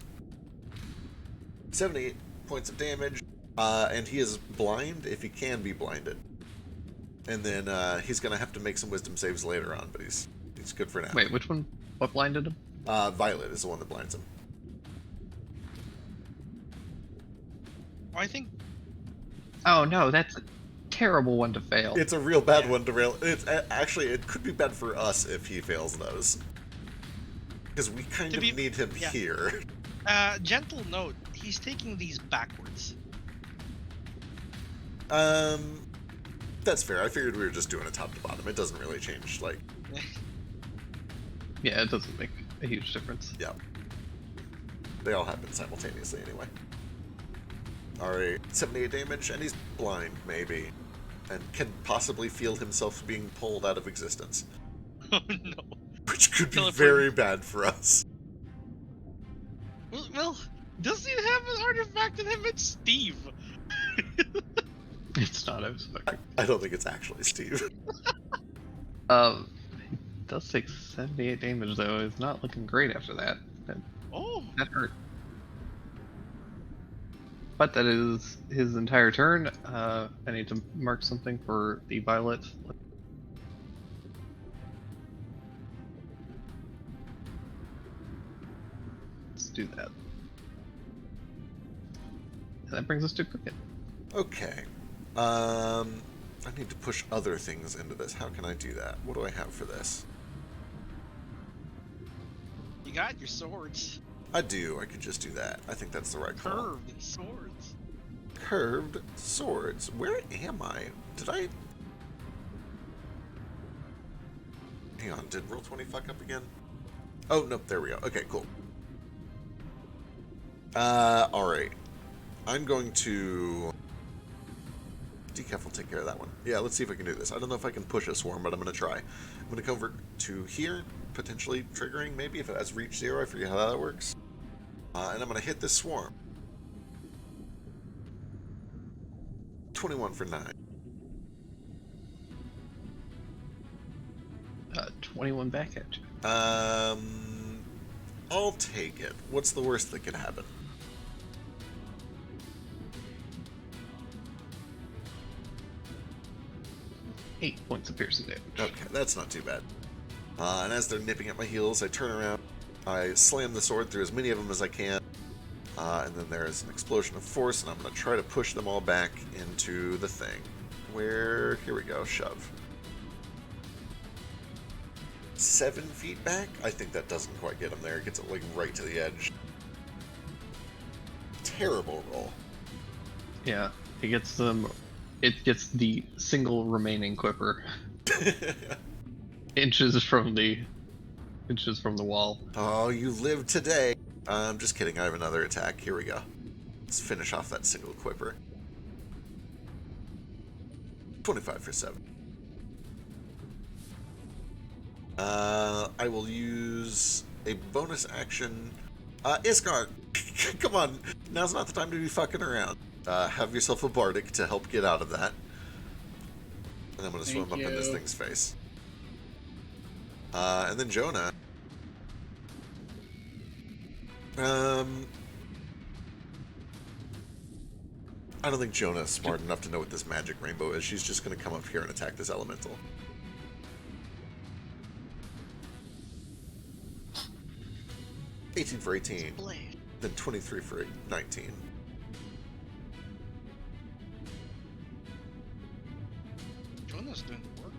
78 points of damage. And he is blind if he can be blinded. And then he's going to have to make some wisdom saves later on, but he's good for now. Wait, which one? What blinded him? Violet is the one that blinds him. Oh, I think Oh no, that's a terrible one to fail. It's a real bad one to rail. It's actually, it could be bad for us if he fails those. Because we kind of need him here. gentle note, he's taking these backwards. That's fair. I figured we were just doing it top to bottom. It doesn't really change, like... Yeah, it doesn't make a huge difference. Yeah. They all happen simultaneously anyway. Alright, 78 damage, and he's blind, maybe. And can possibly feel himself being pulled out of existence. Oh no. Which could be very bad for us. Well, does he have an artifact in him? It's Steve. It's not. I was fucking. I don't think it's actually Steve. He does take 78 damage though. It's not looking great after that. Oh, That hurt. But that is his entire turn. I need to mark something for the violet. Let's do that. And that brings us to Cricket. Okay. I need to push other things into this. How can I do that? What do I have for this? you got your swords. I do. I could just do that. I think that's the right call. Curved swords. Curved swords. Where am I? Did I... Hang on. Did Roll20 fuck up again? Oh, nope. There we go. Okay, cool. Alright. I'm going to... Decaf will take care of that one. Yeah, let's see if I can do this. I don't know if I can push a swarm, but I'm going to try. I'm going to come over to here, potentially triggering, maybe, if it has reach 0. I forget how that works. And I'm going to hit this swarm. 21 for 9. 21 back at you. I'll take it. What's the worst that could happen? Eight points of piercing damage. Okay, that's not too bad. And as they're nipping at my heels, I turn around, I slam the sword through as many of them as I can, and then there's an explosion of force, and I'm going to try to push them all back into the thing. Where, here we go, shove. 7 feet back? I think that doesn't quite get him there. It gets it, like, right to the edge. Terrible roll. Yeah, it gets them. It gets the single remaining Quipper inches from the wall. Oh, you lived today. I'm just kidding. I have another attack. Here we go. Let's finish off that single Quipper. 25 for 7. I will use a bonus action. Iskar, come on. Now's not the time to be fucking around. Have yourself a Bardic to help get out of that. And I'm going to swim up in this thing's face. And then Jonah. I don't think Jonah's smart enough to know what this magic rainbow is. She's just going to come up here and attack this elemental. $18 for 18. Then 23 for 19. Jonah's doing the work.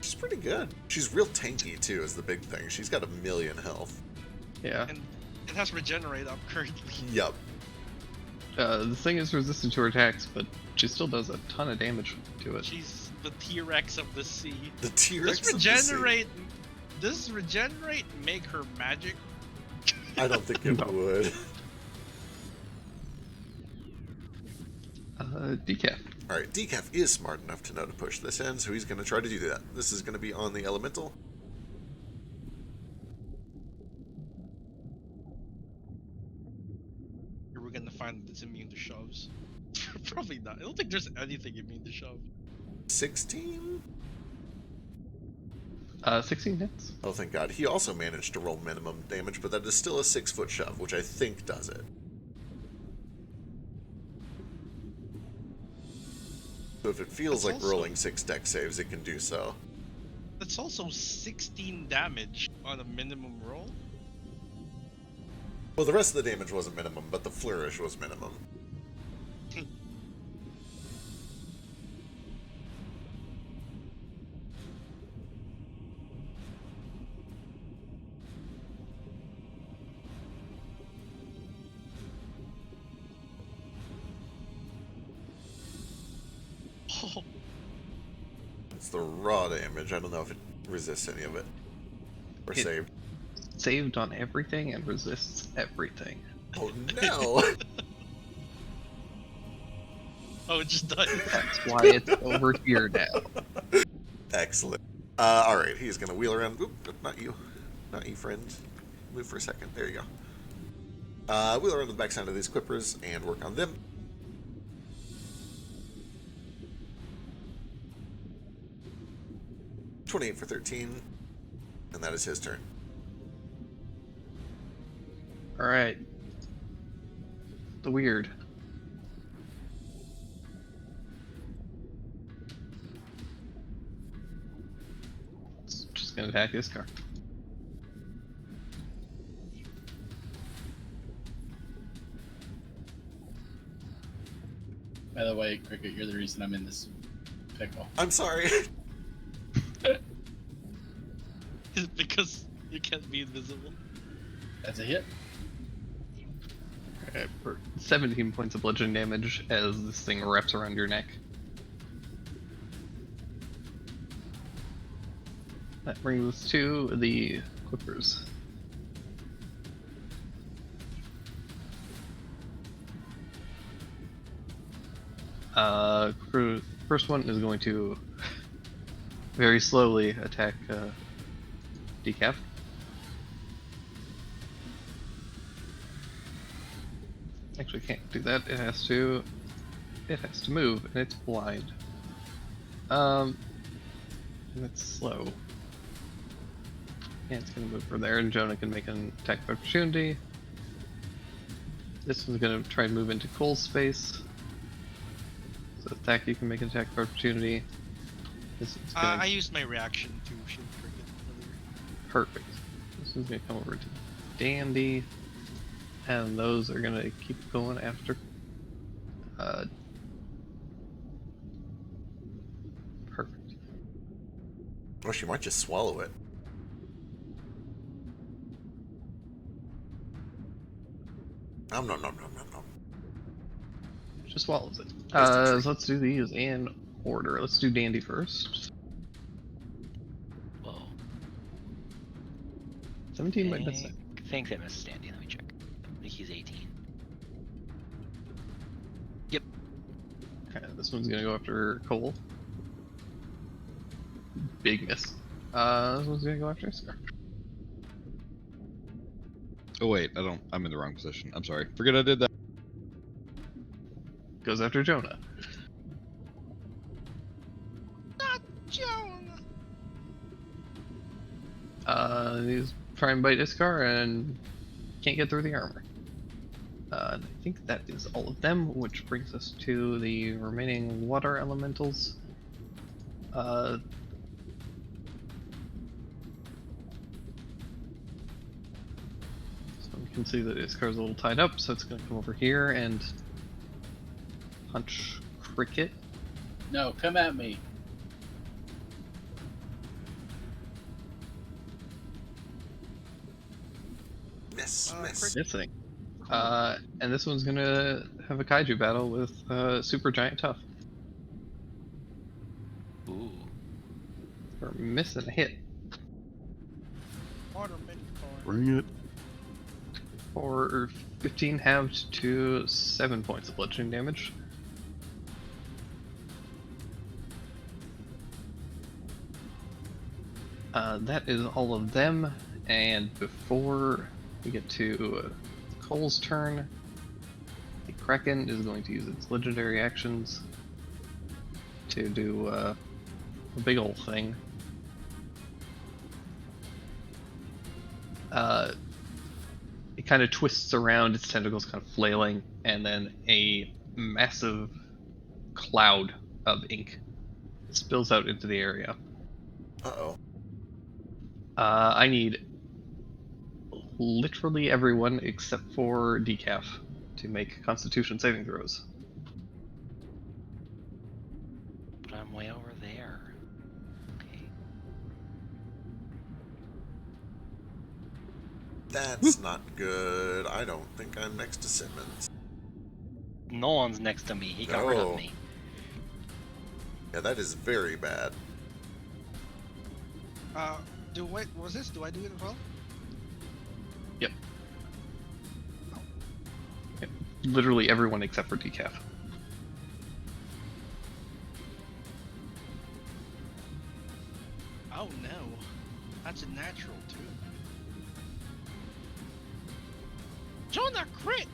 She's pretty good. She's real tanky too, is the big thing. She's got 1,000,000 health. Yeah. And it has regenerate up currently. Yup. The thing is resistant to her attacks, but she still does a ton of damage to it. She's the T-Rex of the sea. The T-Rex Does of the sea. regenerate? Does regenerate make her magic? I don't think it No. would. Decaf. Alright, Decaf is smart enough to know to push this in, so he's going to try to do that. This is going to be on the elemental. We're gonna find that it's immune to shoves. Probably not. I don't think there's anything immune to shove. 16? 16 hits. Oh, thank God. He also managed to roll minimum damage, but that is still a 6-foot shove, which I think does it. So if it feels That's like also- rolling 6 deck saves, it can do so. That's also 16 damage on a minimum roll. Well, the rest of the damage wasn't minimum, but the flourish was minimum. Oh, It's the raw damage. I don't know if it resists any of it. Or It- saved. Saved on everything and resists everything. Oh no! oh, it just died. That's why it's over here now. Excellent. Alright, he's gonna wheel around. Oop, not you. Not you, friend. Move for a second. There you go. Wheel around to the backside of these Quippers and work on them. 28 for 13, and that is his turn. All right. The weird. It's just gonna attack this car. By the way, Cricket, you're the reason I'm in this pickle. I'm sorry. Because you can't be invisible. That's a hit. Alright, for 17 points of bludgeoning damage as this thing wraps around your neck. That brings us to the Clippers. First one is going to very slowly attack Decaf. Actually, can't do that. It has to move, and it's blind. And it's slow. And it's gonna move from there, and Jonah can make an attack of opportunity. This one's gonna try and move into Cole's space. So attack, you can make an attack of opportunity. This is gonna I used my reaction to shield Cricket earlier. perfect. This is gonna come over to Dandy. And those are gonna keep going after. Perfect. Oh, she might just swallow it. Nom nom nom nom nom nom. Just swallows it. So let's do these in order. Let's do Dandy first. Whoa. 17 might miss it. I think that misses Dandy. Let me check. I think he's 18. Okay, this one's gonna go after Cole. Big miss. This one's gonna go after Scar. Oh wait, I'm in the wrong position. I'm sorry. Forget I did that. Goes after Jonah. Not Jonah. He's trying to bite Iskar and can't get through the armor. I think that is all of them, which brings us to the remaining water elementals. So we can see that Iskar's a little tied up, so it's going to come over here and punch Cricket. No, come at me. Miss. Missing. And this one's gonna have a kaiju battle with Super Giant Tough. Ooh. We're missing a hit. Water minicorn. Bring it. For 15 halved to 7 points of bludgeoning damage. That is all of them, and before we get to Cole's turn, the Kraken is going to use its legendary actions to do a big ol' thing. It kind of twists around, its tentacles kind of flailing, and then a massive cloud of ink spills out into the area. Uh-oh. I need literally everyone except for Decaf to make Constitution saving throws. But I'm way over there. Okay. That's not good. I don't think I'm next to Simmons. No one's next to me. He got rid No. of me. Yeah, that is very bad. Do I do it as well? Yep. Literally everyone except for Decaf. Oh no, that's a natural too. Jonah crit.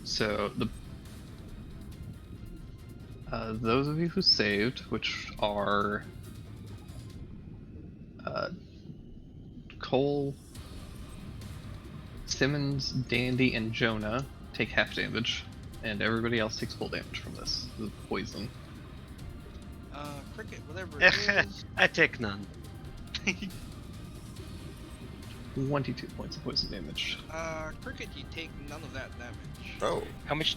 So those of you who saved, which are Cole, Simmons, Dandy, and Jonah, take half damage, and everybody else takes full damage from this. This is poison. Cricket, whatever it is. I take none. 22 points of poison damage. Cricket, you take none of that damage. Oh, How much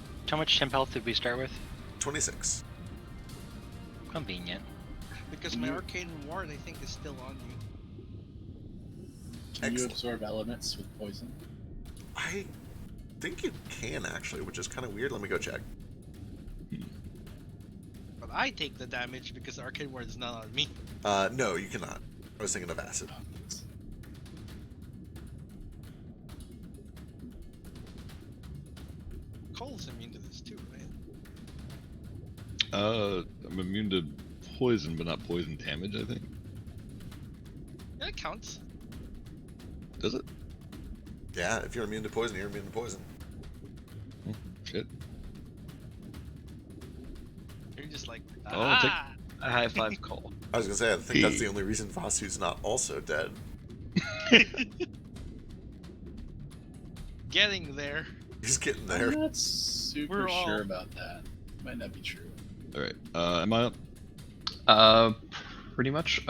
temp health did we start with? 26. Convenient. Because my arcane ward, I think, is still on you. Can you Excellent. absorb elements with poison? I think you can actually, which is kind of weird. Let me go check. But I take the damage because the arcane ward is not on me. No, you cannot. I was thinking of acid. Cole's immune to this too, right? I'm immune to poison, but not poison damage, I think. Yeah, it counts. Does it? Yeah, if you're immune to poison, you're immune to poison. Shit. You're just like, Oh, I'll take- ah! I high five Cole. I was gonna say, I think that's the only reason Vasu's not also dead. Getting there. He's getting I'm there. not super We're all- sure about that. Might not be true. Alright. Am I up? Pretty much.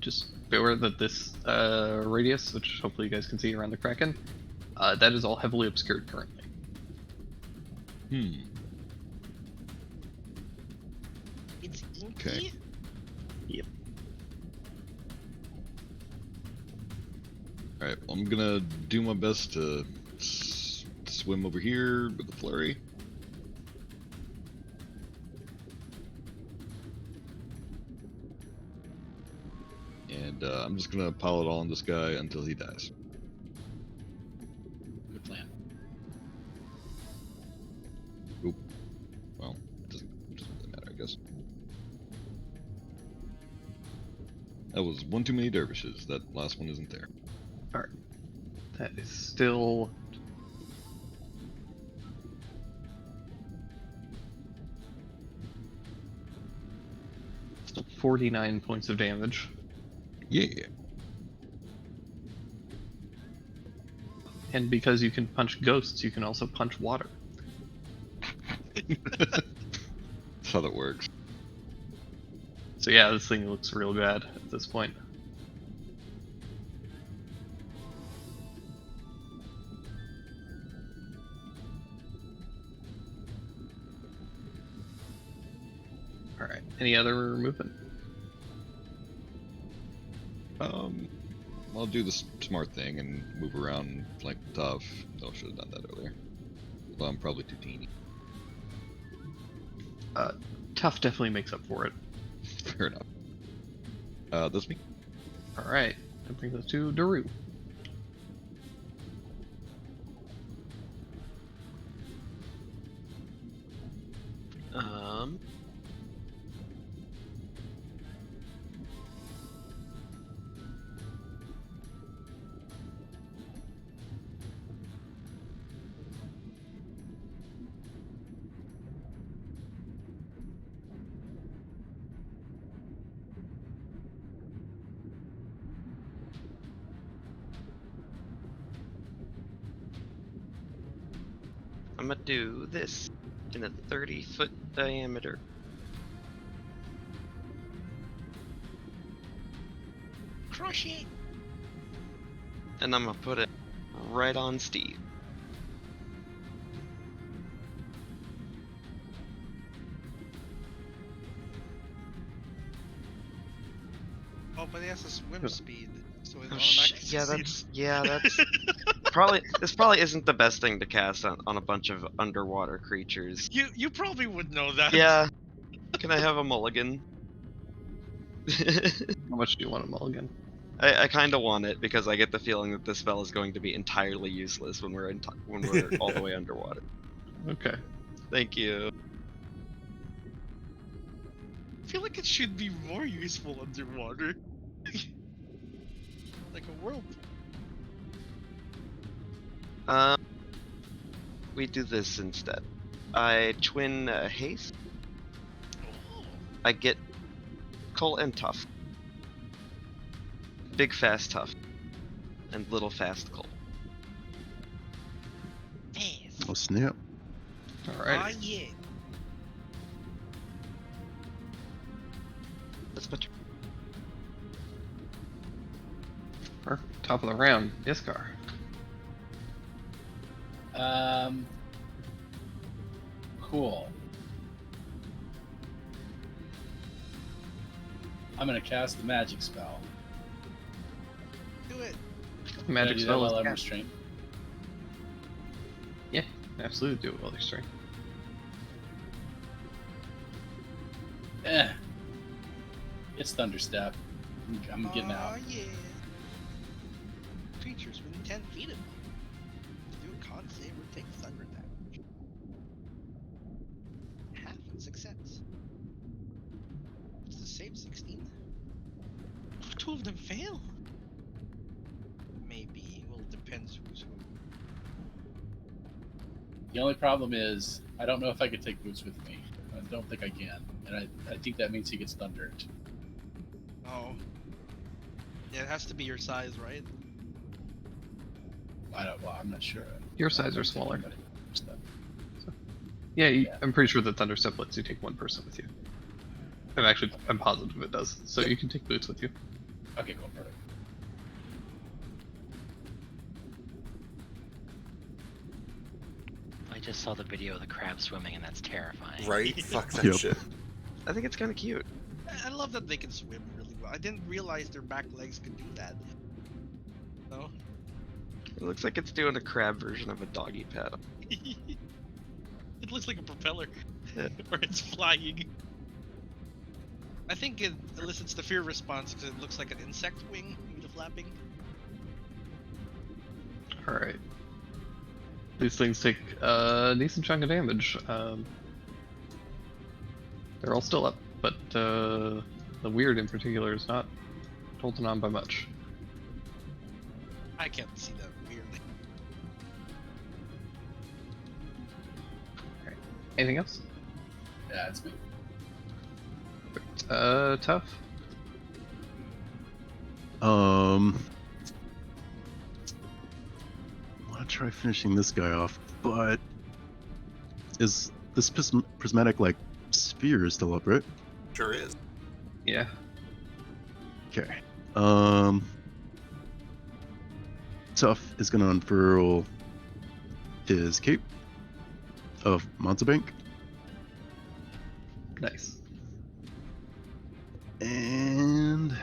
Just be aware that this radius, which hopefully you guys can see around the Kraken, that is all heavily obscured currently. It's inky. Okay. Yep. Alright, well, I'm gonna do my best to swim over here with the flurry. And I'm just gonna pile it all on this guy until he dies. Good plan. Oop. Well, it doesn't really matter, I guess. That was one too many dervishes. That last one isn't there. Alright. That is still... still 49 points of damage. Yeah. And because you can punch ghosts, you can also punch water. That's how that works. So yeah, this thing looks real bad at this point. Alright, any other movement? I'll do the smart thing and move around and flank Tough. I should have done that earlier. Well, I'm probably too teeny. Tough definitely makes up for it. Fair enough. That's me. Alright, that brings us to Daru. I'm gonna do this in a 30-foot diameter. Crush it. And I'm gonna put it right on Steve. Oh, but he has a swim speed, so it Oh, automatically yeah, succeeds. that's probably this probably isn't the best thing to cast on a bunch of underwater creatures. You probably would know that. Yeah. Can I have a mulligan? How much do you want a mulligan? I kind of want it because I get the feeling that this spell is going to be entirely useless when we're when we're all the way underwater. Okay. Thank you. I feel like it should be more useful underwater. Like a whirlpool. we do this instead. I twin haste. I get Cole and Tough. Big fast Tough. And little fast Cole. Oh snap! Alright. Oh yeah. That's my turn. Perfect. Top of the round, Iskar. Cool. I'm gonna cast the magic spell. Do it. Magic Can I do that spell while is I'm cast. restrained. Yeah, absolutely do it while you're straight. It's Thunderstep. I'm getting out. Oh yeah. Creatures within 10 feet of me. Do a con save or take thunder damage. Half success. What's the save? 16? 2 of them fail. Maybe. Well, it depends who's who. The only problem is I don't know if I could take Boots with me. I don't think I can, and I think that means he gets thundered. Oh. Yeah, it has to be your size, right? Well, I'm not sure. Your size are smaller. Anybody with stuff. Yeah, Yeah. I'm pretty sure that Thunderstep lets you take one person with you. I'm positive it does. So you can take Boots with you. Okay, cool, perfect. I just saw the video of the crab swimming, and that's terrifying. Right? Fuck that Yep. shit. I think it's kind of cute. I love that they can swim really well. I didn't realize their back legs could do that. No? It looks like it's doing a crab version of a doggy paddle. It looks like a propeller. Yeah. Or it's flying. I think it elicits the fear response because it looks like an insect wing with the flapping. Alright. These things take a decent chunk of damage. They're all still up, but the weird in particular is not holding on by much. I can't see that weird. Anything else? Yeah, it's me. Tough. I want to try finishing this guy off, but is this prismatic like sphere still up, right? Sure is. Yeah. Okay. Tough is gonna unfurl his cape of Mountebank. Nice. And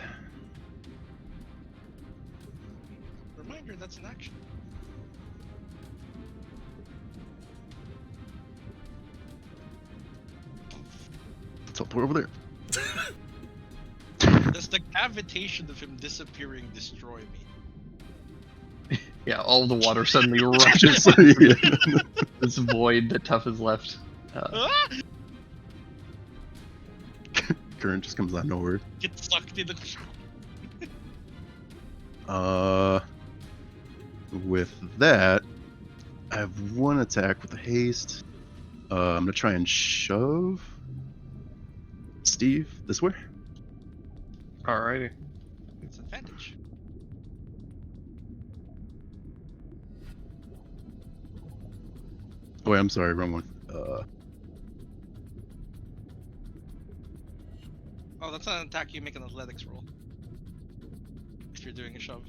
Reminder, that's an action. teleport over there. Does the gravitation of him disappearing destroy me? Yeah, all the water suddenly rushes Yeah. this void that Tough is left. Ah! Current just comes out of nowhere. Get sucked in the. With that, I have one attack with the haste. I'm gonna try and shove Steve this way. Alrighty. It's advantage. Oh, wait, I'm sorry, wrong one. Oh, that's not an attack. You make an athletics roll. If you're doing a shove.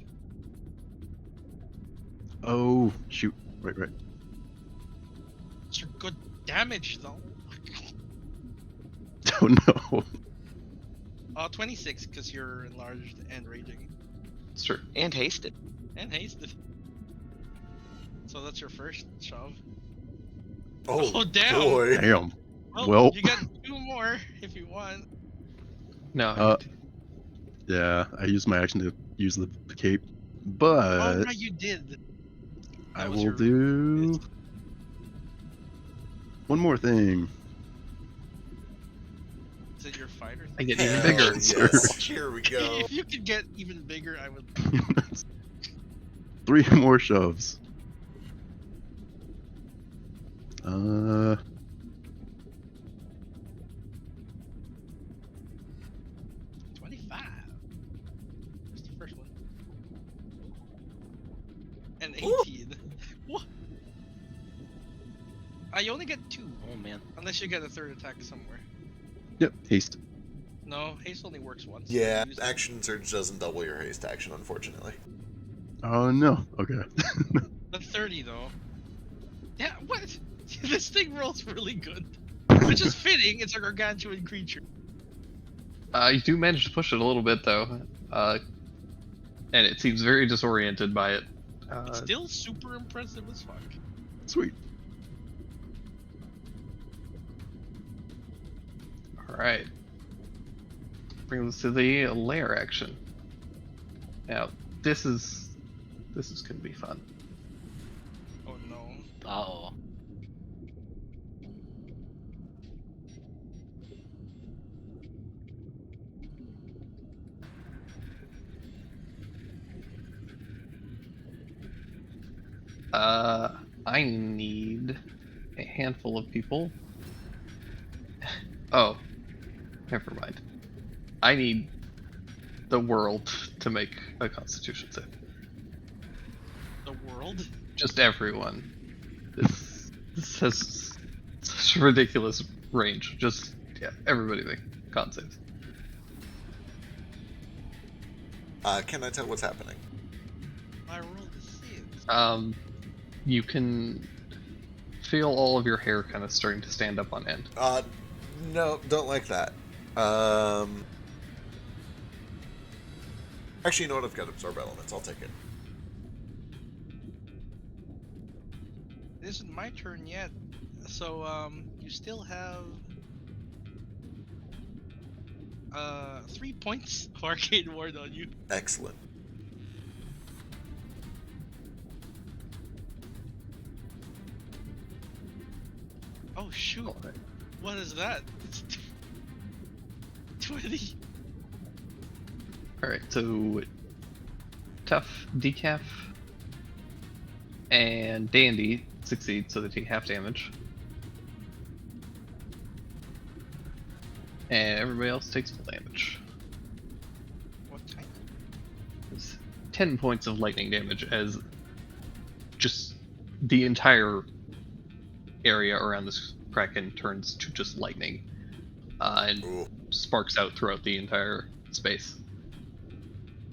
Oh, shoot. Right. It's your good damage, though. Oh no. 26, because you're enlarged and raging. It's true. And hasted. And hasted. So that's your first shove. Oh, damn! boy. Damn. Well, you got 2 more if you want. No. Yeah, I used my action to use the cape, Oh, but right, you did. I That was will your- do one more thing. Is it your fighter? I get Hell even bigger. yes. Here we go. If you could get even bigger, I would. 3 more shoves. Uh, 25. What's the first one? And Ooh. 18. What? You only get 2, Oh man. unless you get a third attack somewhere. yep, haste. No, haste only works once. Yeah, Use it. action surge doesn't double your haste action, unfortunately. Oh no. Okay. But 30 though. Yeah, what? This thing rolls really good. Which is fitting, it's a gargantuan creature. You do manage to push it a little bit though, and it seems very disoriented by it. It's still super impressive as fuck. Sweet. All right. Brings us to the lair action. Now, this is gonna be fun. Oh no. Uh-oh. I need a handful of people. Oh, never mind. I need the world to make a Constitution save. The world? Just everyone. This has such a ridiculous range. Just yeah, everybody make con saves. Can I tell what's happening? I rolled a 6. You can feel all of your hair kind of starting to stand up on end. No, don't like that. Actually, you know what? I've got absorb elements. I'll take it. It isn't my turn yet. So, you still have 3 points of Arcane Ward on you. Excellent. Oh shoot! What is that? It's 20. All right, so Tough, Decaf, and Dandy succeed, so they take half damage, and everybody else takes full damage. What kind? It's 10 points of lightning damage as just the entire area around this Kraken turns to just lightning, and Ooh. sparks out throughout the entire space.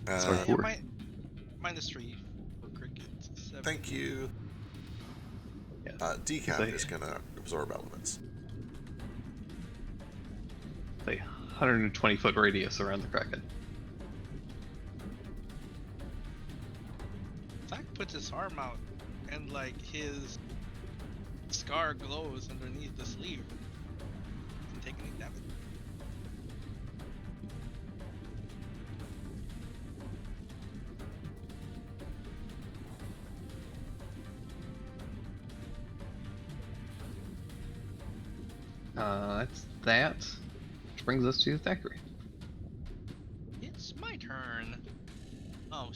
Sorry, Uh, four. -3 for crickets. 7. thank you. Yeah. Decaf They- is gonna absorb elements. A 120-foot radius around the Kraken. Zach puts his arm out, and like his scar glows underneath the sleeve. Doesn't take any damage. That's that. Which brings us to Thackeray. It's my turn. Oh,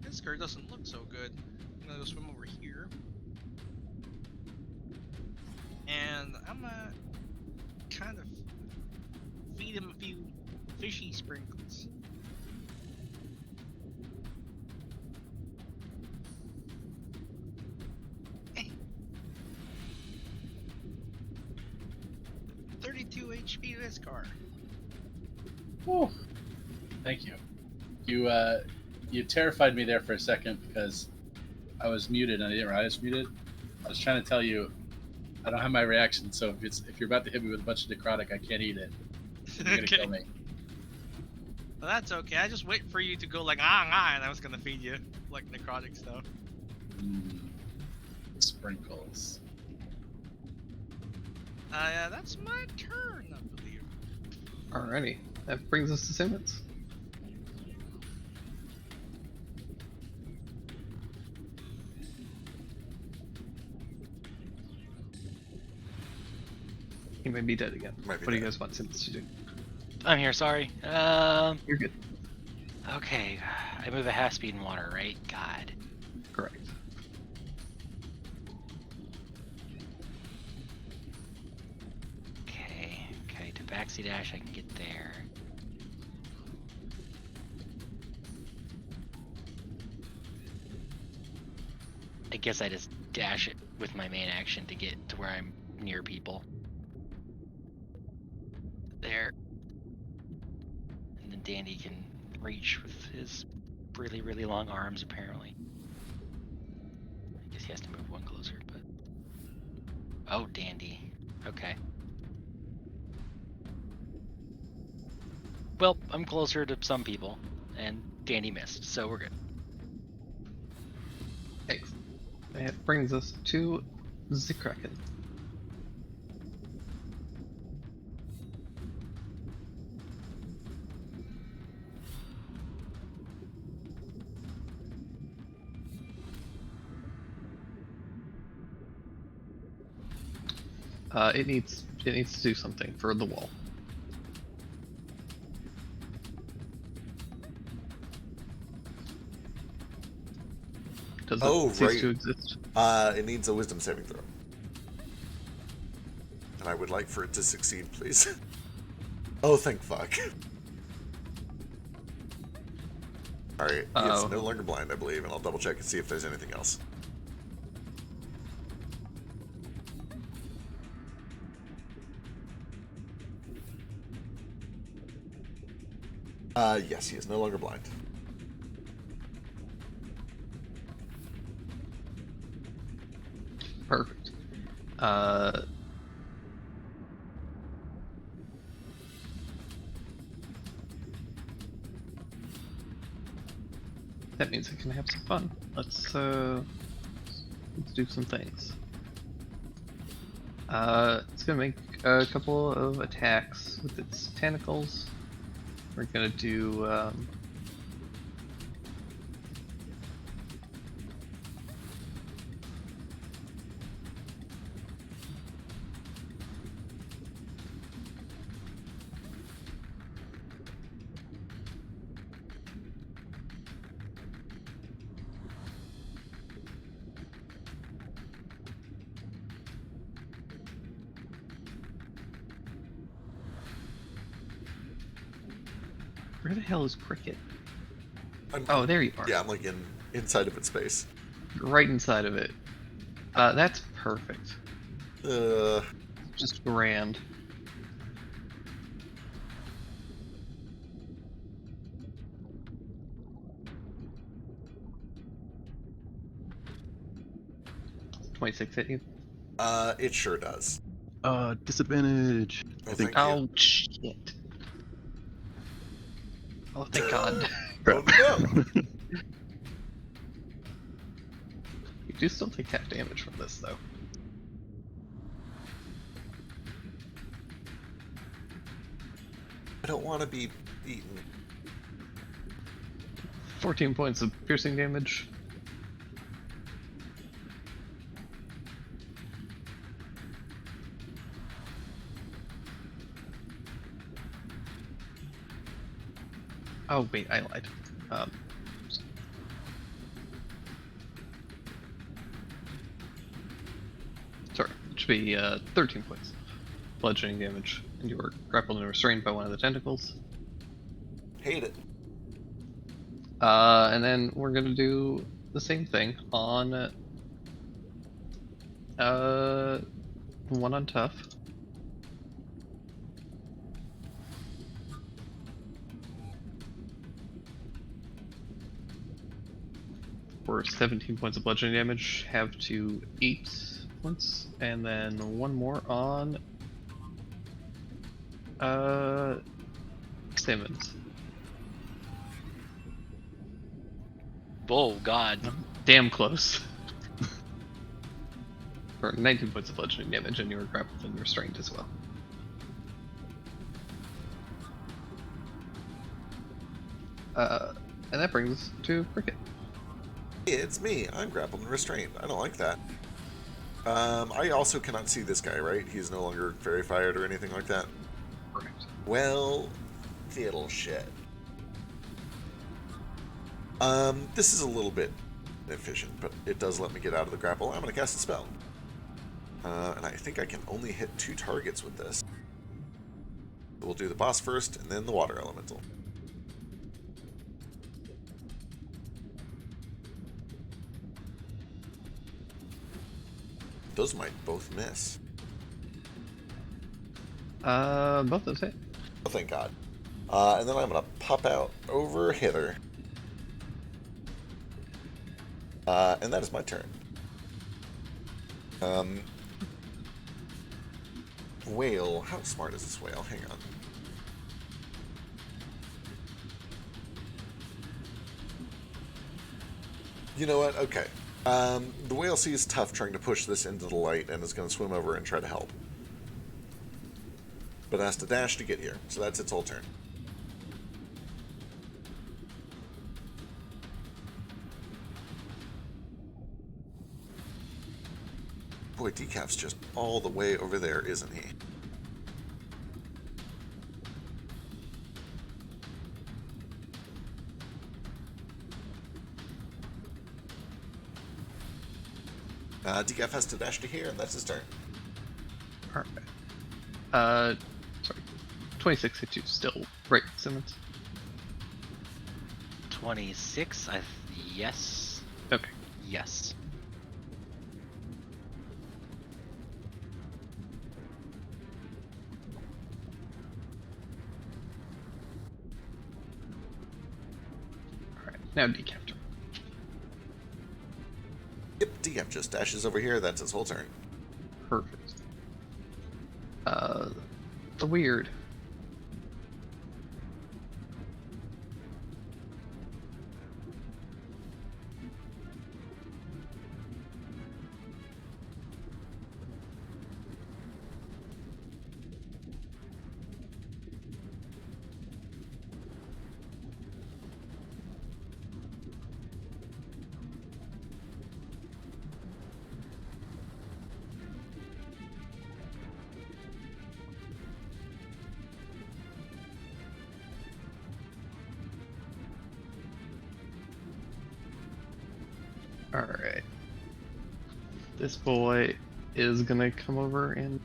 Fisker doesn't look so good. I'm gonna go swim over here. And I'm gonna kind of feed him a few fishy sprinkles. Hey. 32 HP to this car. Whew. Thank you. You terrified me there for a second because I was muted and I didn't realize I was muted. I was trying to tell you I don't have my reaction, so if you're about to hit me with a bunch of necrotic, I can't eat it. You're gonna kill me. Well, that's okay. I just wait for you to go like and I was gonna feed you like necrotic stuff. Sprinkles. Yeah, that's my turn, I believe. Alrighty. That brings us to Simmons. He may be dead again. Might be What do you dead. guys want Simmons to do? I'm here, sorry. You're good. Okay. I move at half speed in water, right? God. Correct. maxi dash, I can get there. I guess I just dash it with my main action to get to where I'm near people. There. And then Dandy can reach with his really, really long arms, apparently. I guess he has to move one closer, but... Oh, Dandy. Okay. Well, I'm closer to some people, and Dandy missed, so we're good. Thanks. That brings us to the Kraken. It needs to do something for the wall. Does it cease to exist? It needs a wisdom saving throw. And I would like for it to succeed, please. Oh, thank fuck. Alright, it's no longer blind, I believe, and I'll double check and see if there's anything else. Yes, he is no longer blind. Perfect. That means I can have some fun. Let's do some things. It's gonna make a couple of attacks with its tentacles. We're gonna do where the hell is Cricket? Oh, there you are. Yeah, I'm like inside of its space. Right inside of it. That's perfect. Just grand. $26 hit you? It sure does. Disadvantage. Oh, I think. thank you. Oh shit. Oh thank god. Oh no! You do still take half damage from this though. I don't want to be beaten. 14 points of piercing damage. Oh wait, I lied. Sorry, it should be 13 points bludgeoning damage, and you were grappled and restrained by one of the tentacles. Hate it. And then we're gonna do the same thing on one on tough. For 17 points of bludgeoning damage, have to 8 points, and then one more on Simmons. Oh god. Damn close. For 19 points of bludgeoning damage, and you were grappled and restrained as well. And that brings us to Cricket. It's me. I'm grappled and restrained. I don't like that. I also cannot see this guy, right? He's no longer verified or anything like that? Correct. Well, fiddle shit. This is a little bit inefficient, but it does let me get out of the grapple. I'm going to cast a spell. And I think I can only hit 2 targets with this. We'll do the boss first, and then the water elemental. Those might both miss. Both those hit. Oh, thank God. And then I'm gonna pop out over hither. And that is my turn. Whale. How smart is this whale? Hang on. You know what? Okay. The whale sees Tough trying to push this into the light and is going to swim over and try to help. But it has to dash to get here, so that's its whole turn. Boy, Decaf's just all the way over there, isn't he? Decaf has to dash to here, and that's his turn. Perfect. Sorry. 26 hit you still, right, Simmons? 26. Yes. Okay. Yes. Alright, now Decaf turn. Yep, Decaf just dashes over here, that's his whole turn. Perfect. The weird. Alright. This boy is gonna come over and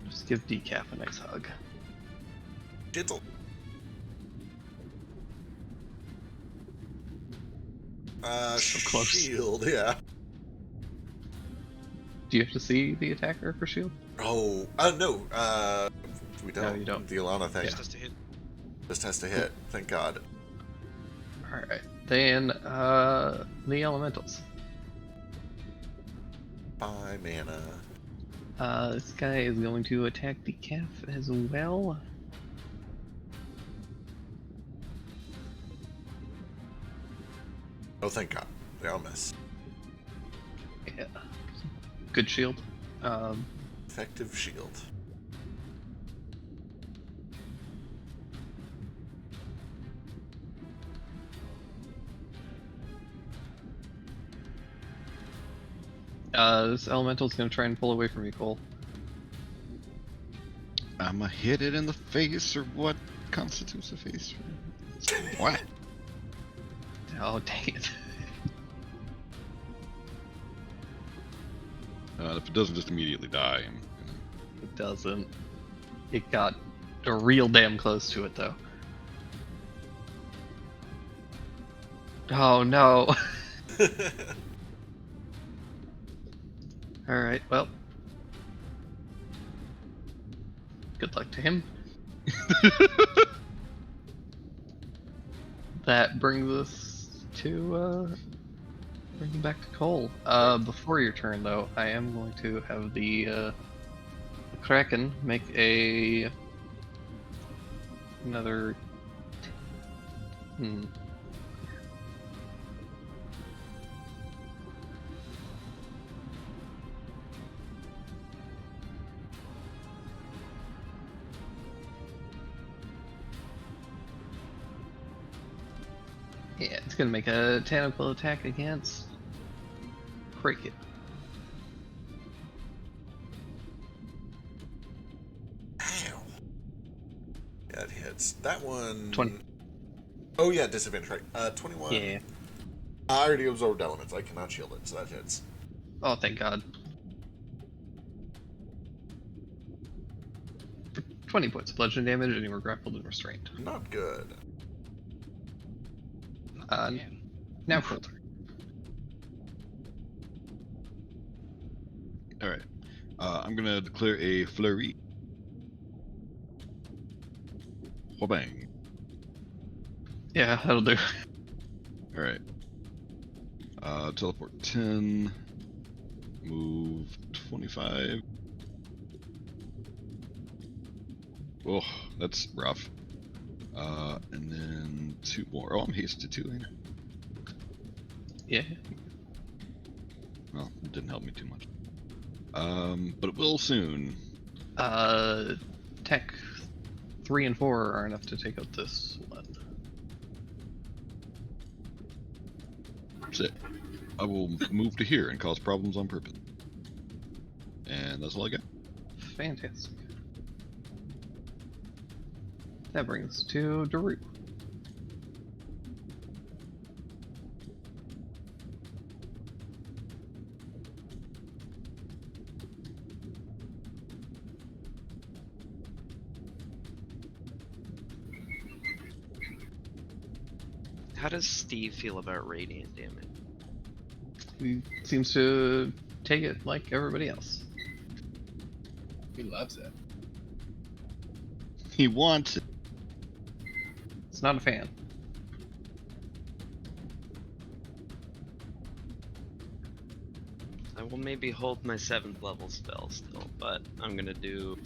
just give Decaf a nice hug. Gentle. So close. Shield, yeah. Do you have to see the attacker for shield? Oh, no, we don't. No, you don't. The Alana thing. Just has to hit. Just has to hit, thank God. Alright. Then, the elementals. 5 mana. This guy is going to attack Decaf as well. Oh, thank God. They all miss. Yeah. Good shield. Effective shield. This elemental's gonna try and pull away from you, Cole. I'ma hit it in the face, or what constitutes a face? What? Oh, dang it. If it doesn't just immediately die, It doesn't. It got real damn close to it, though. Oh, no. Alright, well. Good luck to him. That brings us to, bring back to Cole. Before your turn, though, I am going to have the Kraken make another... Yeah, it's gonna make a tentacle attack against Kraken. Ow. Yeah, it hits. That one... 20. Oh, yeah, disadvantage, right. 21. Yeah. I already absorbed elements. I cannot shield it, so that hits. Oh, thank God. For 20 points of bludgeoning damage, and you were grappled and restrained. Not good. Man. Now Coulter. All right. I'm gonna declare a flurry. Whabang. Yeah, that'll do. All right. Teleport 10. Move 25. Oh, that's rough. And then 2 more. Oh, I'm hasted too, ain't I? Yeah. Well, it didn't help me too much. But it will soon. Tech 3 and 4 are enough to take out this one. Sick. I will move to here and cause problems on purpose. And that's all I got. Fantastic. That brings us to Daru. How does Steve feel about radiant damage? He seems to take it like everybody else. He loves it. He wants it. It's not a fan. I will maybe hold my 7th level spell still, but I'm gonna do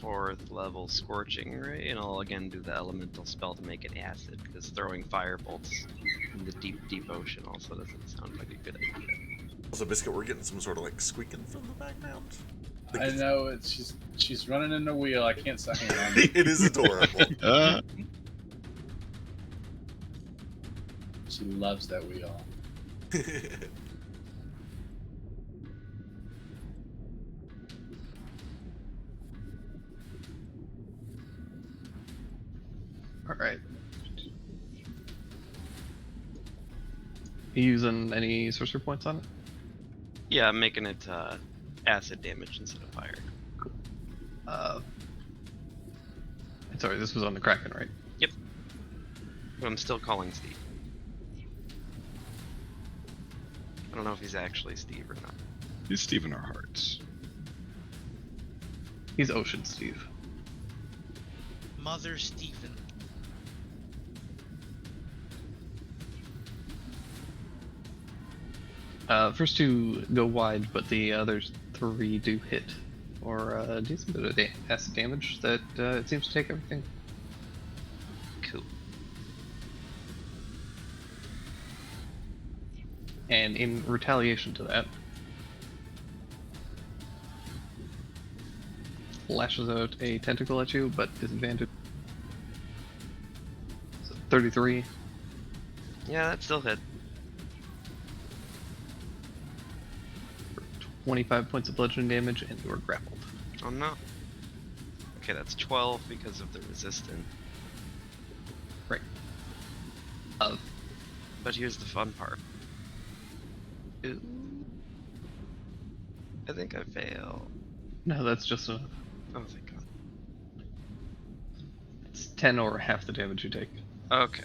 4th level Scorching Ray, and I'll again do the elemental spell to make it acid, because throwing fire bolts in the deep, deep ocean also doesn't sound like a good idea. Also, Biscuit, we're getting some sort of like squeaking from the background. I know she's running in the wheel. I can't stop her. It is adorable. She loves that wheel. Alright. You using any sorcery points on it? Yeah, I'm making it acid damage instead of fire. Sorry, this was on the Kraken, right? Yep. But I'm still calling Steve. I don't know if he's actually Steve or not. He's Steve in our hearts. He's Ocean Steve. Mother Stephen. First 2 go wide, but the other 3 do hit, or do some bit of acid damage that it seems to take everything. Cool. And in retaliation to that, lashes out a tentacle at you, but disadvantage. So 33. Yeah, that still hit. 25 points of bludgeoning damage, and you are grappled. Oh no. Okay, that's 12 because of the resistance. Right. But here's the fun part. Ooh. I think I fail. No, that's just enough. Oh, thank God. It's 10 or half the damage you take. Okay.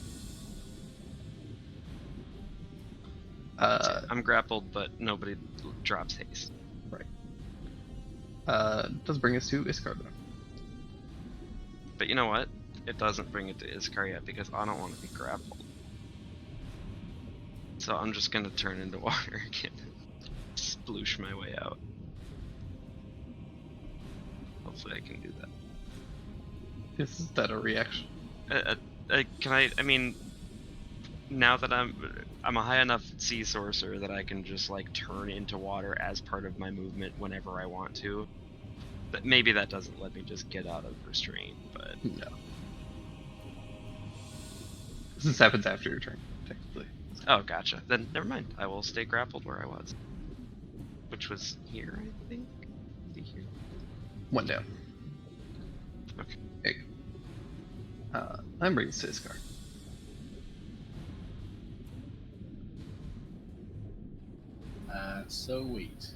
I'm grappled, but nobody drops haste. Right. Does bring us to Iskar though. But you know what? It doesn't bring it to Iskar yet because I don't want to be grappled. So I'm just gonna turn into water again. Sploosh my way out. Hopefully I can do that. Is that a reaction? I mean, now that I'm a high enough sea sorcerer that I can just like turn into water as part of my movement whenever I want to. But maybe that doesn't let me just get out of restraint, but No. This happens after your turn, technically. oh, gotcha. Then never mind. I will stay grappled where I was, which was here, I think. See here. One down. Okay. There you go. I'm bringing to Iskar. So wait.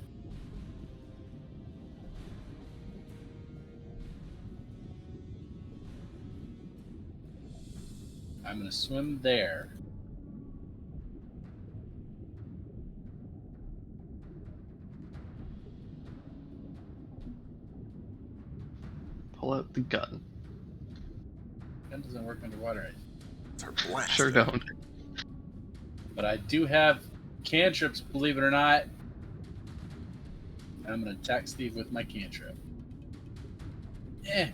I'm gonna swim there. Pull out the gun. Gun doesn't work underwater. It's our blast. Sure don't. But I do have cantrips, believe it or not. And I'm gonna attack Steve with my cantrip. Eh.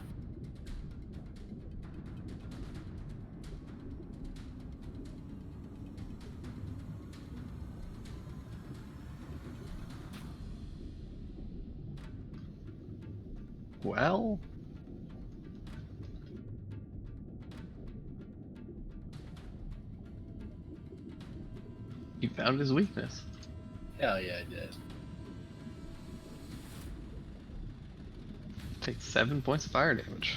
Well, he found his weakness. Hell yeah, I did. Takes 7 points of fire damage.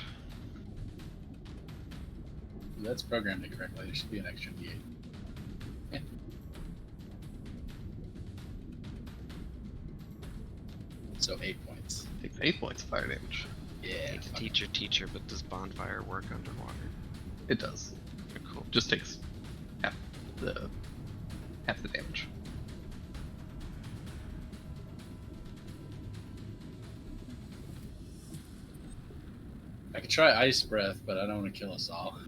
That's programmed incorrectly. There should be an extra D8. Yeah. So 8 points. Takes 8 points of fire damage. Yeah. Hate to teach your teacher, but does bonfire work underwater? It does. Cool. Just takes half the damage. I could try ice breath, but I don't want to kill us all.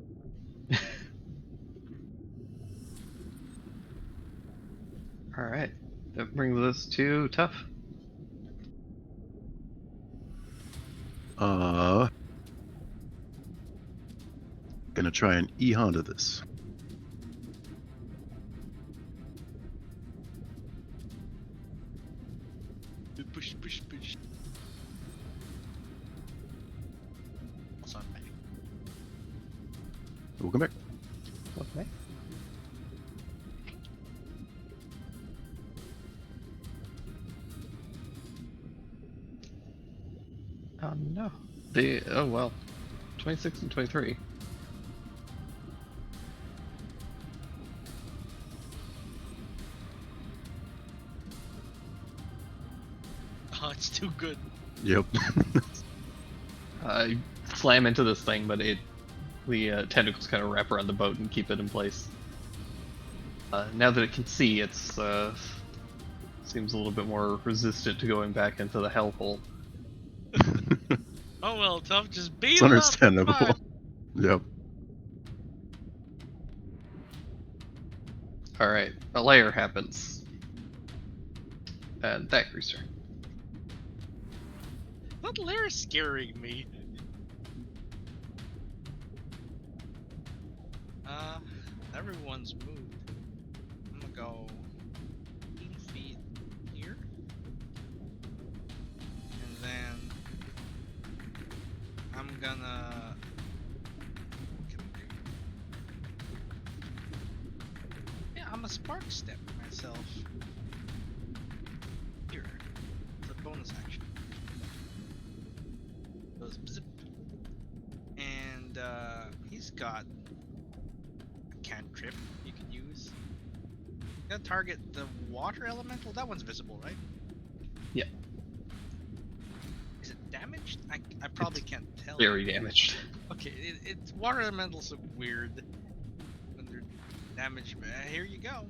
All right, that brings us to Tough. Gonna try and E-Honda this. Push, push, push. Also, I'm back. Welcome back. Okay. Oh no. Oh well. 26 and 23. Oh, it's too good. Yep. I slam into this thing, but the tentacles kind of wrap around the boat and keep it in place. Now that it can see, it's seems a little bit more resistant to going back into the hellhole. Oh well, Tough, just beat It's him up. understandable. Come on. Yep. All right, a layer happens, and that greaser. That lair's scaring me. Everyone's moved. I'm gonna go 15 feet here. And then I'm gonna I'm a spark step myself. Here. It's a bonus action. Goes zip. And he's got a cantrip you can use. Gonna target the water elemental. That one's visible, right? Yeah. Is it damaged? I probably can't tell. Very damaged. Okay, it's water elementals look weird when they're damaged. Here you go.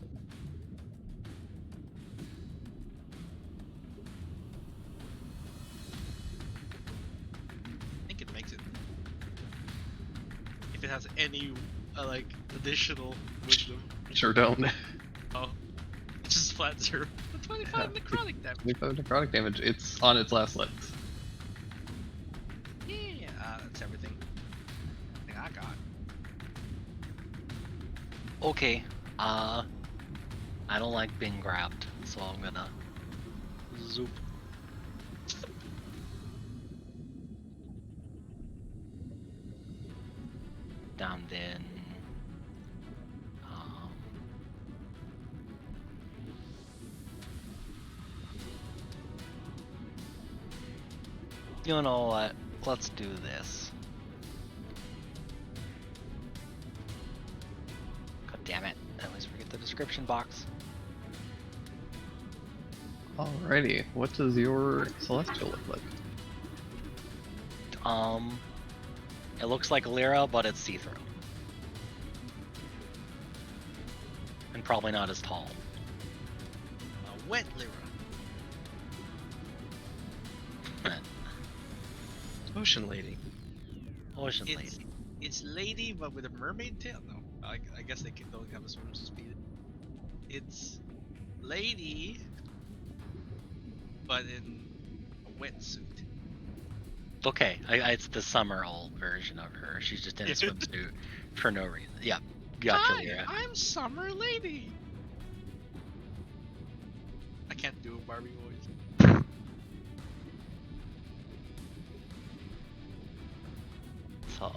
I think it makes it. If it has any like additional wisdom. Sure don't. Oh, it's just flat 0. 25 necrotic damage. 25 necrotic damage. It's on its last legs. Yeah, that's everything. I think I got. Okay, I don't like being grabbed, so I'm gonna zoop. Down then. You know what? Let's do this. God damn it. I always forget the description box. Alrighty, what does your celestial look like? It looks like Lyra, but it's see-through. probably not as tall. A wet Lyra. Ocean lady. Ocean It's lady. it's lady, but with a mermaid tail. No, I guess they don't have a swim speed. It's lady, but in a wetsuit. Okay, it's the Summerall version of her. She's just in a swimsuit for no reason. Yeah, gotcha, Hi, Lyra. I'm Summer Lady. I can't do a Barbie voice. So,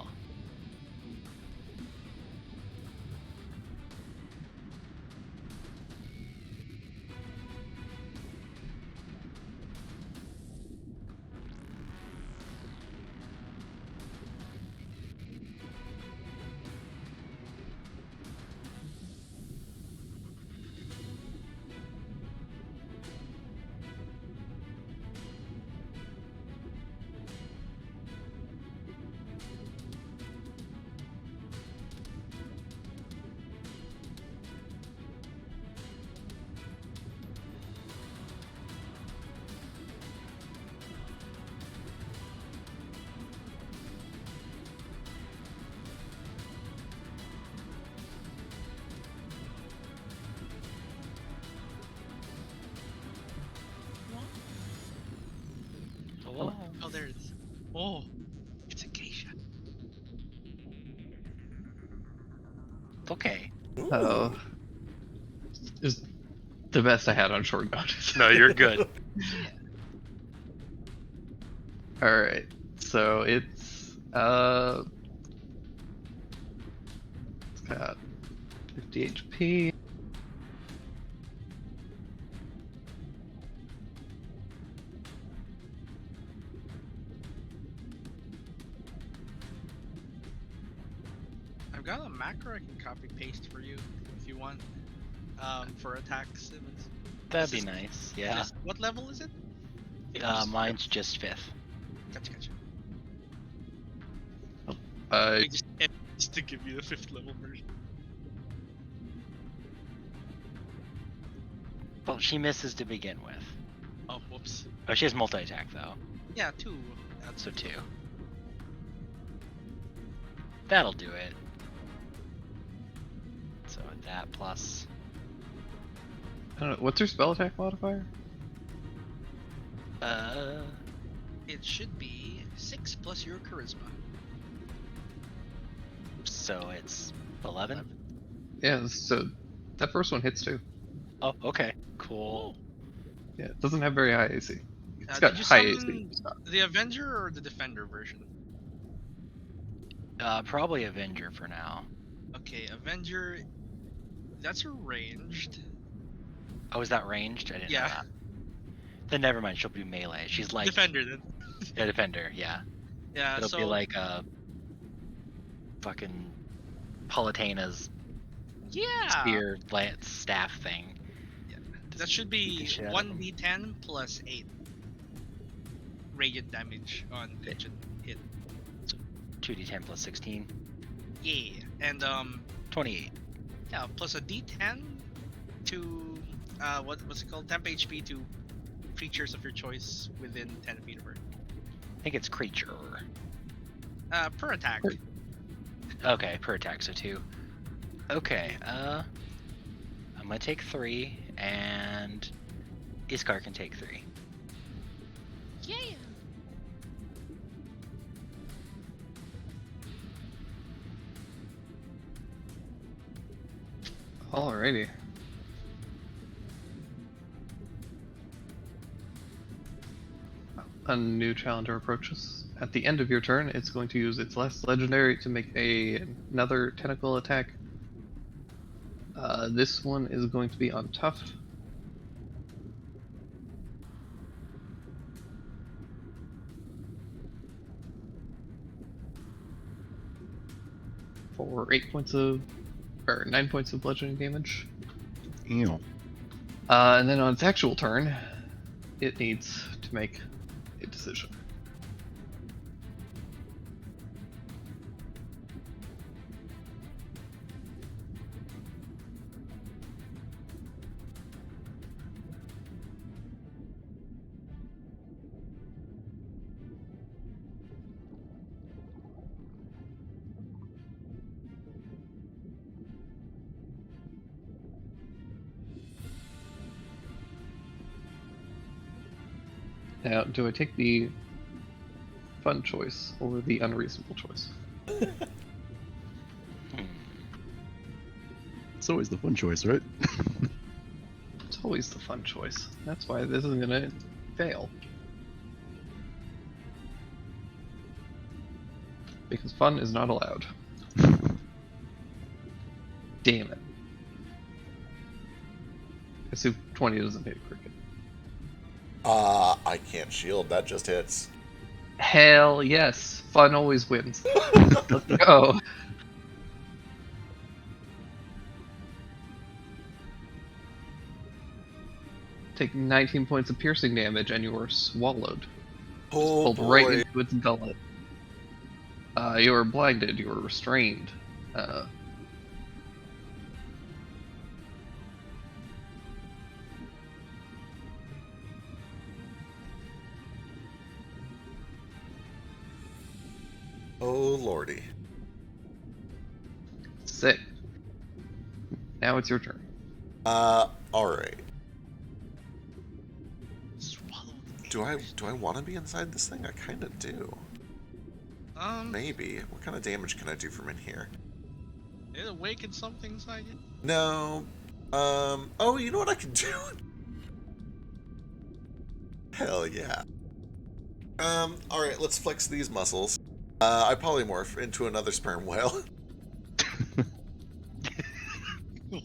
oh, Oh, there it is. Oh, it's a geisha. okay. Oh, is the best I had on short notice. No, you're good. All right, so it's got 50 HP. I've got a macro I can copy paste for you if you want. For attacks. That'd be This is nice. Yeah. just- what level is it? Mine's just 5th. Gotcha. Uh, We just to give you the 5th level version. Well, she misses to begin with. Oh, whoops. Oh, she has multi-attack though, Yeah, 2. That's so 2. That'll do it. So that plus. I don't know. What's her spell attack modifier? It should be 6 plus your charisma. So it's 11. Yeah, so that first one hits too. Oh, okay, cool. Yeah, it doesn't have very high AC. It's Did got you high summon AC. It's not. the Avenger or the Defender version? Probably Avenger for now. Okay, Avenger. That's a ranged. Oh, is that ranged? I didn't know Yeah. that. Then never mind. She'll be melee. She's like Defender then. a defender. Yeah. Yeah, It'll so be like fucking Politena's yeah, spear lance staff thing. that should be shit out of 1d10 plus 8 radiant damage on pitch and hit. 2d10 plus 16. Yeah, and 28. yeah, plus a d10 to what's it called? Temp HP to creatures of your choice within 10 feet of her. I think it's creature. Per attack. Okay, per attack, so 2. Okay, I'm gonna take 3, and Iskar can take 3. Yeah. Alrighty. A new challenger approaches. At the end of your turn, it's going to use its last legendary to make another tentacle attack. This one is going to be on tough. For 9 points of bludgeoning damage. Ew. And then on its actual turn, it needs to make a decision. Now, do I take the fun choice or the unreasonable choice? It's always the fun choice, right? It's always the fun choice. That's why this is gonna fail. Because fun is not allowed. Damn it. I assume 20 doesn't hit cricket. I can't shield. That just hits. Hell yes. Fun always wins. Let's go. Take 19 points of piercing damage and you are swallowed. Oh Pulled boy. right into its gullet. You are blinded, you are restrained. Oh lordy. Sick. Now it's your turn. Alright. Swallow. Do I want to be inside this thing? I kind of do. Maybe. What kind of damage can I do from in here? It awakened something inside you? No. Oh, you know what I can do? Hell yeah. Alright, let's flex these muscles. I polymorph into another sperm whale.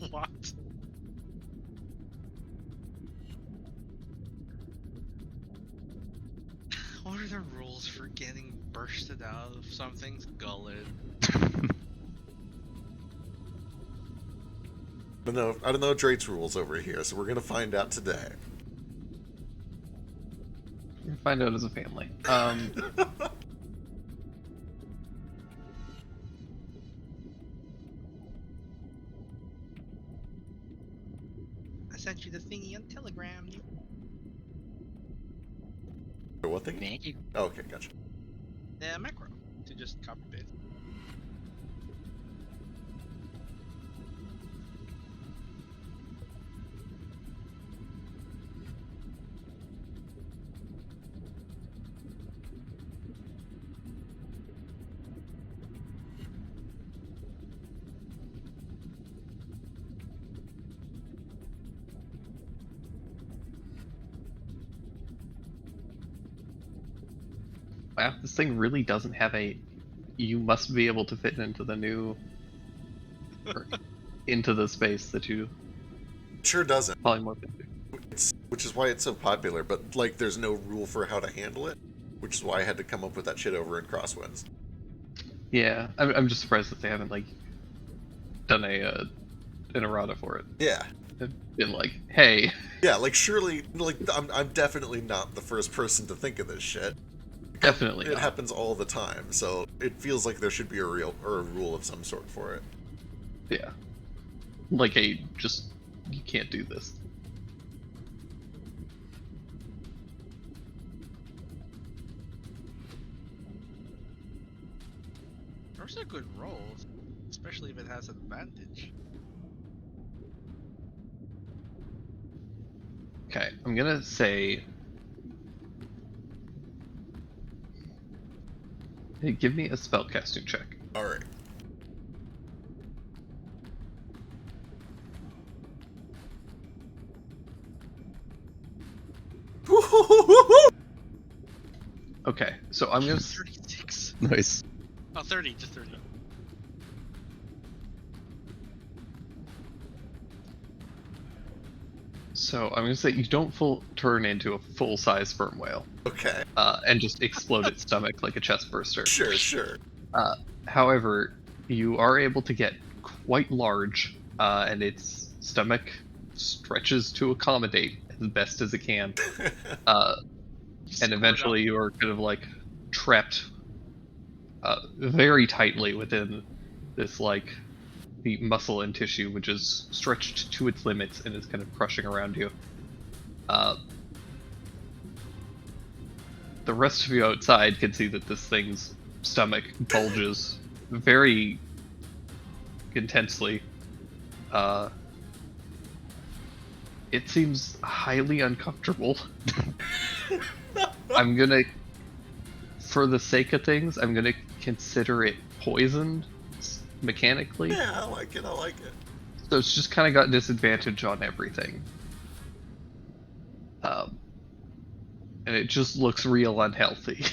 What? What are the rules for getting bursted out of something's gullet? But no, I don't know Drake's rules over here, so we're gonna find out today. We'll find out as a family. I sent you the thingy on Telegram. What thing? Thank you. Oh, okay, gotcha. The macro to just copy paste. Wow, this thing really doesn't have a. You must be able to fit into the new. Or into the space that you Sure doesn't. polymorph into. Which is why it's so popular, but like there's no rule for how to handle it, which is why I had to come up with that shit over in Crosswinds. Yeah, I'm just surprised that they haven't like done an errata for it. Yeah. They've been like, hey, Yeah, like surely, like I'm definitely not the first person to think of this shit. definitely. It not. happens all the time, so it feels like there should be a real or a rule of some sort for it. Yeah. Like just you can't do this. Those are good rolls, especially if it has an advantage. Okay, I'm gonna say. Hey, give me a spellcasting check. All right. Okay, so I'm gonna. 36. Nice. Oh, 30, just 30. So I'm gonna say you don't turn into a full-size sperm whale, Okay. and just explode its stomach like a chest burster. Sure, sure. However, you are able to get quite large, and its stomach stretches to accommodate as best as it can. And eventually you are kind of like trapped very tightly within this like the muscle and tissue which is stretched to its limits and is kind of crushing around you. The rest of you outside can see that this thing's stomach bulges very intensely. It seems highly uncomfortable. I'm gonna, for the sake of things, I'm gonna consider it poisoned mechanically. Yeah, I like it. I like it. So it's just kind of got disadvantage on everything. And it just looks real unhealthy.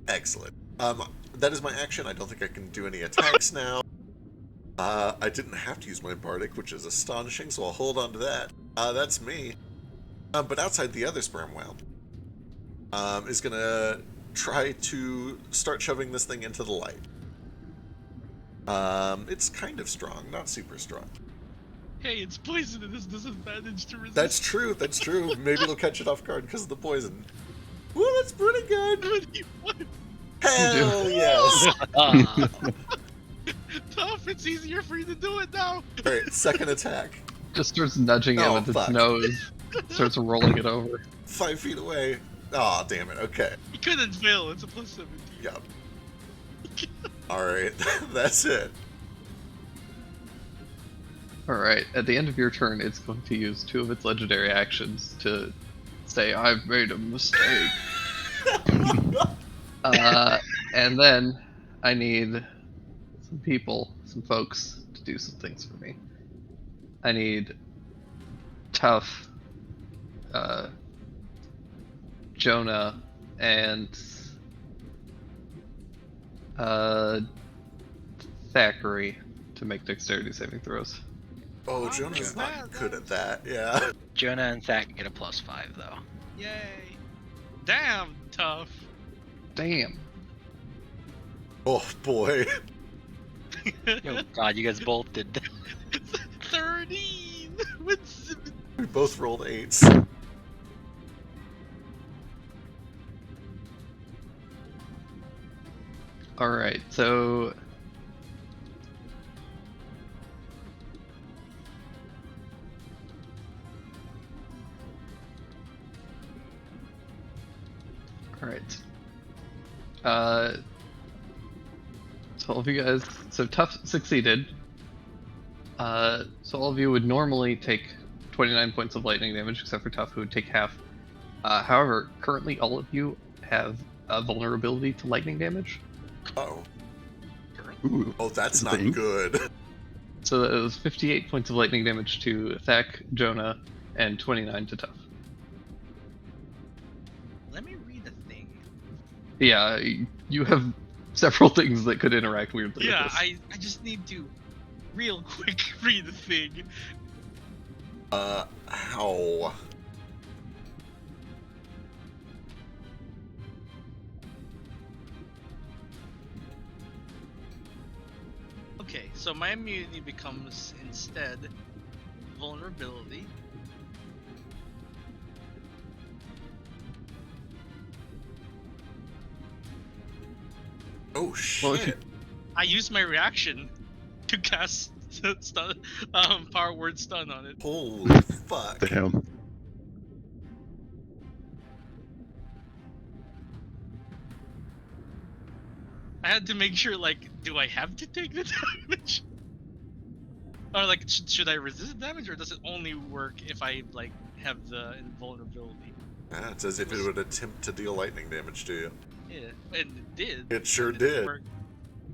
Excellent. That is my action. I don't think I can do any attacks now. I didn't have to use my Bardic, which is astonishing, so I'll hold on to that. That's me. But outside, the other sperm whale is going to try to start shoving this thing into the light. It's kind of strong, not super strong. Hey, it's poison and there's disadvantage to resist. That's true, that's true. Maybe it'll catch it off guard because of the poison. Woo, that's pretty good. Hell yes. Tough, it's easier for you to do it now. Alright, second attack. Just starts nudging it with its nose. Starts rolling it over. 5 feet away. Aw, damn it, okay. You couldn't fail, it's a plus 17. Yep. Alright, that's it. Alright, at the end of your turn, it's going to use 2 of its legendary actions to say, I've made a mistake. And then I need some people, some folks, to do some things for me. I need Tough, Jonah, and Thackeray to make dexterity saving throws. Oh, Jonah's not good at that, yeah. Jonah and Thack get a +5 though. Yay. Damn, Tough. Damn. Oh boy. Oh god, you guys both did that. 13 with 7. We both rolled 8s. Alright, so... Alright. So all of you guys... So Tough succeeded. So all of you would normally take 29 points of lightning damage, except for Tough, who would take half. However, currently all of you have a vulnerability to lightning damage. Uh-oh. Ooh, Oh, that's not thing. good. So it was 58 points of lightning damage to Thack, Jonah, and 29 to Tough. Let me read a thing. Yeah, you have several things that could interact weirdly Yeah, with this. I just need to real quick read the thing. How? Okay, so my immunity becomes instead vulnerability. Oh shit. Well, if you- I use my reaction to cast stun, power word stun on it. Holy fuck. Damn. I had to make sure, like, do I have to take the damage? Or, like, should I resist damage, or does it only work if I, like, have the invulnerability? Yeah, it's as if it would attempt to deal lightning damage to you. Yeah, and it did. It sure and it did. worked.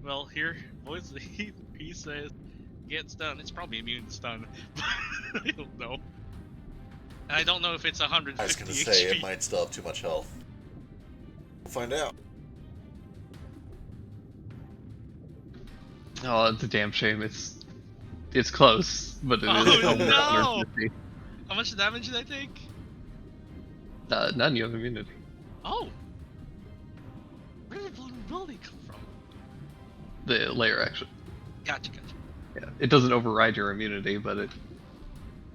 Well, here, boys, he says, get stun. It's probably immune to stun. I don't know. And I don't know if it's 150 I was gonna HP. say, it might still have too much health. We'll find out. Oh, it's a damn shame. It's close, but it is Oh, only no! 150. How much damage did I take? None, you have immunity. Oh! Where did vulnerability come from? The layer action. Gotcha. Yeah, it doesn't override your immunity, but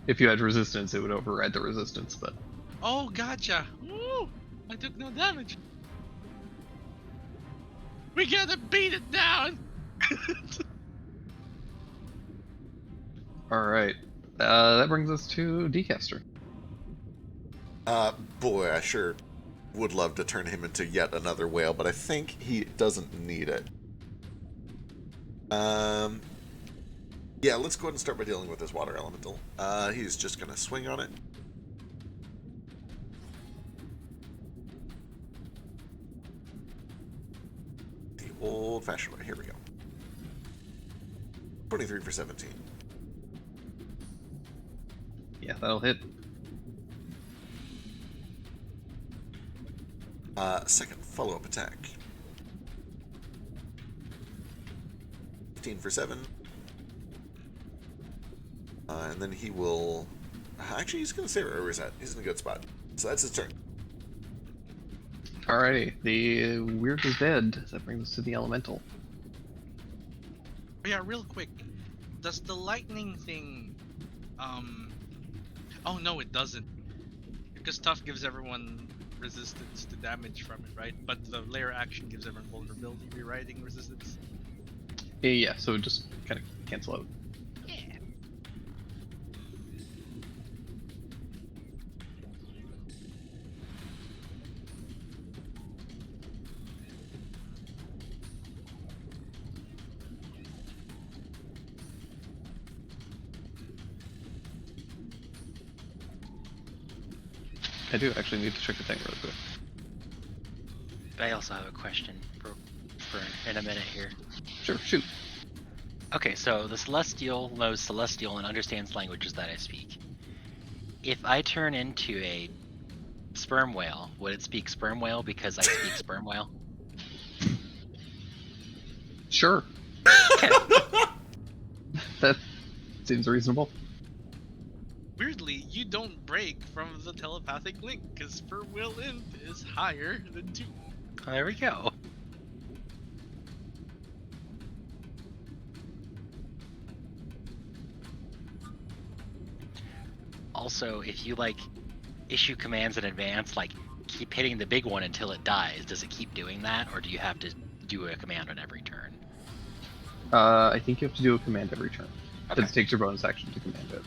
if you had resistance, it would override the resistance. But Oh, gotcha. Woo! I took no damage. We gotta beat it down! all right, that brings us to Decaster. Boy, I sure would love to turn him into yet another whale, but I think he doesn't need it. Yeah, let's go ahead and start by dealing with this water elemental. He's just gonna swing on it. old-fashioned way. Here we go. 23 for 17. Yeah, that'll hit. Second follow-up attack. 15 for 7. And then he will... Actually, he's going to stay right where he's at. He's in a good spot. So that's his turn. Alrighty, the weird is dead. That brings us to the elemental. Yeah, real quick. Does the lightning thing... Oh, no, it doesn't. Because Tough gives everyone resistance to damage from it, right? But the layer action gives everyone vulnerability, rewriting resistance. Yeah, so just kind of cancel out. Yeah. I do actually need to check the thing real quick. I also have a question for in a minute here. Sure, shoot. Okay, so the Celestial knows Celestial and understands languages that I speak. If I turn into a sperm whale, would it speak sperm whale because I speak sperm whale? Sure. Okay. That seems reasonable. Weirdly, you don't break from the telepathic link, because Sperm Whale Int is higher than 2. There we go. Also, if you like issue commands in advance, like keep hitting the big one until it dies, does it keep doing that, or do you have to do a command on every turn? I think you have to do a command every turn. Okay. Because it takes your bonus action to command it.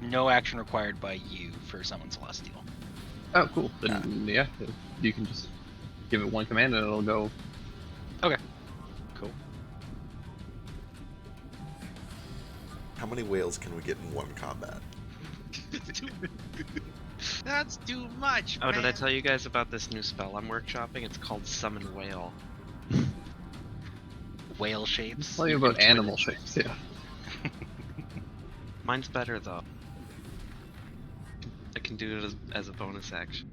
No action required by you for Summon Celestial. Oh, cool. Then, yeah, you can just give it one command and it'll go. Okay. Cool. How many whales can we get in one combat? That's too much, Oh, man. did I tell you guys about this new spell I'm workshopping? It's called Summon Whale. Whale shapes. Tell you You about can animal twin it. shapes, yeah. Mine's better though. I can do it as a bonus action.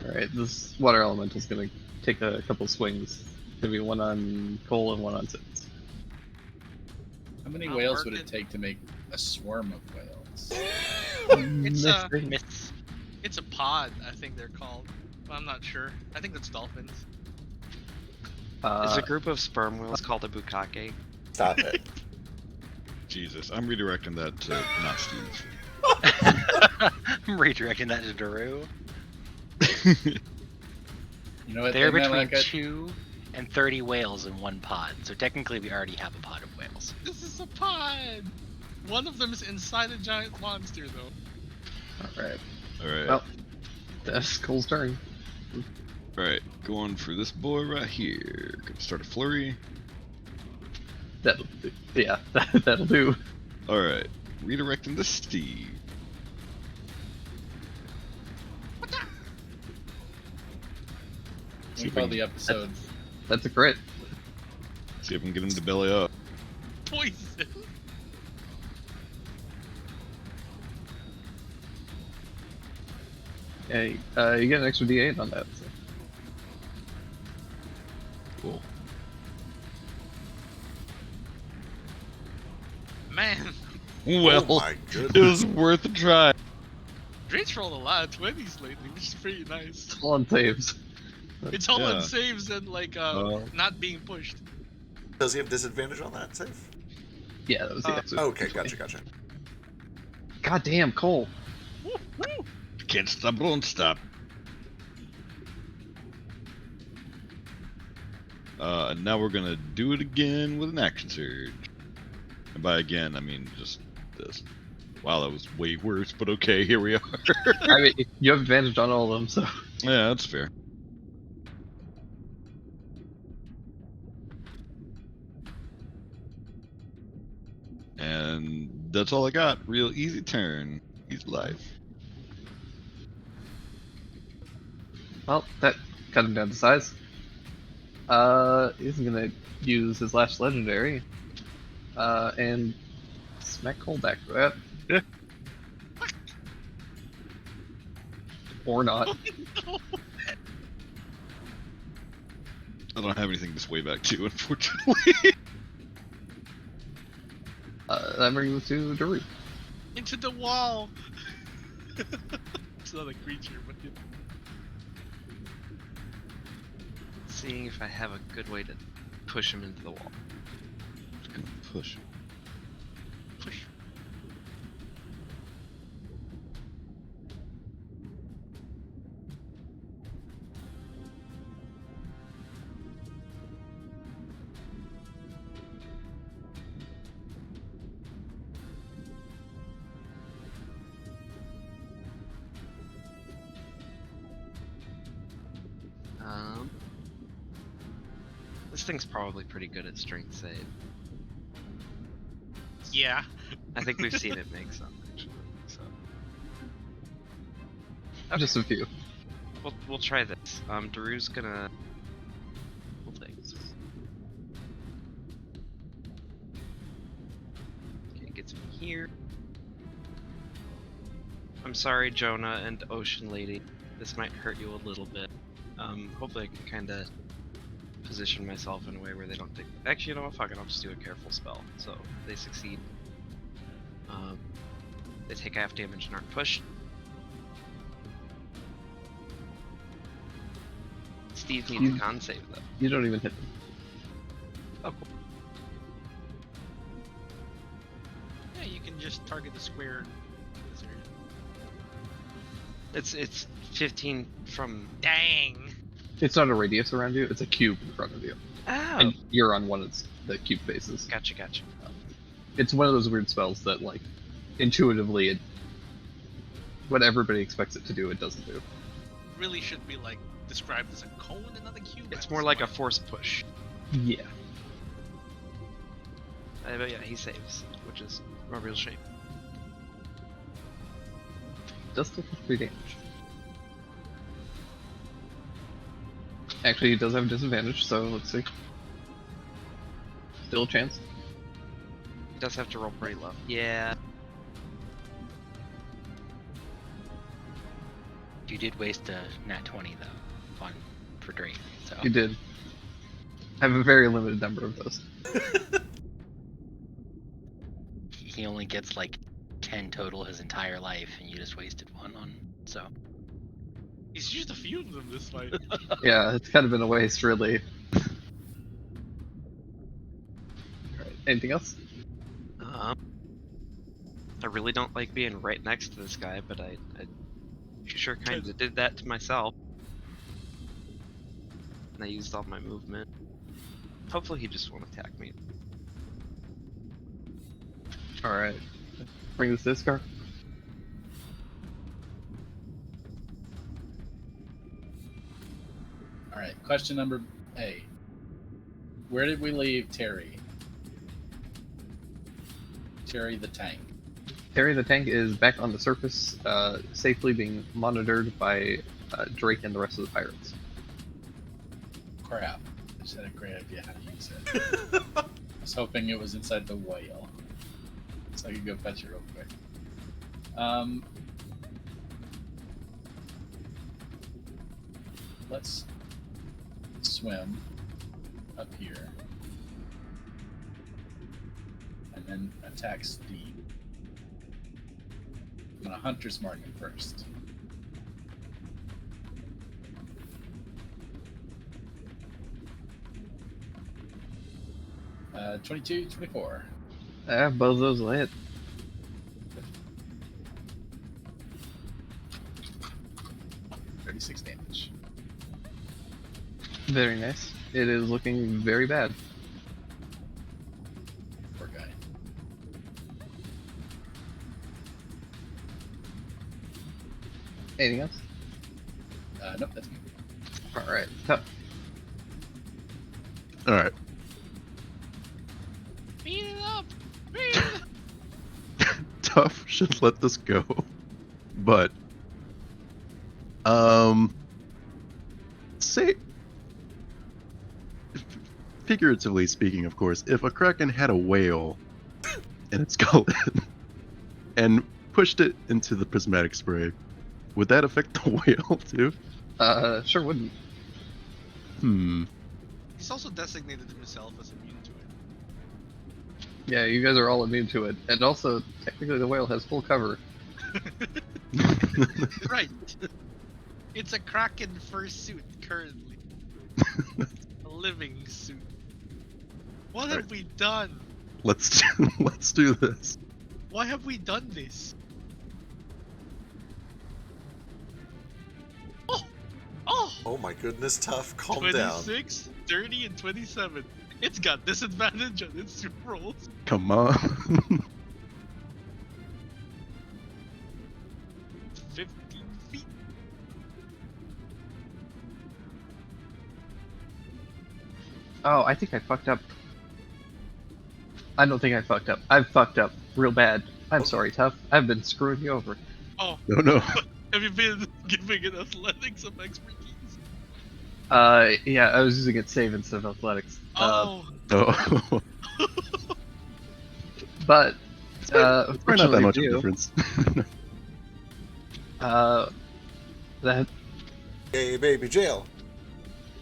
Alright, this water elemental's gonna take a couple swings. Gonna be one on Cole and one on Sins. How many I'll whales mark would it it. take to make a swarm of whales? It's Myths. It's a pod, I think they're called. But I'm not sure. I think that's dolphins. It's a group of sperm whales called a bukake. Stop it. Jesus, I'm redirecting that to not Steve. I'm redirecting that to Daru. You know what? They're thing I between like it? 2 and 30 whales in one pod, so technically we already have a pod of whales. This is a pod! One of them is inside a giant monster, though. Alright. Alright. Well, that's Cole's turn. Alright, going for this boy right here. Gonna start a flurry. That'll do. Yeah, that'll do. Alright, redirecting to Steve. We call the episode. That's a crit. See if I can get him to belly up. Poison! Yeah, you get an extra D8 on that. So. Cool. Man, Well, Oh my it goodness. was worth a try. Drake's rolled a lot of 20s lately, which is pretty nice. All on saves. It's all Yeah. on saves and, like, not being pushed. Does he have disadvantage on that save? Yeah, that was the extra. Okay, gotcha. God damn, Cole. Can't stop, won't stop. And now we're gonna do it again with an action surge. And by again, I mean just this. Wow, that was way worse, but okay, here we are. I mean, you have advantage on all of them, so. Yeah, that's fair. And that's all I got. Real easy turn. Easy life. Well, that cut him down to size. He's gonna use his last legendary, and smack Cole back for that. Yeah. Or not. I don't have anything to sway back to, unfortunately. That brings us to Daru. Into the wall. It's not a creature, but it... Seeing if I have a good way to push him into the wall. Just gonna push. push. This thing's probably pretty good at strength save. Yeah. I think we've seen it make some actually. So Just a few. we'll try this. Daru's gonna. We'll take this. Okay, gets me here. I'm sorry, Jonah and Ocean Lady. This might hurt you a little bit. Hopefully I can kind of position myself in a way where they don't take. Actually, you know what? Fuck it. I'll just do a careful spell. So they succeed. They take half damage and aren't pushed. Steve needs a con save though. You don't even hit them. Oh, cool. Yeah, you can just target the square. in this area. It's 15 from. Dang. It's not a radius around you, it's a cube in front of you. Oh. And you're on one of the cube faces. Gotcha. It's one of those weird spells that, like, intuitively, what everybody expects it to do, it doesn't do. Really should be like described as a cone and not a cube. It's more like a force push. Yeah. But yeah, he saves, which is a real shame. Does take 3 damage. Actually, he does have a disadvantage, so let's see. Still a chance. He does have to roll pretty low. Yeah. You did waste a nat 20 though, for Drake. So He did. I have a very limited number of those. he only gets like 10 total his entire life, and you just wasted one on. So He's used a few of them this fight. Yeah, it's kind of been a waste, really. Alright, anything else? I really don't like being right next to this guy, but I sure kind of did that to myself. And I used all my movement. Hopefully he just won't attack me. Alright. Bring this discard. Alright, question number A. Where did we leave Terry? Terry the tank. Terry the tank is back on the surface, safely being monitored by Drake and the rest of the pirates. Crap. I just had a great idea how to use it. I was hoping it was inside the whale. So I could go fetch it real quick. Let's swim up here. And then attack Steve. I'm gonna Hunter's Mark him first. Uh, 22, 24. Both of those will hit. $36 damage. Very nice. It is looking very bad. Poor guy. Anything else? Nope, that's me. Alright, tough. Alright. Beat it up! Beat it up! Tough should let this go. But say figuratively speaking, of course, if a kraken had a whale in its gullet and pushed it into the prismatic spray, would that affect the whale too? Sure wouldn't. He's also designated himself as immune to it. Yeah, you guys are all immune to it, and also technically the whale has full cover. Right. It's a Kraken fursuit currently. A living suit. What have we done? Let's do this. Why have we done this? Oh! Oh! Oh my goodness, Tough, calm down. 26, 30, and 27. It's got disadvantage on its super rolls. Come on. 15 feet. Oh, I think I fucked up. I don't think I fucked up. I've fucked up real bad. I'm sorry, Tough. I've been screwing you over. Oh, No. have you been giving it athletics some expertise? Yeah, I was using it save instead of athletics. Oh. Oh. But, Probably not that much of a you, difference. that, Hey, baby, jail.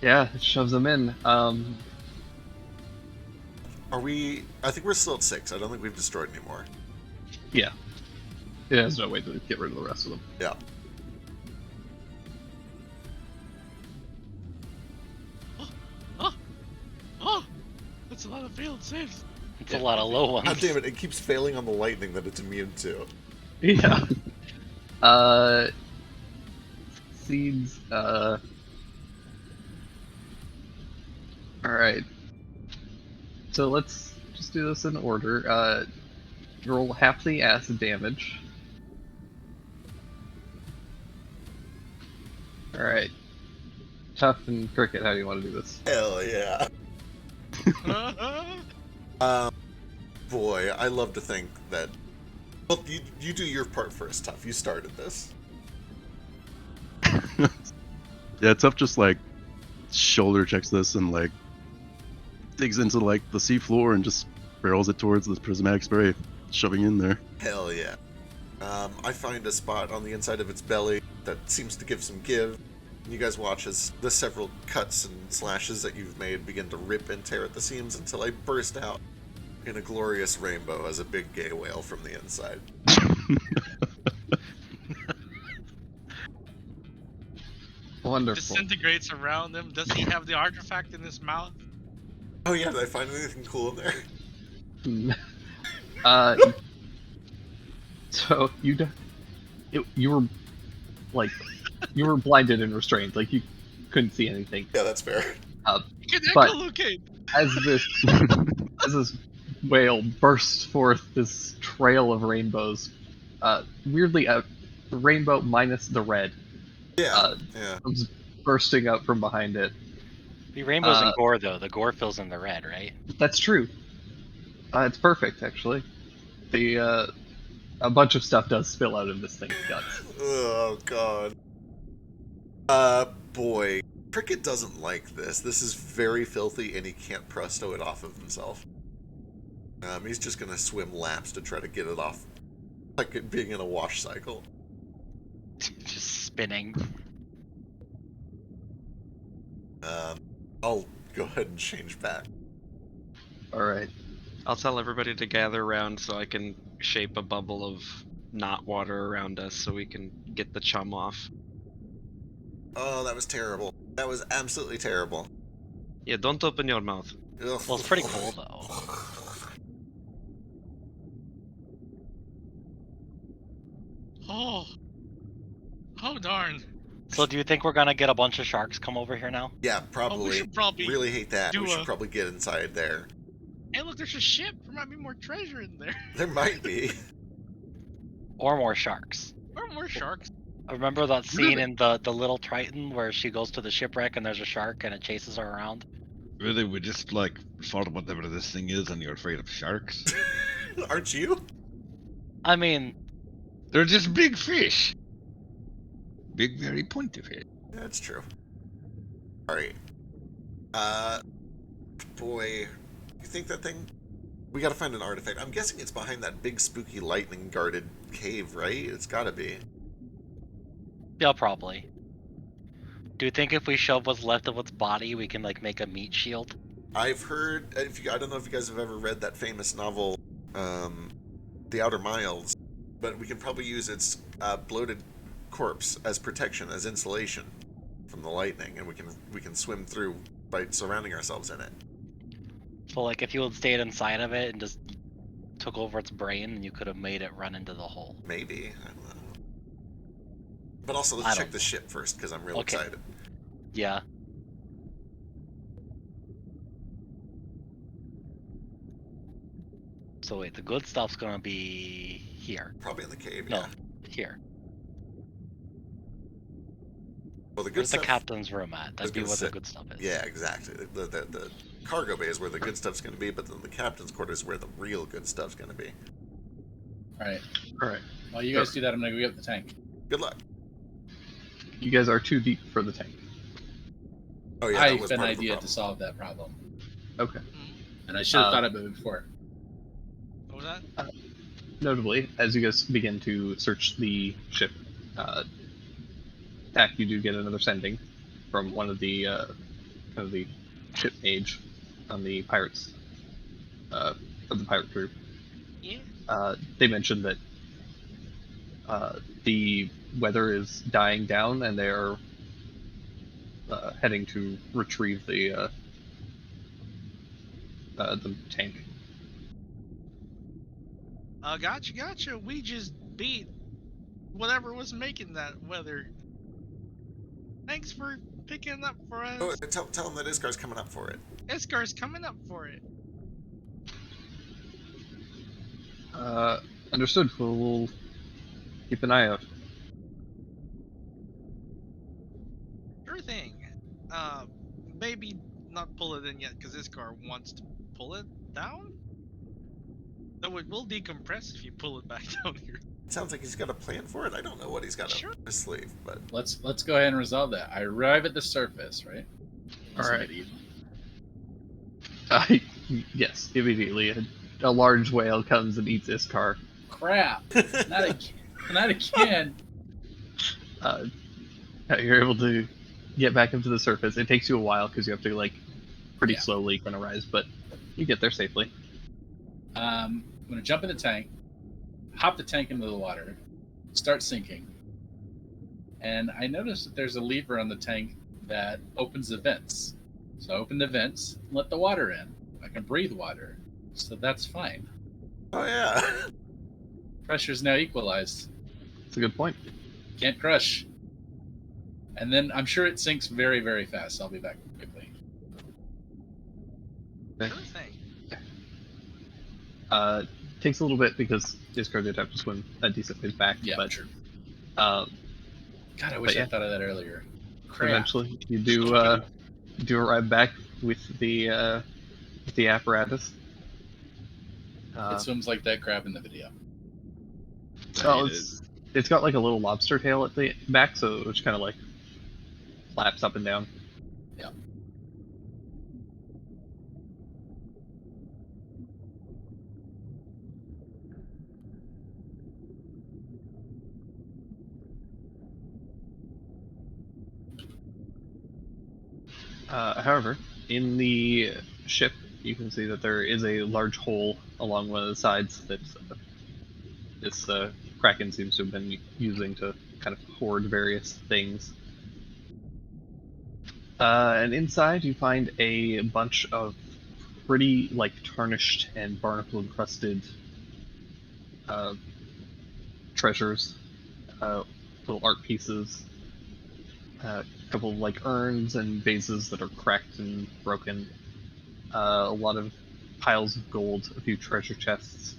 yeah, it shoves them in. Are we? I think we're still at 6. I don't think we've destroyed any more. Yeah. Yeah, there's no way to get rid of the rest of them. Yeah. Oh! That's a lot of failed saves. It's a lot of low ones. God damn it! It keeps failing on the lightning that it's immune to. Yeah. Seeds, Alright. So let's just do this in order. Roll half the acid damage. Alright. Tough and Cricket, how do you want to do this? Hell yeah. Boy, I love to think that. Well, you do your part first, Tough. You started this. Yeah, Tough just like shoulder checks this and like digs into like the seafloor and just barrels it towards the prismatic spray, shoving in there. Hell yeah. I find a spot on the inside of its belly that seems to give some give. You guys watch as the several cuts and slashes that you've made begin to rip and tear at the seams until I burst out in a glorious rainbow as a big gay whale from the inside. Wonderful. Disintegrates around him. Does he have the artifact in his mouth? Oh yeah, did I find anything cool in there? So you were like you were blinded and restrained, like you couldn't see anything. Yeah, that's fair. You can But- echolocate. As this whale bursts forth this trail of rainbows, weirdly a rainbow minus the red Yeah, yeah. comes bursting up from behind it. The rainbows in gore, though. The gore fills in the red, right? That's true. It's perfect, actually. The a bunch of stuff does spill out of this thing's guts. Oh god. Boy. Cricket doesn't like this. This is very filthy and he can't presto it off of himself. He's just gonna swim laps to try to get it off. Like it being in a wash cycle. Just spinning. I'll go ahead and change back. Alright. I'll tell everybody to gather around so I can shape a bubble of not water around us so we can get the chum off. Oh, that was terrible. That was absolutely terrible. Yeah, don't open your mouth. Ugh. Well, it's pretty cool, though. Oh. Oh darn. So do you think we're gonna get a bunch of sharks come over here now? Yeah, Oh, we probably. should probably Really hate that. do We should a- probably get inside there. Hey, look, there's a ship. There might be more treasure in there. There might be. Or more sharks? Or more sharks. I remember that scene Really? in the Little Triton where she goes to the shipwreck and there's a shark and it chases her around? Really, we just like fought whatever this thing is, and you're afraid of sharks? Aren't you? I mean, They're just big fish. Big, very pointy fish. That's true. Alright. Boy, you think that thing? We gotta find an artifact. I'm guessing it's behind that big spooky lightning guarded cave, right? It's gotta be. Yeah, probably. Do you think if we shove what's left of its body, we can like make a meat shield? I've heard. I don't know if you guys have ever read that famous novel, The Outer Miles, but we can probably use its bloated corpse as protection, as insulation from the lightning, and we can swim through by surrounding ourselves in it. So like if you had stayed inside of it and just took over its brain, then you could have made it run into the hole. Maybe. I don't know. But also, I let's don't check the ship first, because I'm real Okay. excited. Yeah. So wait, the good stuff's gonna be here. Probably in the cave, No, yeah. here. Well, the good Where's the stuff... captain's room at? was That'd be gonna where the say- good stuff is. Yeah, exactly. The cargo bay is where the good stuff's going to be, but then the captain's quarters is where the real good stuff's going to be. Alright. Alright. While you guys do that, I'm gonna go get the tank. Good luck. You guys are too deep for the tank. Oh, yeah, I that have was an part of the idea to problem. solve that problem. Okay. And I should have Uh, thought of it before. What was that? Notably, as you guys begin to search the ship, Tack, you do get another sending from one of the kind of the ship mage on the pirates of the pirate group. Yeah. They mentioned that the weather is dying down, and they are heading to retrieve the tank. Gotcha. We just beat whatever was making that weather. Thanks for picking it up for us. Oh, tell him that Iskar's coming up for it. Iskar's coming up for it. Understood. We'll keep an eye out. Sure thing. Maybe not pull it in yet because Iskar wants to pull it down. So it will decompress if you pull it back down here. It sounds like he's got a plan for it. I don't know what he's got Sure. up his sleeve, but Let's go ahead and resolve that. I arrive at the surface, right? Alright. Immediately. Yes, immediately. A large whale comes and eats Iskar. Crap! Not again. You're able to get back up to the surface. It takes you a while because you have to pretty Yeah. slowly kind of rise, but you get there safely. I'm gonna jump in the tank, hop the tank into the water, start sinking, and I notice that there's a lever on the tank that opens the vents. So I open the vents, let the water in. I can breathe water, so that's fine. oh yeah. Pressure's now equalized. It's a good point. Can't crush. And then I'm sure it sinks very, very fast. I'll be back quickly. Okay. Sure thing. Takes a little bit because Iskar did have to swim a decent ways back, Yeah, but sure. um, God, I wish yeah. I thought of that earlier. Crap. eventually you do arrive back with the apparatus. It swims like that crab in the video. Well, it's got like a little lobster tail at the back, so it just kind of like flaps up and down. Yeah. However, in the ship, you can see that there is a large hole along one of the sides that this Kraken seems to have been using to kind of hoard various things. And inside, you find a bunch of pretty tarnished and barnacle encrusted treasures, little art pieces, a couple of urns and vases that are cracked and broken, a lot of piles of gold, a few treasure chests.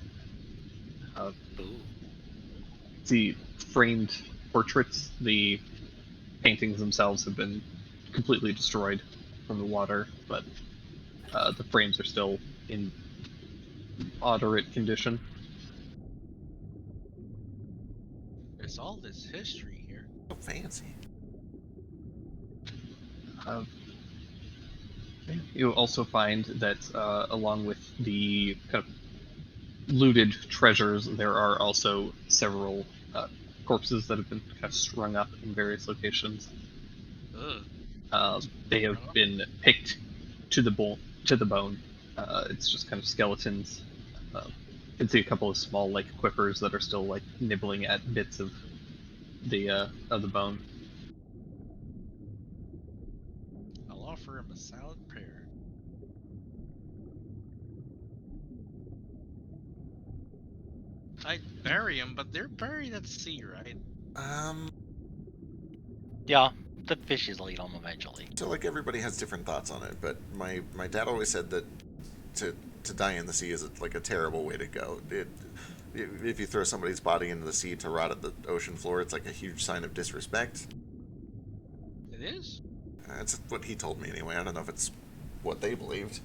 The framed portraits, the paintings themselves have been completely destroyed from the water, but the frames are still in moderate condition. There's all this history here. So fancy. You also find that along with the kind of looted treasures, there are also several corpses that have been kind of strung up in various locations. Ugh. They have been picked to the bone. It's just kind of skeletons. You can see a couple of small like quippers that are still like nibbling at bits of the bone. I'll offer him a salad pear. I'd bury him, but they're buried at sea, right? Yeah, the fishes will eat them eventually. So like everybody has different thoughts on it, but my dad always said that to die in the sea is like a terrible way to go. If you throw somebody's body into the sea to rot at the ocean floor, it's like a huge sign of disrespect. It is? That's what he told me anyway. I don't know if it's what they believed.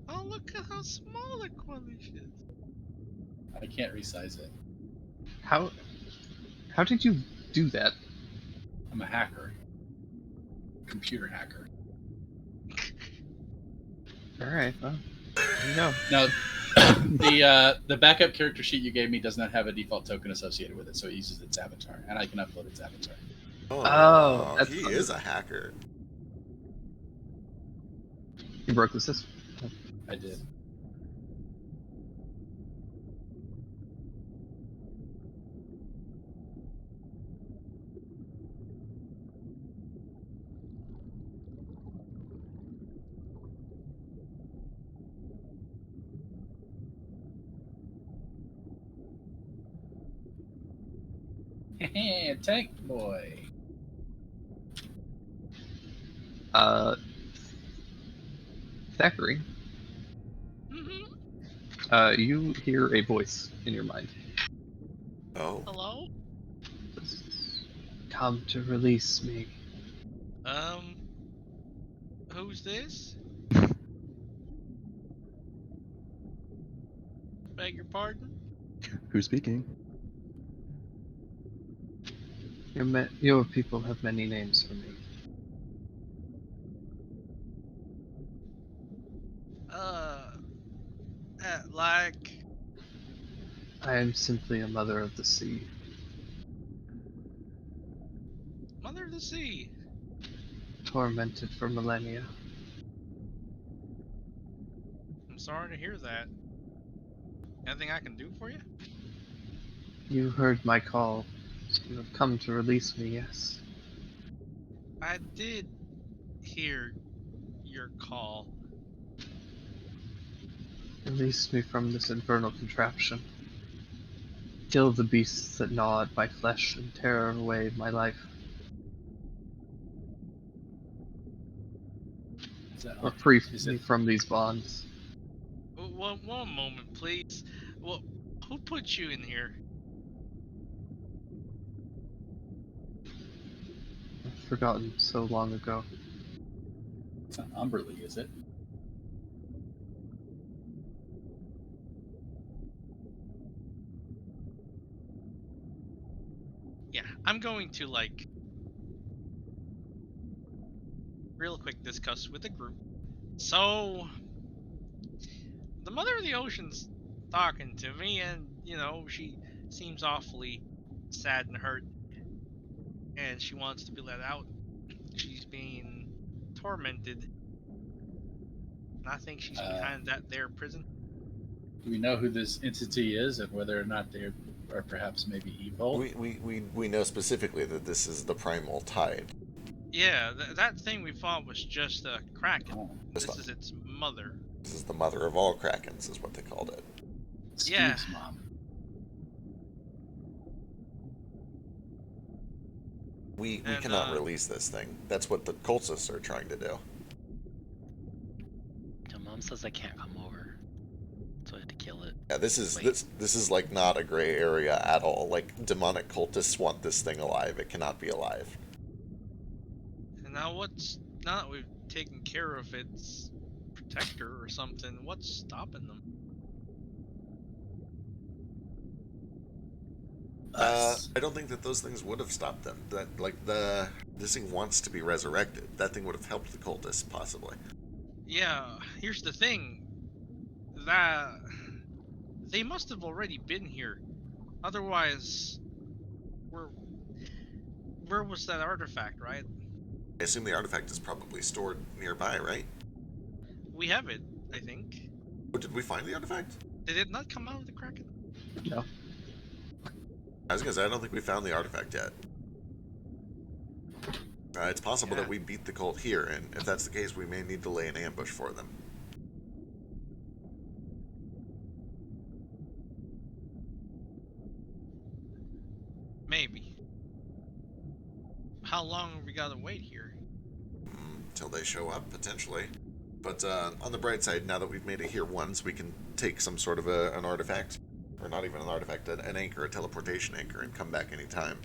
Oh, look at how small the Quellish is. I can't resize it. How did you do that? I'm a hacker. Computer hacker. All right, well, there you go. Now, the backup character sheet you gave me does not have a default token associated with it, so it uses its avatar, and I can upload its avatar. Oh, that's he fun. is a hacker. You broke the system. I did. Tank boy. Thackeray, Mm-hmm. you hear a voice in your mind. Oh. Hello? Come to release me. Who's this? Beg your pardon? Who's speaking? Your people have many names for me. Like, I am simply a mother of the sea. Mother of the Sea. Tormented for millennia. I'm sorry to hear that. Anything I can do for you? You heard my call. You have come to release me, yes. I did hear your call. Release me from this infernal contraption. Kill the beasts that gnaw at my flesh and tear away my life. Or free me from these bonds. One moment, please. Well, who put you in here? I've forgotten so long ago. It's not Umberly, is it? Yeah, I'm going to, like, real quick discuss with the group. So, the Mother of the Ocean's talking to me, and, you know, she seems awfully sad and hurt, and she wants to be let out. She's being tormented, and I think she's behind that there prison. Do we know who this entity is and whether or not they are perhaps maybe evil? We know specifically that this is the Primal Tide. Yeah, that thing we fought was just a kraken. Oh. This is its mother. This is the mother of all krakens, is what they called it. Yeah. Steve's mom. We cannot release this thing. That's what the cultists are trying to do. Your mom says I can't come over, so I had to kill it. Yeah, this is like not a gray area at all. Like demonic cultists want this thing alive. It cannot be alive. And now now that we've taken care of its protector or something, what's stopping them? us. I don't think that those things would have stopped them. This thing wants to be resurrected. That thing would have helped the cultists, possibly. Yeah, here's the thing. That they must have already been here. Otherwise, where was that artifact, right? I assume the artifact is probably stored nearby, right? We have it, I think. Oh, did we find the artifact? Did it not come out of the Kraken? No. I was gonna say, I don't think we found the artifact yet. It's possible Yeah. that we beat the cult here, and if that's the case, we may need to lay an ambush for them. Maybe. How long have we gotta wait here? Until they show up, potentially. But on the bright side, now that we've made it here once, we can take some sort of an artifact, or not even an artifact, an anchor, a teleportation anchor, and come back anytime.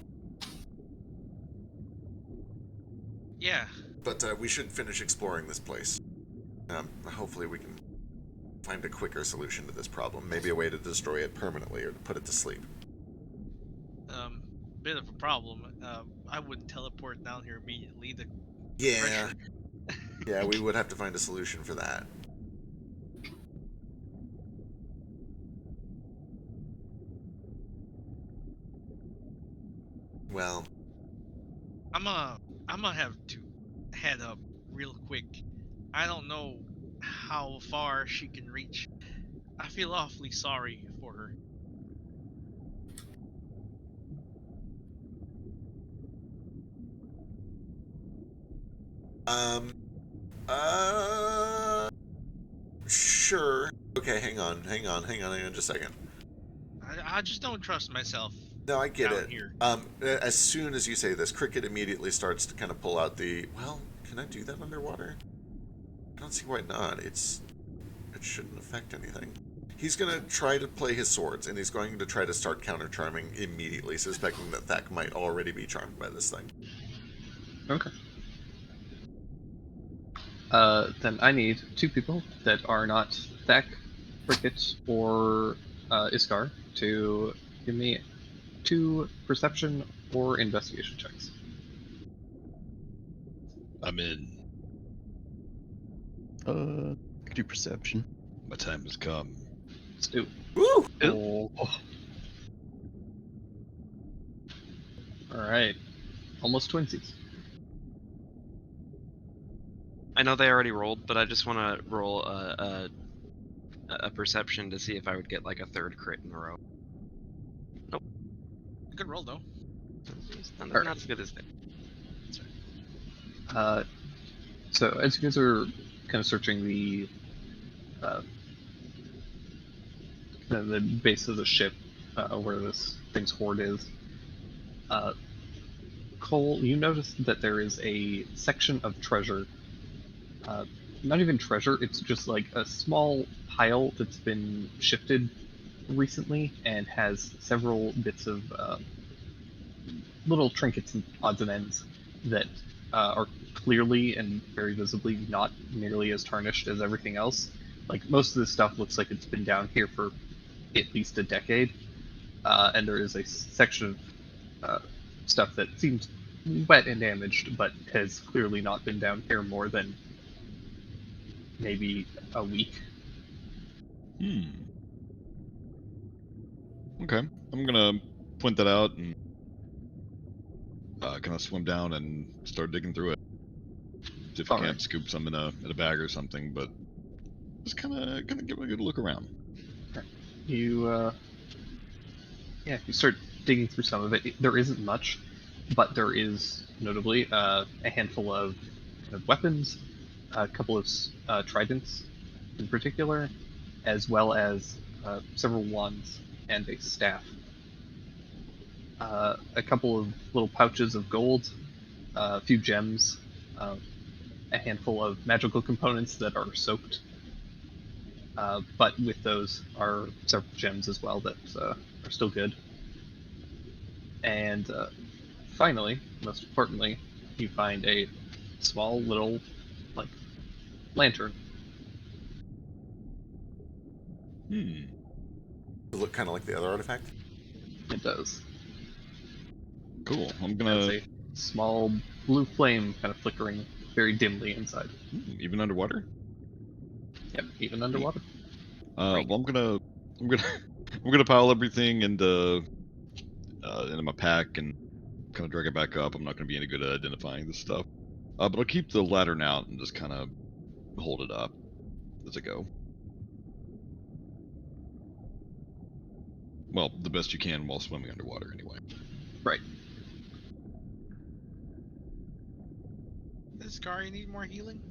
Yeah. But we should finish exploring this place. Hopefully we can find a quicker solution to this problem. Maybe a way to destroy it permanently or to put it to sleep. Bit of a problem. I wouldn't teleport down here immediately. The Yeah. pressure. Yeah, we would have to find a solution for that. Well, I'm gonna have to head up real quick. I don't know how far she can reach. I feel awfully sorry for her. Sure. Okay, hang on just a second. I just don't trust myself. No, I get down it. here. As soon as you say this, Cricket immediately starts to kind of pull out the, well, can I do that underwater? I don't see why not. It shouldn't affect anything. He's going to try to play his swords, and he's going to try to start counter-charming immediately, suspecting that Thak might already be charmed by this thing. Okay. Then I need 2 people that are not Thak, Cricket, or Iskar to give me 2 perception or investigation checks. I'm in. I could do perception. My time has come. Let's do. Woo! Oh. Alright. Almost twinsies. I know they already rolled, but I just want to roll a perception to see if I would get like a 3rd crit in a row. Good roll though. Not as good as that. So as you guys are kind of searching the base of the ship where this thing's hoard is, Cole, you notice that there is a section of treasure. Not even treasure, it's just like a small pile that's been shifted recently and has several bits of little trinkets and odds and ends that are clearly and very visibly not nearly as tarnished as everything else. Like, most of this stuff looks like it's been down here for at least a decade, and there is a section of stuff that seems wet and damaged, but has clearly not been down here more than maybe a week. Okay, I'm gonna point that out and kind of swim down and start digging through it. See if I can't scoop some in a bag or something, but just kind of give it a good look around. You you start digging through some of it. There isn't much, but there is notably a handful of kind of weapons, a couple of tridents in particular, as well as several wands and a staff. A couple of little pouches of gold, a few gems, a handful of magical components that are soaked. But with those are several gems as well that are still good. And finally, most importantly, you find a small little, like, lantern. Does it look kind of like the other artifact? It does. Cool. I'm There's gonna a small blue flame kind of flickering very dimly inside. even underwater. Yep, even underwater. Well, I'm gonna I'm gonna pile everything into my pack and kind of drag it back up. I'm not gonna be any good at identifying this stuff, but I'll keep the lantern out and just kind of hold it up as I go. Well, the best you can while swimming underwater, anyway. Right. Does Kari need more healing?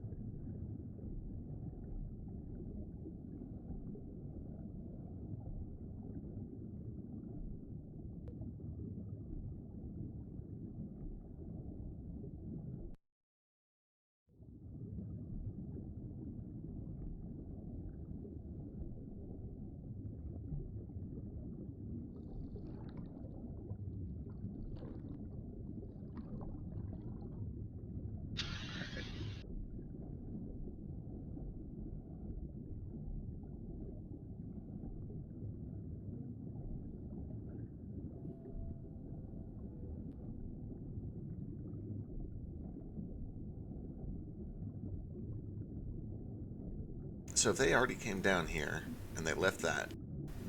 So if they already came down here and they left that,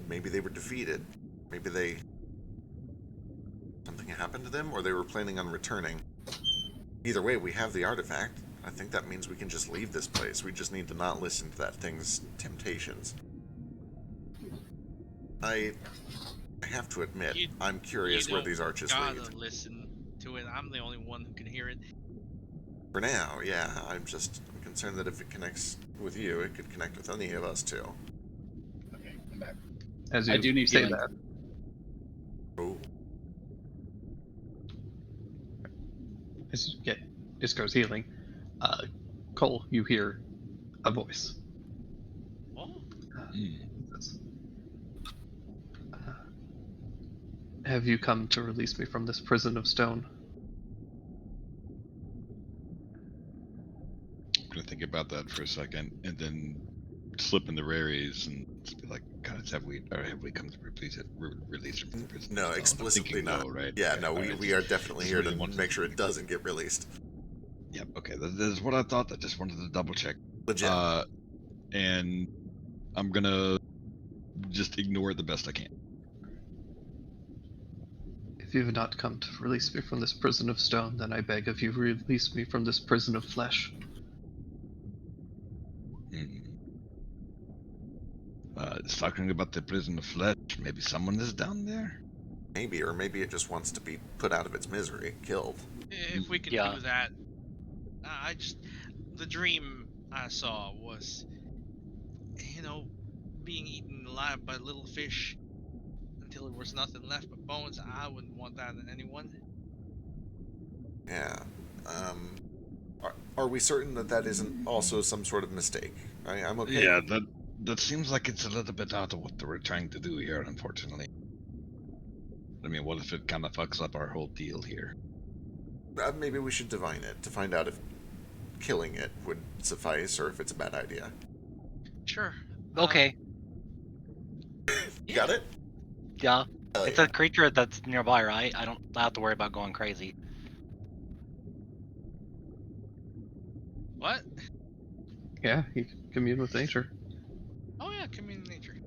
maybe they were defeated. Maybe something happened to them, or they were planning on returning. Either way, we have the artifact. I think that means we can just leave this place. We just need to not listen to that thing's temptations. I have to admit, I'm curious where these arches lead. Gotta listen to it. I'm the only one who can hear it. For now, yeah. I'm concerned that if it connects with you, it could connect with any of us too. Okay, I'm back. As you I do need say healing. that, Oh, as you get Isco's healing, Cole, you hear a voice. Oh, Says, have you come to release me from this prison of stone? I'm gonna think about that for a second and then slip in the raries and just be like, "Guys, have we come to release it from the prison?" no, So I'm explicitly thinking not. no, right? Yeah, Okay, no, all we, right. we are definitely Just here really to wanted make sure it doesn't get released. Yep. Okay, that is what I thought. I just wanted to double check. Legit. And I'm gonna just ignore it the best I can. If you have not come to release me from this prison of stone, then I beg of you, release me from this prison of flesh. It's talking about the prison of flesh. Maybe someone is down there. Maybe, or maybe it just wants to be put out of its misery, killed. if we could Yeah. do that. The dream I saw was, being eaten alive by little fish until there was nothing left but bones. I wouldn't want that in anyone. Yeah. Are we certain that that isn't also some sort of mistake? I'm okay. Yeah, that seems like it's a little bit out of what they were trying to do here, unfortunately. I mean, what if it kind of fucks up our whole deal here? Maybe we should divine it to find out if killing it would suffice or if it's a bad idea. Sure. Okay. You got it? Yeah. Hell It's yeah. a creature that's nearby, right? I don't have to worry about going crazy. What? Yeah, you can commune with nature. Oh yeah, community nature.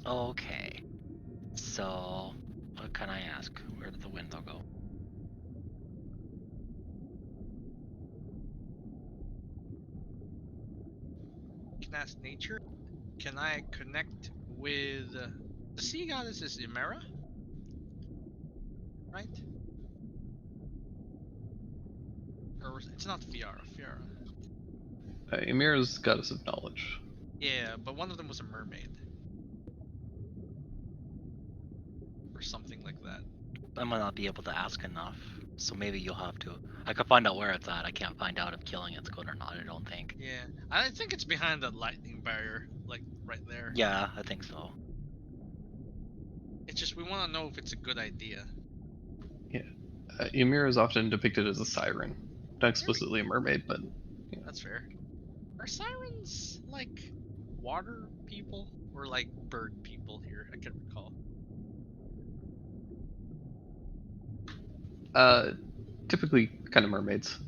Okay. So, what can I ask? Where did the window go? Can ask nature. Can I connect with the sea goddess? Is Ymera, right? Or it's not Fiara. Fiara. Ymira's goddess of knowledge. Yeah, but one of them was a mermaid. Or something like that. I might not be able to ask enough, so maybe you'll have to. I could find out where it's at. I can't find out if killing it's good or not, I don't think. Yeah, I think it's behind that lightning barrier, like right there. Yeah, I think so. It's just we want to know if it's a good idea. Ymira is often depicted as a siren. Not explicitly a mermaid, but That's fair. Are sirens like water people or like bird people here? I can't recall. Typically kind of mermaids.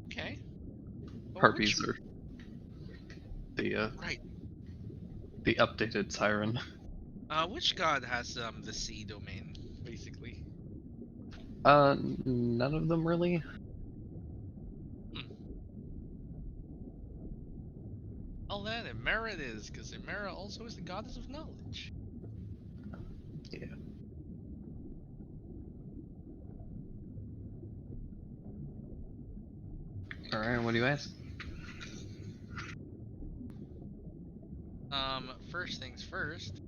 Okay. Well, Harpies which- are the Right. the updated siren. Which god has the sea domain, basically? None of them really. Oh, then Emera it is, because Emera also is the goddess of knowledge. Yeah. All right. What do you ask? First things first.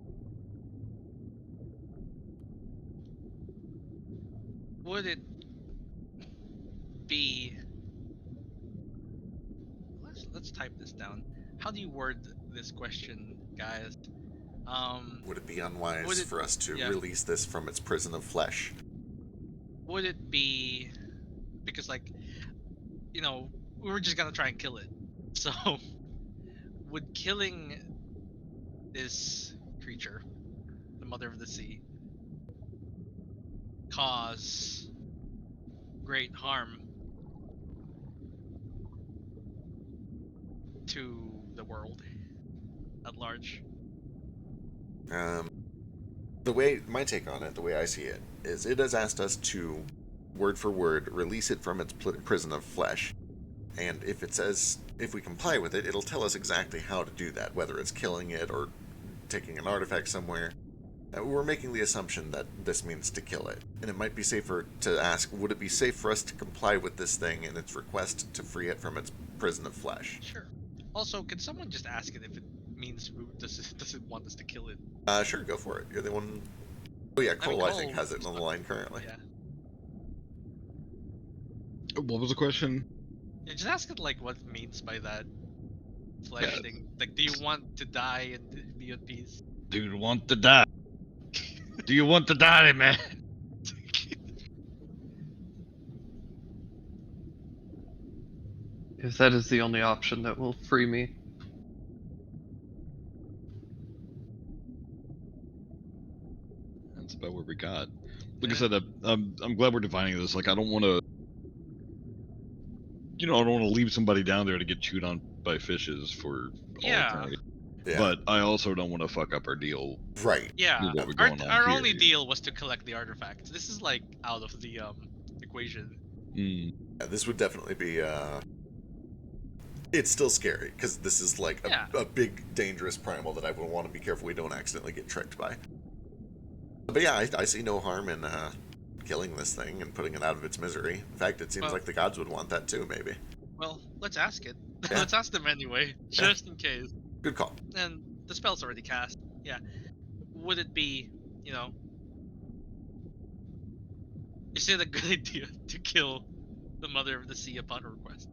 Would it be? Let's type this down. How do you word this question, guys? Would it be unwise Would it- for us to yeah. release this from its prison of flesh? Would it be because, like, you know, we were just gonna try and kill it. So, would killing this creature, the mother of the sea, cause great harm to the world at large? The way my take on it, the way I see it, is it has asked us to, word for word, release it from its prison of flesh. And if it says, if we comply with it, it'll tell us exactly how to do that, whether it's killing it or taking an artifact somewhere. We're making the assumption that this means to kill it. And it might be safer to ask, would it be safe for us to comply with this thing and its request to free it from its prison of flesh? Sure. Also, can someone just ask it if it means does it want us to kill it? Sure, go for it. You're the one... Oh yeah, Cole, I think, Cole has it on the line currently. Yeah. What was the question? Yeah, just ask it like what it means by that flesh Yeah. thing. Like, do you want to die and be at peace? Do you want to die? Do you want to die, man? If that is the only option that will free me. That's about where we got. Like I said, I'm glad we're defining this. Like, I don't want to, I don't want to leave somebody down there to get chewed on by fishes for all Yeah. eternity. Yeah. But I also don't want to fuck up our deal. Right. Yeah. What we're Our, going on our here. only deal was to collect the artifacts. This is like out of the equation. Mm. Yeah, this would definitely be, it's still scary, because this is like Yeah. a big, dangerous primal that I would want to be careful we don't accidentally get tricked by. But yeah, I see no harm in killing this thing and putting it out of its misery. In fact, it seems Well- like the gods would want that too, maybe. Well, let's ask it. Yeah. Let's ask them anyway, Yeah. just in case. Good call. And the spell's already cast. Yeah. Would it be, is it a good idea to kill the mother of the sea upon request?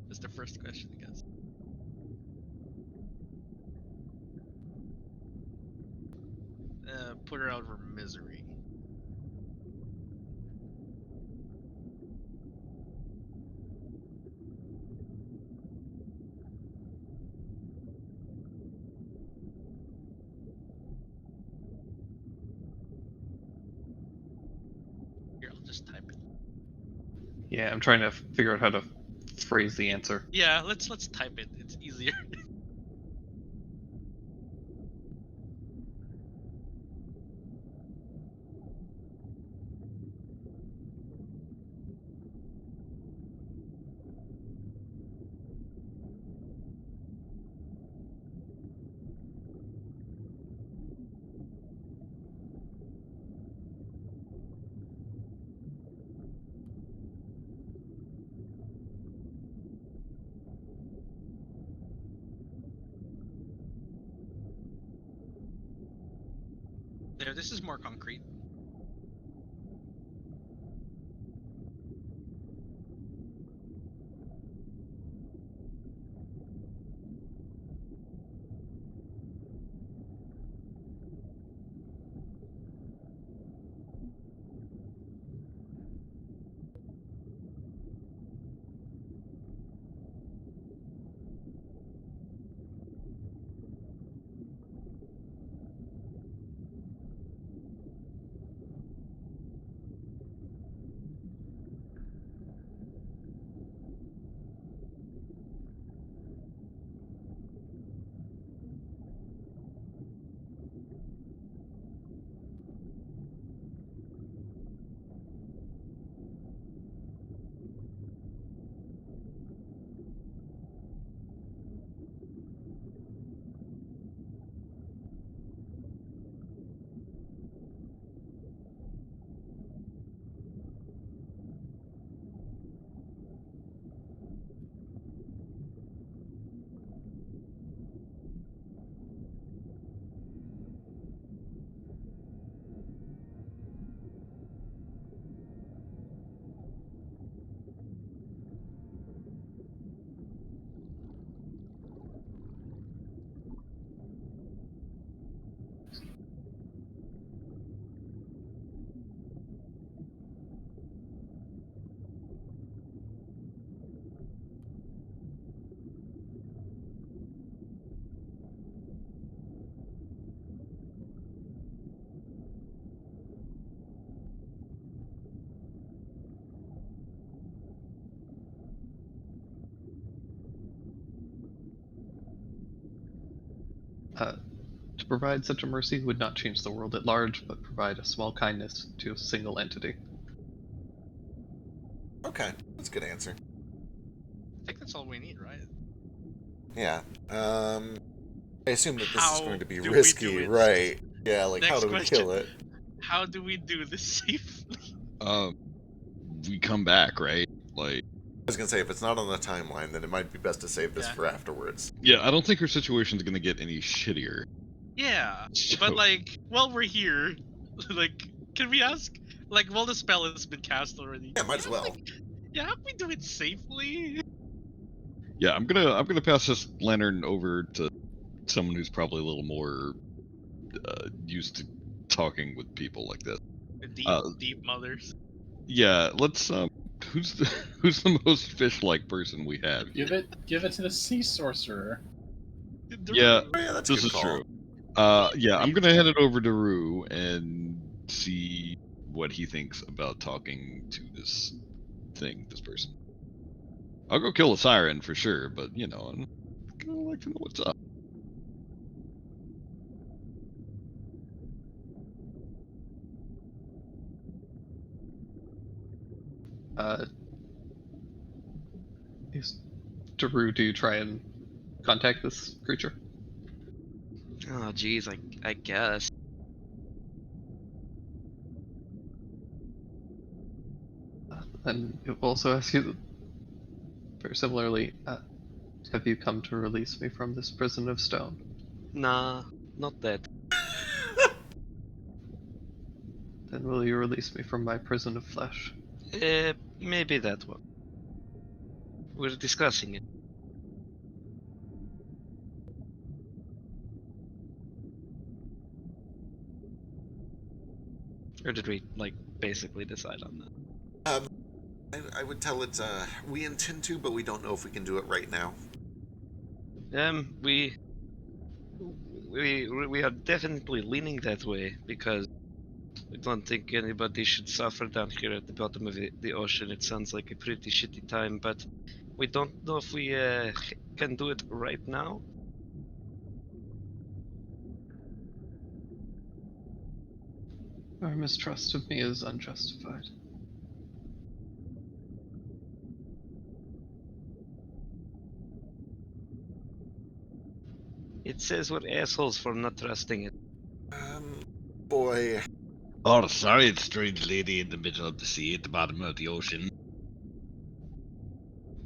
That's the first question, I guess. Put her out of her misery. Here, I'll just type it. Yeah, I'm trying to figure out how to phrase the answer. Yeah, let's type it. It's easier. There, this is more concrete. To provide such a mercy would not change the world at large, but provide a small kindness to a single entity. Okay, that's a good answer. I think that's all we need, right? Yeah. I assume that this is How going to be do we risky, do it? right? Yeah, like how Next do we question. kill it? How do we do this safely? We come back, right? Like, I was gonna say, if it's not on the timeline, then it might be best to save this Yeah. for afterwards. yeah, I don't think her situation's gonna get any shittier. Yeah, So- but like, while we're here, like, can we ask, like, while the spell has been cast already? Yeah, might as well. Like, yeah, how can we do it safely? Yeah, I'm gonna pass this lantern over to someone who's probably a little more used to talking with people like this. The deep, deep mothers. Yeah, let's who's the who's the most fish-like person we have? Give it to the sea sorcerer. Yeah, Oh, yeah, that's a this good is call. true. Yeah, I'm gonna hand it over to Rue and see what he thinks about talking to this person. I'll go kill a siren for sure, but you know, I'm gonna like to know what's up. Daru, do you try and contact this creature? Oh, geez, I guess. And it will also ask you, very similarly, have you come to release me from this prison of stone? Nah, not that. Then will you release me from my prison of flesh? Maybe that one. We're discussing it. Or did we, like, basically decide on that? I would tell it we intend to, but we don't know if we can do it right now. We are definitely leaning that way because we don't think anybody should suffer down here at the bottom of the ocean. It sounds like a pretty shitty time, but we don't know if we can do it right now. Your mistrust of me is unjustified. It says we're assholes for not trusting it. Boy. Oh, sorry, strange lady in the middle of the sea at the bottom of the ocean.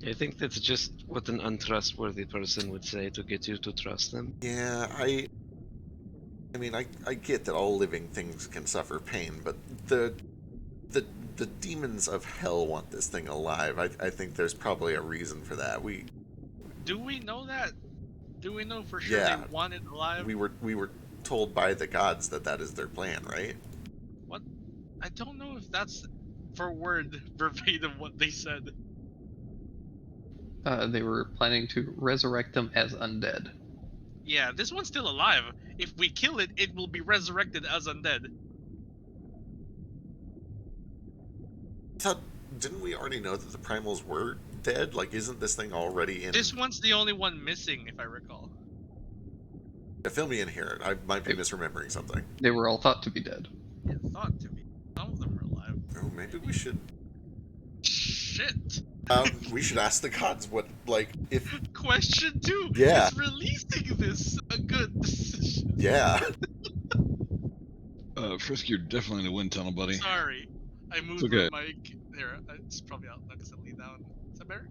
I think that's just what an untrustworthy person would say to get you to trust them. Yeah, I mean, I get that all living things can suffer pain, but the demons of hell want this thing alive. I think there's probably a reason for that. Do we know that? Do we know for sure Yeah. they want it alive? We were told by the gods that that is their plan, right? What? I don't know if that's for word verbatim what they said. They were planning to resurrect them as undead. Yeah, this one's still alive. If we kill it, it will be resurrected as undead. Didn't we already know that the primals were dead? Like, isn't this thing already in? This one's the only one missing, if I recall. Fill me in here. I might be misremembering something. They were all thought to be dead. Yeah, thought to be. Some of them are alive. Oh, maybe we should. Shit. We should ask the gods what, like, if. Question 2. Yeah. Is releasing this a good decision? Yeah. Frisk, you're definitely in the wind tunnel, buddy. Sorry. I moved okay. my mic. There, it's probably out accidentally down. Is that better?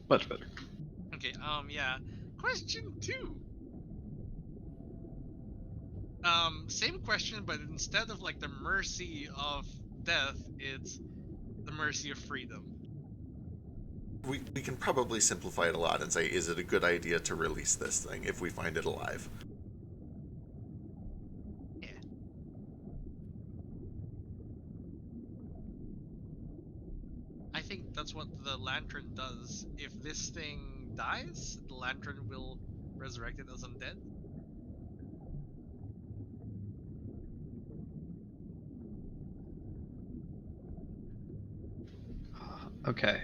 Much better. Okay, yeah. Question 2. Same question, but instead of like the mercy of death, it's the mercy of freedom. We can probably simplify it a lot and say, is it a good idea to release this thing if we find it alive? Yeah. I think that's what the lantern does. If this thing dies, the lantern will resurrect it as undead. Okay.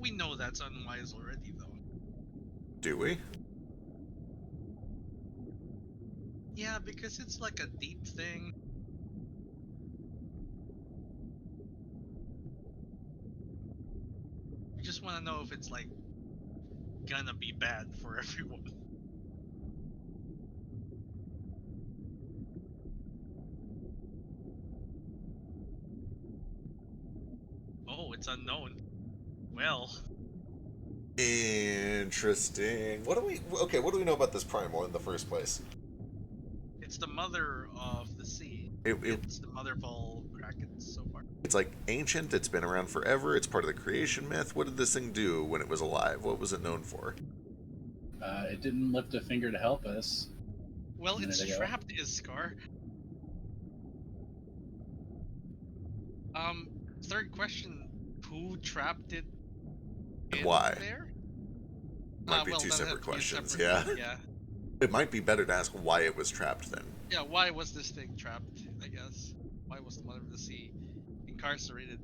We know that's unwise already, though. Do we? Yeah, because it's like a deep thing. We just want to know if it's like gonna be bad for everyone. Oh, it's unknown. Well, Interesting. What do we? Okay, what do we know about this primal in the first place? it's the mother of the sea. It, It's the mother of all krakens so far. it's like ancient. It's been around forever. It's part of the creation myth. What did this thing do when it was alive? What was it known for? It didn't lift a finger to help us. Well, A minute it's ago. trapped, Iskar. Third question: who trapped it? And in why? There? Might be Well, two that separate had to be a questions. separate- Yeah. Yeah. It might be better to ask why it was trapped then. Yeah. Why was this thing trapped? I guess. Why was the mother of the sea incarcerated?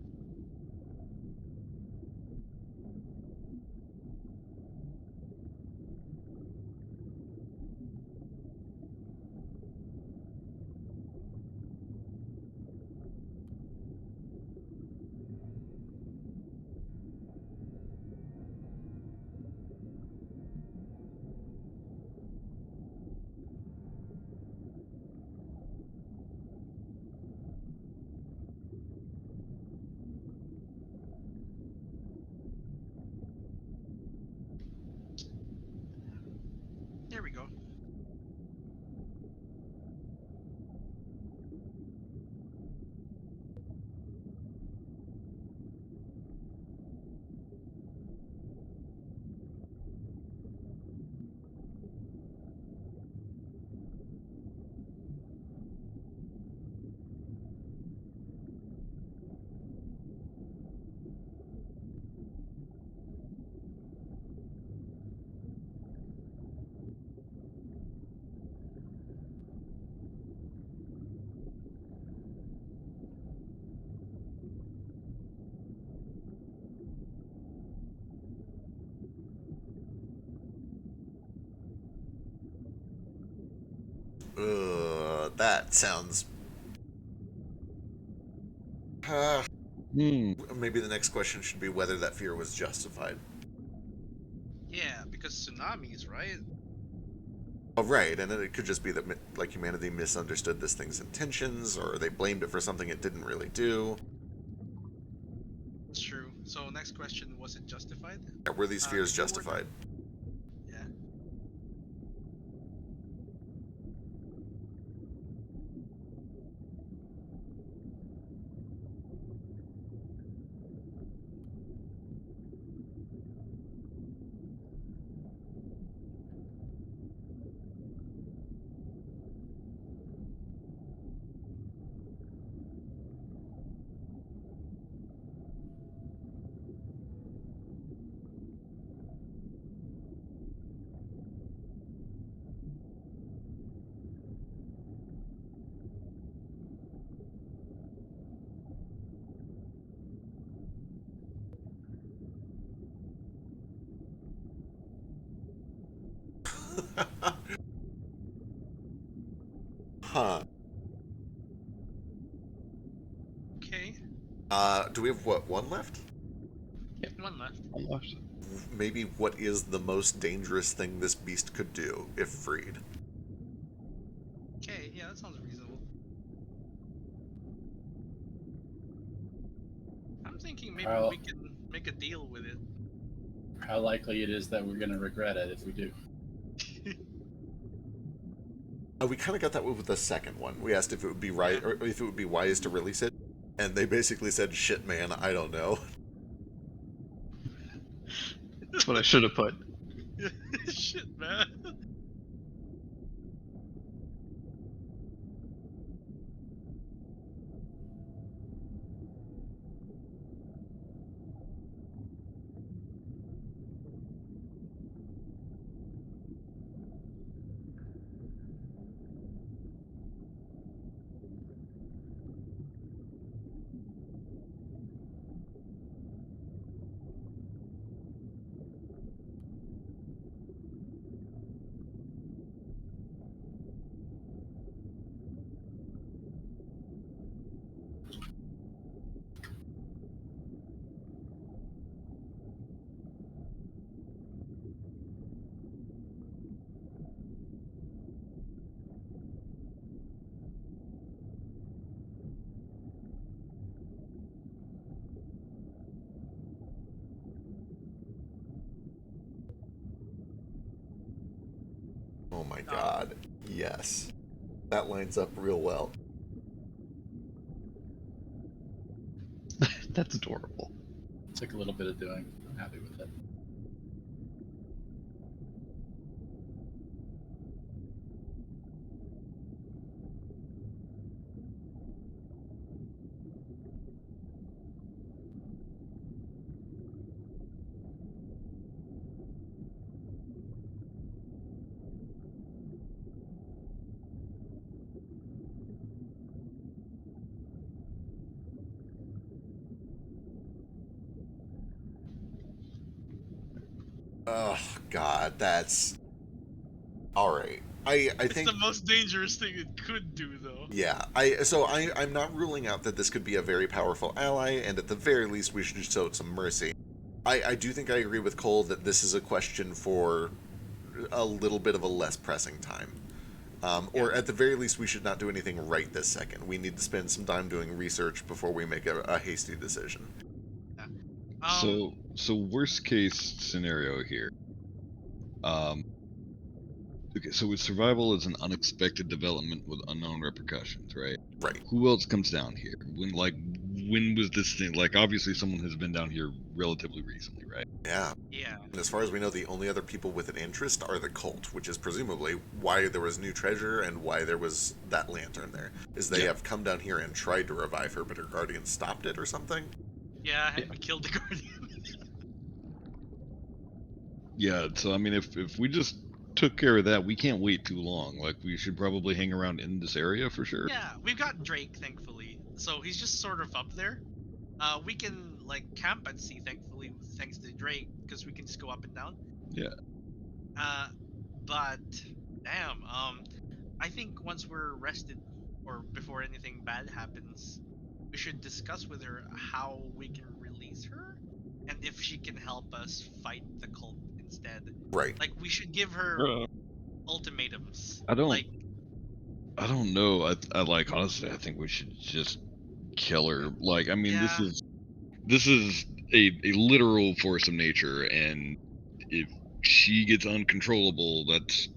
There we go. That sounds. Maybe the next question should be whether that fear was justified. Yeah, because tsunamis, right? Oh, right, and then it could just be that like humanity misunderstood this thing's intentions, or they blamed it for something it didn't really do. It's true. So next question: was it justified? Were these fears They were- justified? Yeah. Huh. Okay. Do we have one left? One left. One left. Maybe what is the most dangerous thing this beast could do if freed? Okay. Yeah, that sounds reasonable. I'm thinking maybe How- we can make a deal with it. How likely it is that we're going to regret it if we do. We kind of got that with the second one. We asked if it would be right or if it would be wise to release it, and they basically said, "Shit, man, I don't know." That's what I should have put. Shit, man. my god. Yes. That lines up real well. That's adorable. Took a little bit of doing. I'm happy with it. Oh god, that's alright. I It's think the most dangerous thing it could do, though. yeah, I'm not ruling out that this could be a very powerful ally, and at the very least we should show some mercy. I do think I agree with Cole that this is a question for a little bit of a less pressing time. Or at the very least, we should not do anything right this second. We need to spend some time doing research before we make a hasty decision. So worst case scenario here. Okay, so with survival is an unexpected development with unknown repercussions, right? Right. Who else comes down here? When was this thing? Like, obviously someone has been down here relatively recently, right? Yeah. Yeah. And as far as we know, the only other people with an interest are the cult, which is presumably why there was new treasure and why there was that lantern there. Is they have come down here and tried to revive her, but her guardian stopped it or something? Yeah, we killed the guardian. Yeah, so I mean, if we just took care of that, we can't wait too long. Like, we should probably hang around in this area for sure. Yeah, we've got Drake, thankfully. So he's just sort of up there. We can, like, camp at sea, thankfully, thanks to Drake, because we can just go up and down. Yeah. But, damn, I think once we're rested, or before anything bad happens, we should discuss with her how we can release her, and if she can help us fight the cult instead. Right. Like, we should give her ultimatums. I don't. Like, I don't know. I like honestly. I think we should just kill her. Like, I mean, Yeah. this is a literal force of nature, and if she gets uncontrollable, that's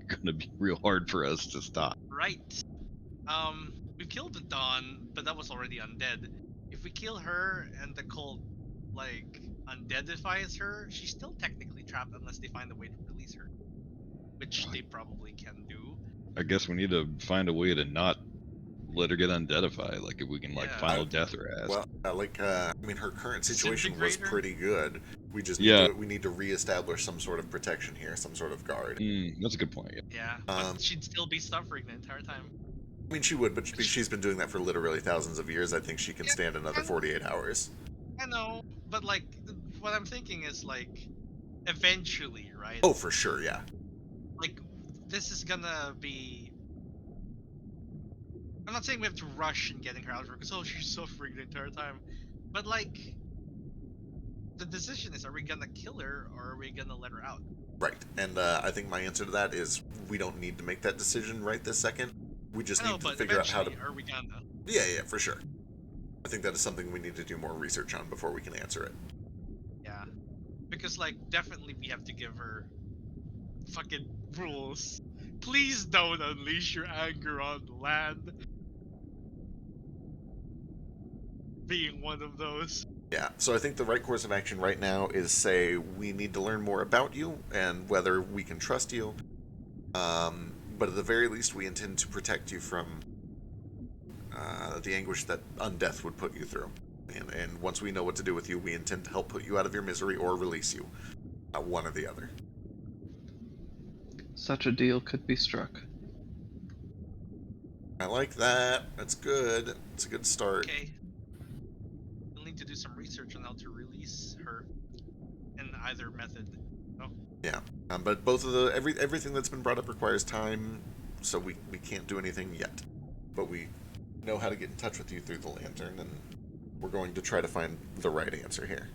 gonna be real hard for us to stop. right. We killed the Dawn, but that was already undead. If we kill her and the cult, like, undeadifies her, she's still technically trapped unless they find a way to release her. Which they probably can do. I guess we need to find a way to not let her get undeadified. Like, if we can, like, Yeah. final death her ass. Well, I mean, her current situation was Disintegrator? pretty good. We just we need to reestablish some sort of protection here, some sort of guard. That's a good point. Yeah. Yeah, but she'd still be suffering the entire time. I mean, she would, but she's been doing that for literally thousands of years. I think she can Yeah, stand another 48 hours. I know, but, like, what I'm thinking is, like, eventually, right? Oh, for sure, yeah. Like, this is gonna be... I'm not saying we have to rush in getting her out of her, because, oh, she's suffering the entire time. But, like, the decision is, are we gonna kill her, or are we gonna let her out? Right, and I think my answer to that is we don't need to make that decision right this second. We just I know, need to but figure out how to... eventually, are we gonna? Yeah, for sure. I think that is something we need to do more research on before we can answer it. Yeah. Because, like, definitely we have to give her fucking rules. Please don't unleash your anger on land. Being one of those. Yeah, so I think the right course of action right now is say we need to learn more about you and whether we can trust you. But at the very least, we intend to protect you from the anguish that undeath would put you through. And once we know what to do with you, we intend to help put you out of your misery or release you. One or the other. Such a deal could be struck. I like that. That's good. It's a good start. Okay. We'll need to do some research on how to release her in either method. Oh. Yeah, but both of the everything that's been brought up requires time, so we can't do anything yet. But we know how to get in touch with you through the lantern, and we're going to try to find the right answer here.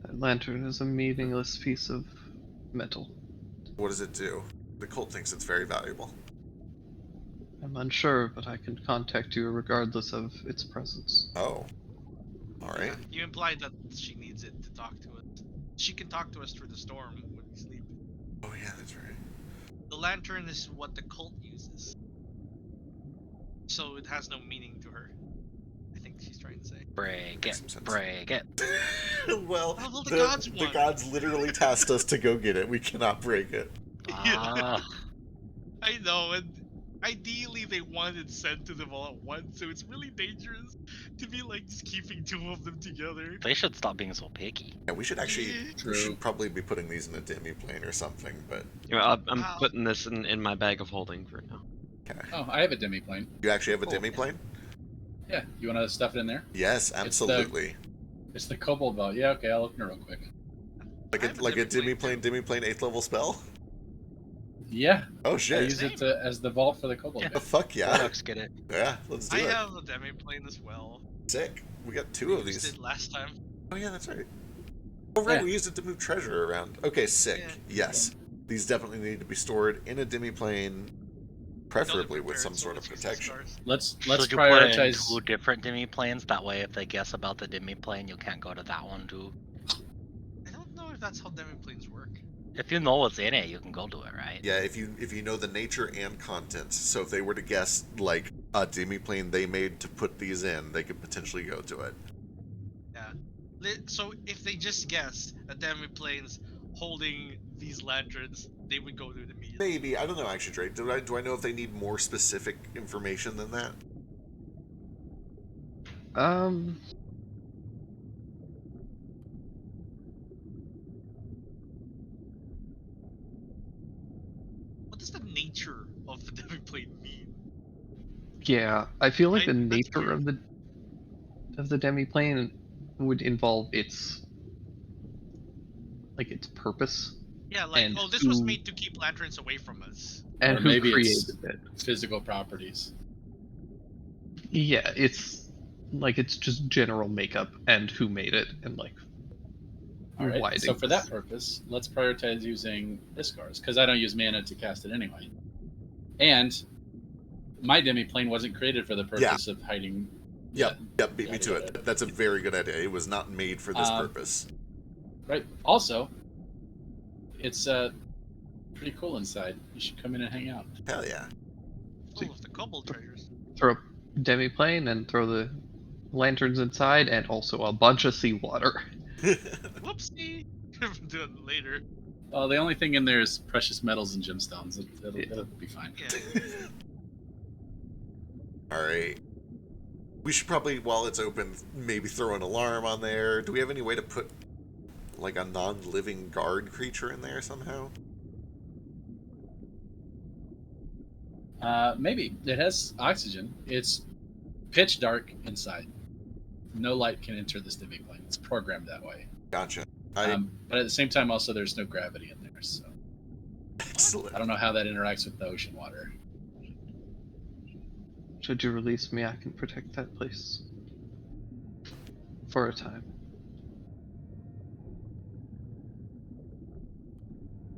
That lantern is a meaningless piece of metal. What does it do? The cult thinks it's very valuable. I'm unsure, but I can contact you regardless of its presence. Oh. Alright. You implied that she needs it to talk to us. She can talk to us through the storm when we sleep. Oh yeah, that's right. The lantern is what the cult uses, so it has no meaning to her. I think she's trying to say. Break Makes it. some sense. Break it. Well, Oh, well, the gods the won. gods literally tasked us to go get it. We cannot break it. Ah, I know, and ideally they want it sent to them all at once, so it's really dangerous to be like just keeping two of them together. they should stop being so picky. Yeah, we should actually. Yeah. We True. should probably be putting these in a demi-plane or something. But You know, I'm Wow. putting this in my bag of holding for now. okay. Oh, I have a demi-plane. You actually have a Cool. demi-plane? Yeah, you want to stuff it in there? Yes, the- absolutely. It's the Kobold Vault. Yeah, okay, I'll open it real quick. Like I have a a demi-plane, demi-plane 8th level spell. Yeah, Oh I shit! use it as the vault for the Kobold. Yeah. The fuck yeah! Looks get it. Yeah, let's do I it. have a demi plane as well. Sick. We got two We of used these. it last time. Oh yeah, that's right. Oh right, Yeah. we used it to move treasure around. Okay, sick. Yeah. Yes, these definitely need to be stored in a demi-plane, preferably with Prepared, some so sort of let's use the protection. stars. Let's Should you put it in prioritize. 2 different demi planes? That way, if they guess about the demi plane, you can't go to that one too. I don't know if that's how demi planes work. If you know what's in it, you can go to it, right? Yeah, if you know the nature and content. So if they were to guess like a demi-plane they made to put these in, they could potentially go to it. Yeah. So if they just guessed that demi planes holding these lanterns, they would go to it immediately. Maybe, I don't know actually, Drake. Do I know if they need more specific information than that? What does the nature of the demi plane mean? Yeah, I feel like the That's nature weird. of the demiplane would involve its purpose Yeah, like, And oh, this was who- made to keep lanterns away from us. and Or who maybe created it's- it. Physical properties. Yeah, it's just general makeup and who made it and like All right. why So they for that purpose, let's prioritize using Iskars because I don't use mana to cast it anyway. And my demi-plane wasn't created for the purpose of hiding. Yep, beat me to Yeah. it. That's a very good idea. It was not made for this purpose. Right. Also, it's pretty cool inside. You should come in and hang out. Hell yeah. Full of the kobold treasures. throw a demiplane and throw the lanterns inside and also a bunch of seawater. Whoopsie! Do it later. Well, the only thing in there is precious metals and gemstones. It'll be fine. Yeah. Alright. We should probably, while it's open, maybe throw an alarm on there. Do we have any way to put, like, a non-living guard creature in there somehow? Maybe. It has oxygen. It's pitch dark inside. No light can enter this demi-plane. It's programmed that way. Gotcha. But at the same time, also, there's no gravity in there, so Excellent. I don't know how that interacts with the ocean water. Should you release me, I can protect that place for a time.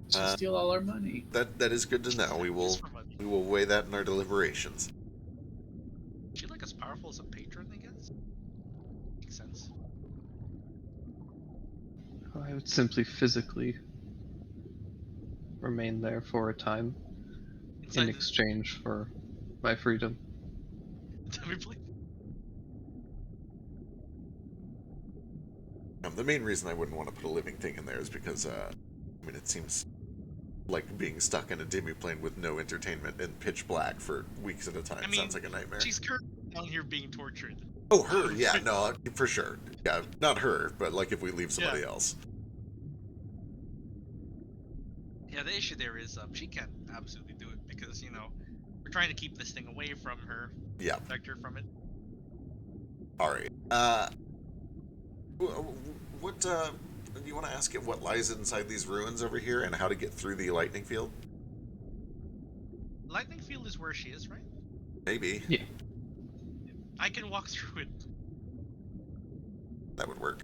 So Uh, steal all our money. That is good to know. We will Just for money. weigh that in our deliberations. Is she like as powerful as a patron, I guess? Makes sense. I would simply physically remain there for a time Inside in the exchange for my freedom. demi-plane. The main reason I wouldn't want to put a living thing in there is because, I mean, it seems like being stuck in a demi-plane with no entertainment in pitch black for weeks at a time I mean, sounds like a nightmare. She's currently down here being tortured. Oh, her, yeah, no, for sure. Yeah, not her, but like if we leave somebody else. Yeah, the issue there is she can't absolutely do it because, you know, we're trying to keep this thing away from her. Yeah. Protect her from it. Alright. What, do you want to ask it what lies inside these ruins over here and how to get through the lightning field? Lightning field is where she is, right? Maybe. Yeah. I can walk through it. That would work.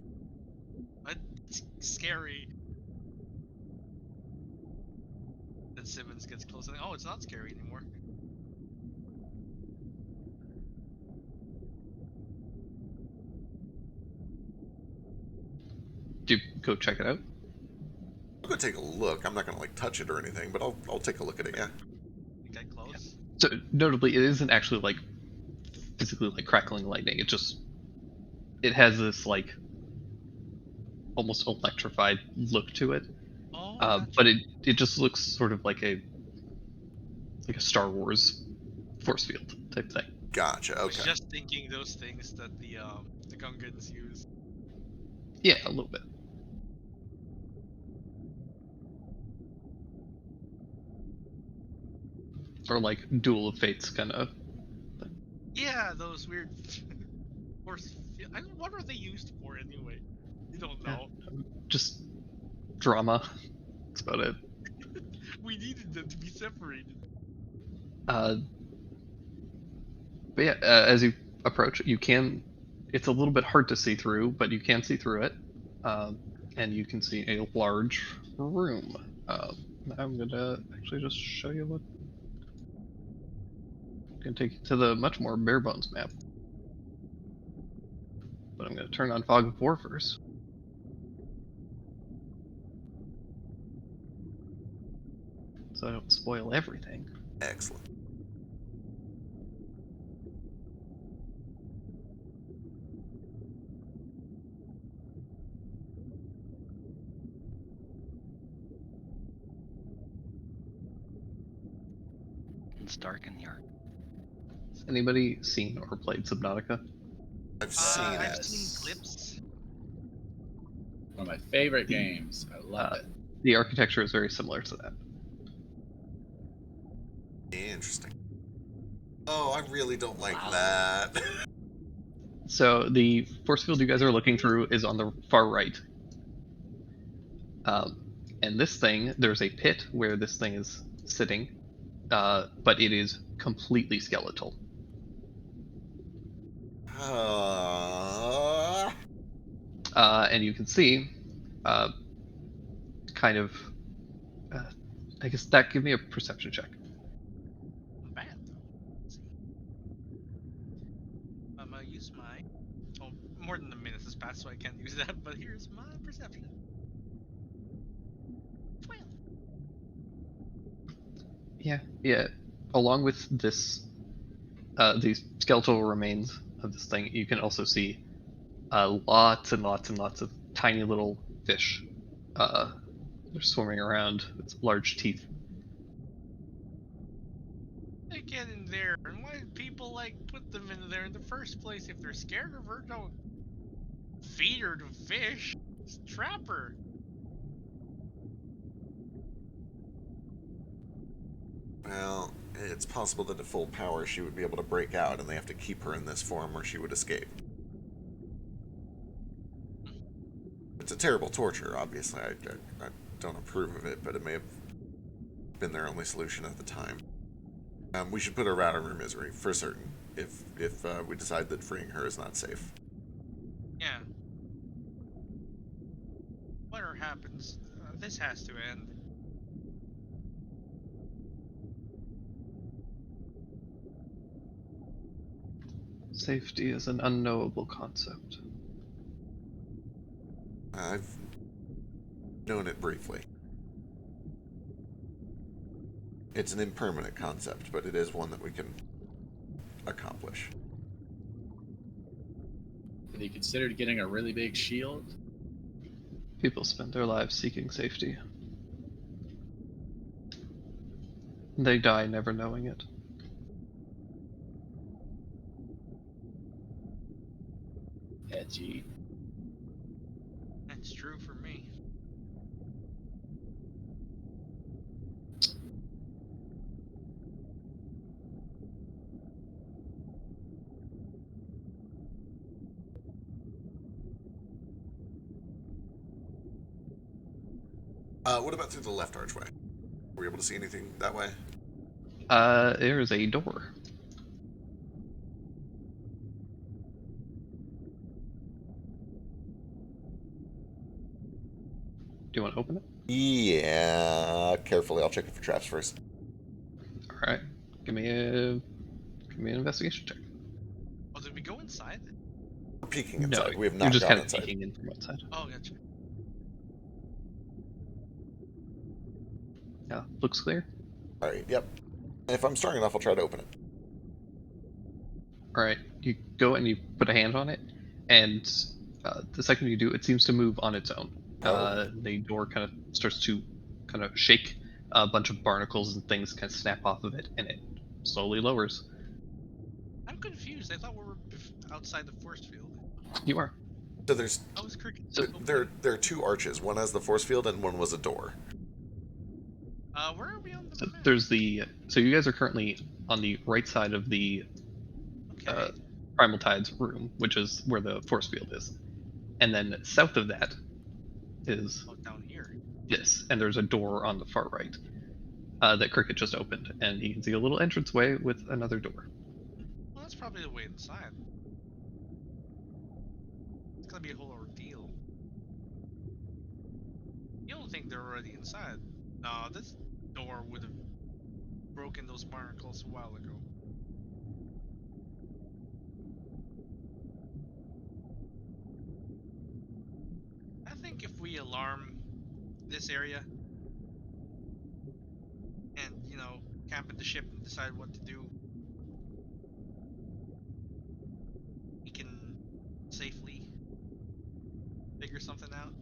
But it's scary. Then Simmons gets close and oh, it's not scary anymore. Do you go check it out? I'm gonna take a look. I'm not gonna like touch it or anything, but I'll take a look at it. Yeah. Get close. So notably, it isn't actually like physically like crackling lightning. It has this like almost electrified look to it. Oh, But it just looks sort of like a Star Wars force field type thing. Gotcha. I was Okay. just thinking those things that the Gungans use. Yeah, a little bit. Or like Duel of Fates kind of. Yeah, those weird force. What are they used for anyway? You don't know. Just drama. That's about it. We needed them to be separated. But yeah, as you approach, you can. It's a little bit hard to see through, but you can see through it, and you can see a large room. I'm gonna actually just show you what. I'm gonna take you to the much more bare bones map, but I'm gonna turn on Fog of War first. So I don't spoil everything. Excellent. It's dark in here. Has anybody seen or played Subnautica? I've seen I've it. seen clips. One of my favorite games. I love it. The architecture is very similar to that. Interesting. Oh, I really don't like Wow. that. So the force field you guys are looking through is on the far right. And this thing, there's a pit where this thing is sitting, but it is completely skeletal. And you can see, kind of, I guess that give me a perception check. Not bad though. Let's see. I'm gonna use my. Oh, more than a minute has passed, so I can't use that. But here's my perception. 12. Yeah. Along with this, these skeletal remains of this thing, you can also see lots and lots and lots of tiny little fish. They're swimming around with large teeth. They get in there, and why did people like put them in there in the first place? If they're scared of her, don't feed her to fish. Just trap her. Well, it's possible that at full power she would be able to break out, and they have to keep her in this form or she would escape. It's a terrible torture, obviously. I don't approve of it, but it may have been their only solution at the time. We should put her out of her misery, for certain, if we decide that freeing her is not safe. Yeah. Whatever happens, this has to end. Safety is an unknowable concept. I've known it briefly. It's an impermanent concept, but it is one that we can accomplish. Have you considered getting a really big shield? People spend their lives seeking safety. They die never knowing it. Edgy. That's true for me. What about through the left archway? Were we able to see anything that way? There is a door. Do you want to open it? Yeah, carefully. I'll check it for traps first. All right. Give me an investigation check. Oh, did we go inside? We're peeking No, inside. We have you're not just gone kind of inside. peeking in from outside. Oh, gotcha. looks clear. All right. Yep. If I'm strong enough, I'll try to open it. All right, you go and you put a hand on it, and the second you do, it seems to move on its own. The door kind of starts to kind of shake. A bunch of barnacles and things kind of snap off of it, and it slowly lowers. I'm confused. I thought we were outside the force field. You are. So there's How was cricket? there are two arches. One has the force field, and one was a door. Where are we on the map? There's the. So you guys are currently on the right side of the Okay. Primal Tides room, which is where the force field is, and then south of that is Oh, down here. this, and there's a door on the far right that Cricket just opened, and you can see a little entranceway with another door. Well, that's probably the way inside. It's gonna be a whole ordeal. You don't think they're already inside? No, this door would have broken those barnacles a while ago. I think if we alarm this area and, you know, camp at the ship and decide what to do, we can safely figure something out.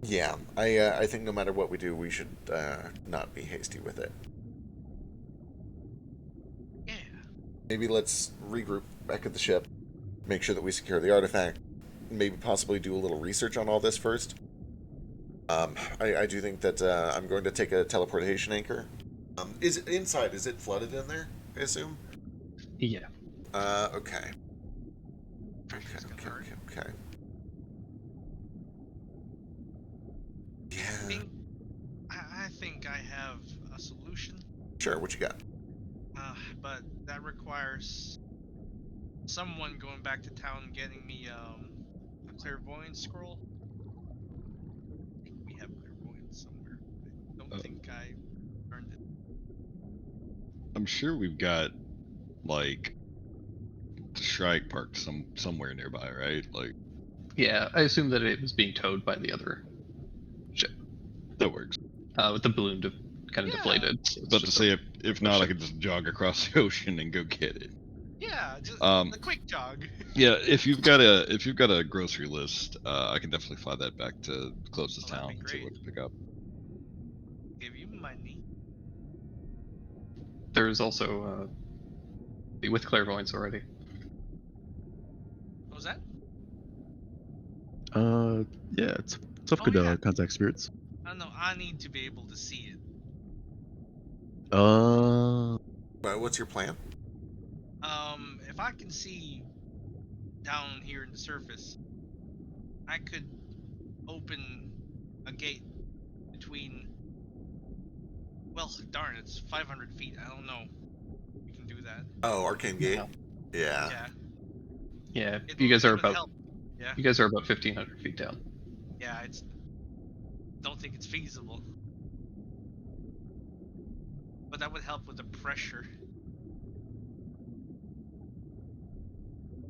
Yeah, I think no matter what we do, we should not be hasty with it. Yeah. Maybe let's regroup back at the ship, make sure that we secure the artifact, maybe possibly do a little research on all this first. I do think that I'm going to take a teleportation anchor. Is it inside? Is it flooded in there, I assume? Yeah. Okay. Okay. Yeah. I think I have a solution. Sure, what you got? But that requires someone going back to town and getting me a clairvoyance scroll. I think we have clairvoyance somewhere. I don't think I earned it. I'm sure we've got like the Shrike parked somewhere nearby, right? Like Yeah, I assume that it was being towed by the other ship that works. with the balloon kind of deflated. So it's But to just say a- if not, I could just jog across the ocean and go get it. Yeah, just Um, a quick jog. Yeah, if you've got a grocery list, I can definitely fly that back to the closest Oh, that'd town be and see what great. to pick up. Give you money. There's also with clairvoyance already. What was that? Yeah, it's tough Oh, good yeah. contact spirits. I don't know. I need to be able to see it. What's your plan? If I can see down here in the surface, I could open a gate between. Well, darn, it's 500 feet. I don't know. You can do that. Oh, Arcane Gate? Yeah. Yeah. Yeah, It you guys are would about help. Yeah. you guys are about 1,500 feet down. Yeah. It's. Don't think it's feasible. But that would help with the pressure.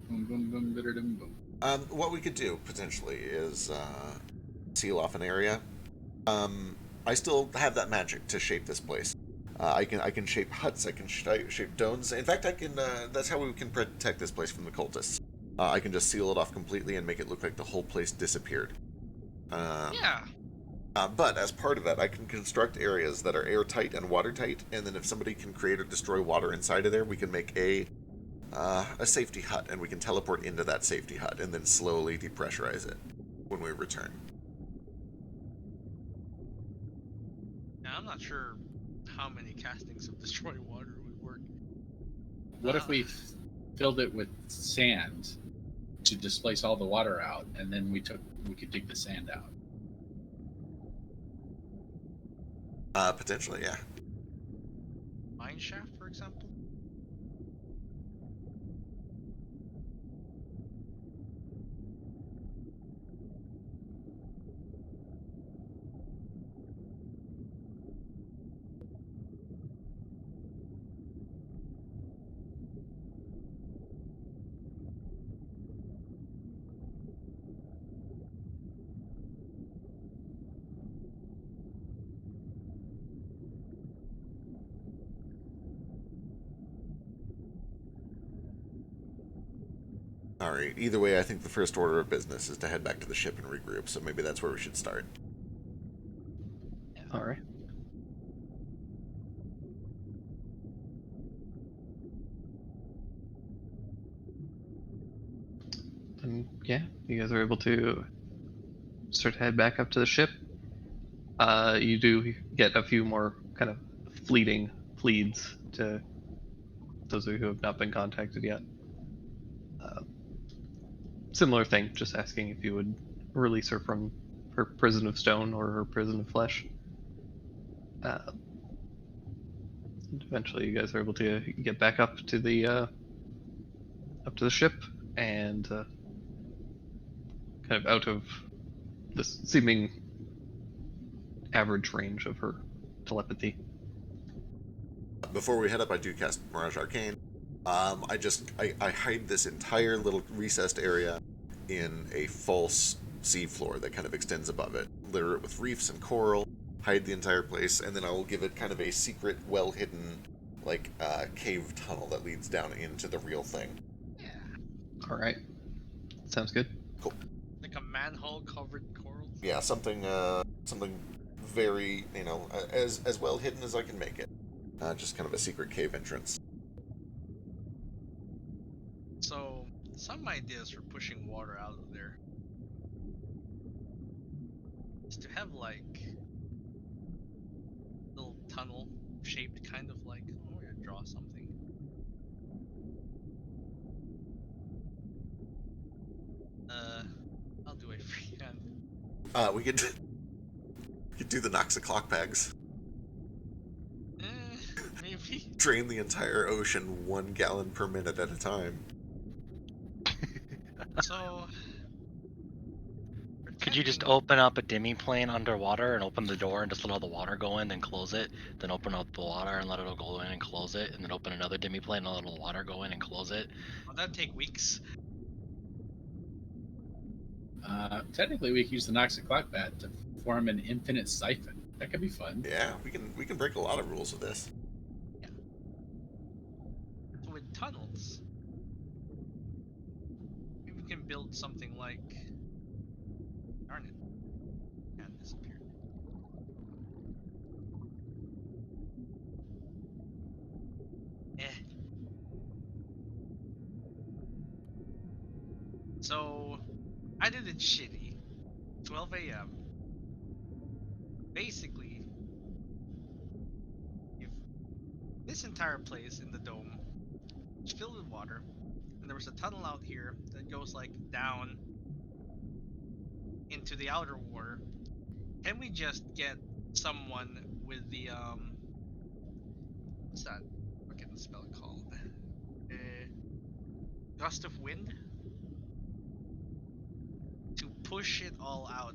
Boom, boom, boom, bitter-dum, boom. What we could do potentially is seal off an area. I still have that magic to shape this place. I can shape huts. I can shape domes. In fact, I can. That's how we can protect this place from the cultists. I can just seal it off completely and make it look like the whole place disappeared. Yeah. But as part of that, I can construct areas that are airtight and watertight, and then if somebody can create or destroy water inside of there, we can make a safety hut, and we can teleport into that safety hut, and then slowly depressurize it when we return. Now, I'm not sure how many castings of destroy water would work. What if we filled it with sand to displace all the water out, and then we could dig the sand out? Potentially, yeah. Mine shaft, for example? All right. Either way, I think the first order of business is to head back to the ship and regroup. So maybe that's where we should start. All right. And yeah, you guys are able to start to head back up to the ship. You do get a few more kind of fleeting pleads to those of you who have not been contacted yet. Similar thing, just asking if you would release her from her prison of stone or her prison of flesh. And eventually, you guys are able to get back up to the ship and kind of out of this seeming average range of her telepathy. Before we head up, I do cast Mirage Arcane. I hide this entire little recessed area in a false seafloor that kind of extends above it. Litter it with reefs and coral, hide the entire place, and then I'll give it kind of a secret, well-hidden, like, cave tunnel that leads down into the real thing. Yeah. All right, sounds good. Cool. Like a manhole covered in coral. Yeah, something very, as well hidden as I can make it. Just kind of a secret cave entrance. So, some ideas for pushing water out of there is to have like a little tunnel shaped kind of like, oh, we're gonna draw something. I'll do a freehand. We could do the Noxa clock bags. Maybe. Drain the entire ocean 1 gallon per minute at a time. So. Could you just pretending- open up a demi-plane underwater and open the door and just let all the water go in, then close it, then open up the water and let it all go in and close it, and then open another demi-plane and let all the water go in and close it? Well, that'd take weeks. Technically, we could use the Noxic clock bat to form an infinite siphon. That could be fun. Yeah, we can break a lot of rules with this. So with tunnels, maybe we can build something like. Darn it. Cat disappeared. So, I did it shitty. 12 a.m. Basically, if this entire place in the dome is filled with water, and there was a tunnel out here that goes like down into the outer water, can we just get someone with the what's that fucking spell called? Gust of wind to push it all out?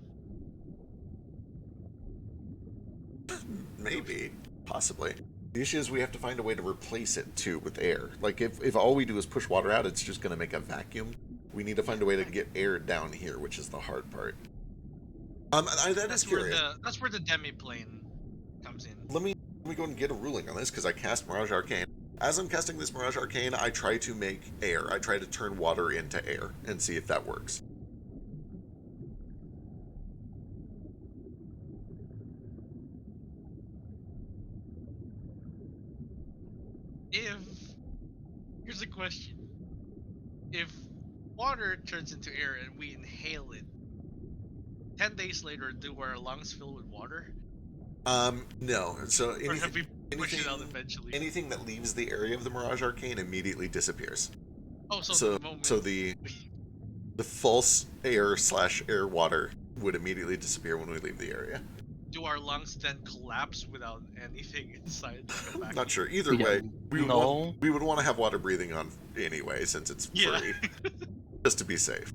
Maybe. Possibly. The issue is we have to find a way to replace it, too, with air. Like, if all we do is push water out, it's just going to make a vacuum. We need to find a way to get air down here, which is the hard part. That is curious. That's where the demi-plane comes in. Let me go and get a ruling on this, because I cast Mirage Arcane. As I'm casting this Mirage Arcane, I try to make air. I try to turn water into air, and see if that works. Here's a question. If water turns into air and we inhale it, 10 days later, do our lungs fill with water? No. So Or have we pushed it out eventually? anything that leaves the area of the Mirage Arcane immediately disappears. Oh, so, So, the moment so the false air/air water would immediately disappear when we leave the area. do our lungs then collapse without anything inside to come back? Not sure. Either Yeah. way, we No. would want to have water breathing on anyway, since it's Yeah. free, just to be safe.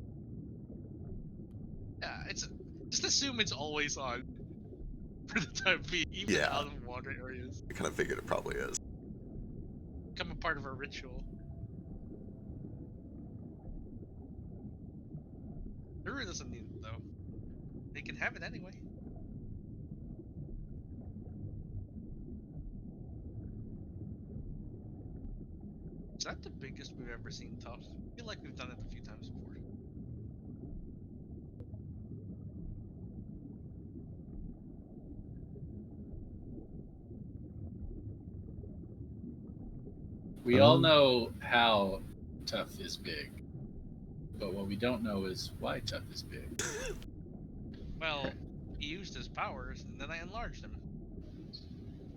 Yeah, it's just assume it's always on for the time being, even Yeah. out of water areas. I kind of figured it probably is. Become a part of our ritual. Uru doesn't need it though. They can have it anyway. Is that the biggest we've ever seen tough? I feel like we've done it a few times before. We all know how tough is big, but what we don't know is why tough is big. Well, he used his powers, and then I enlarged him.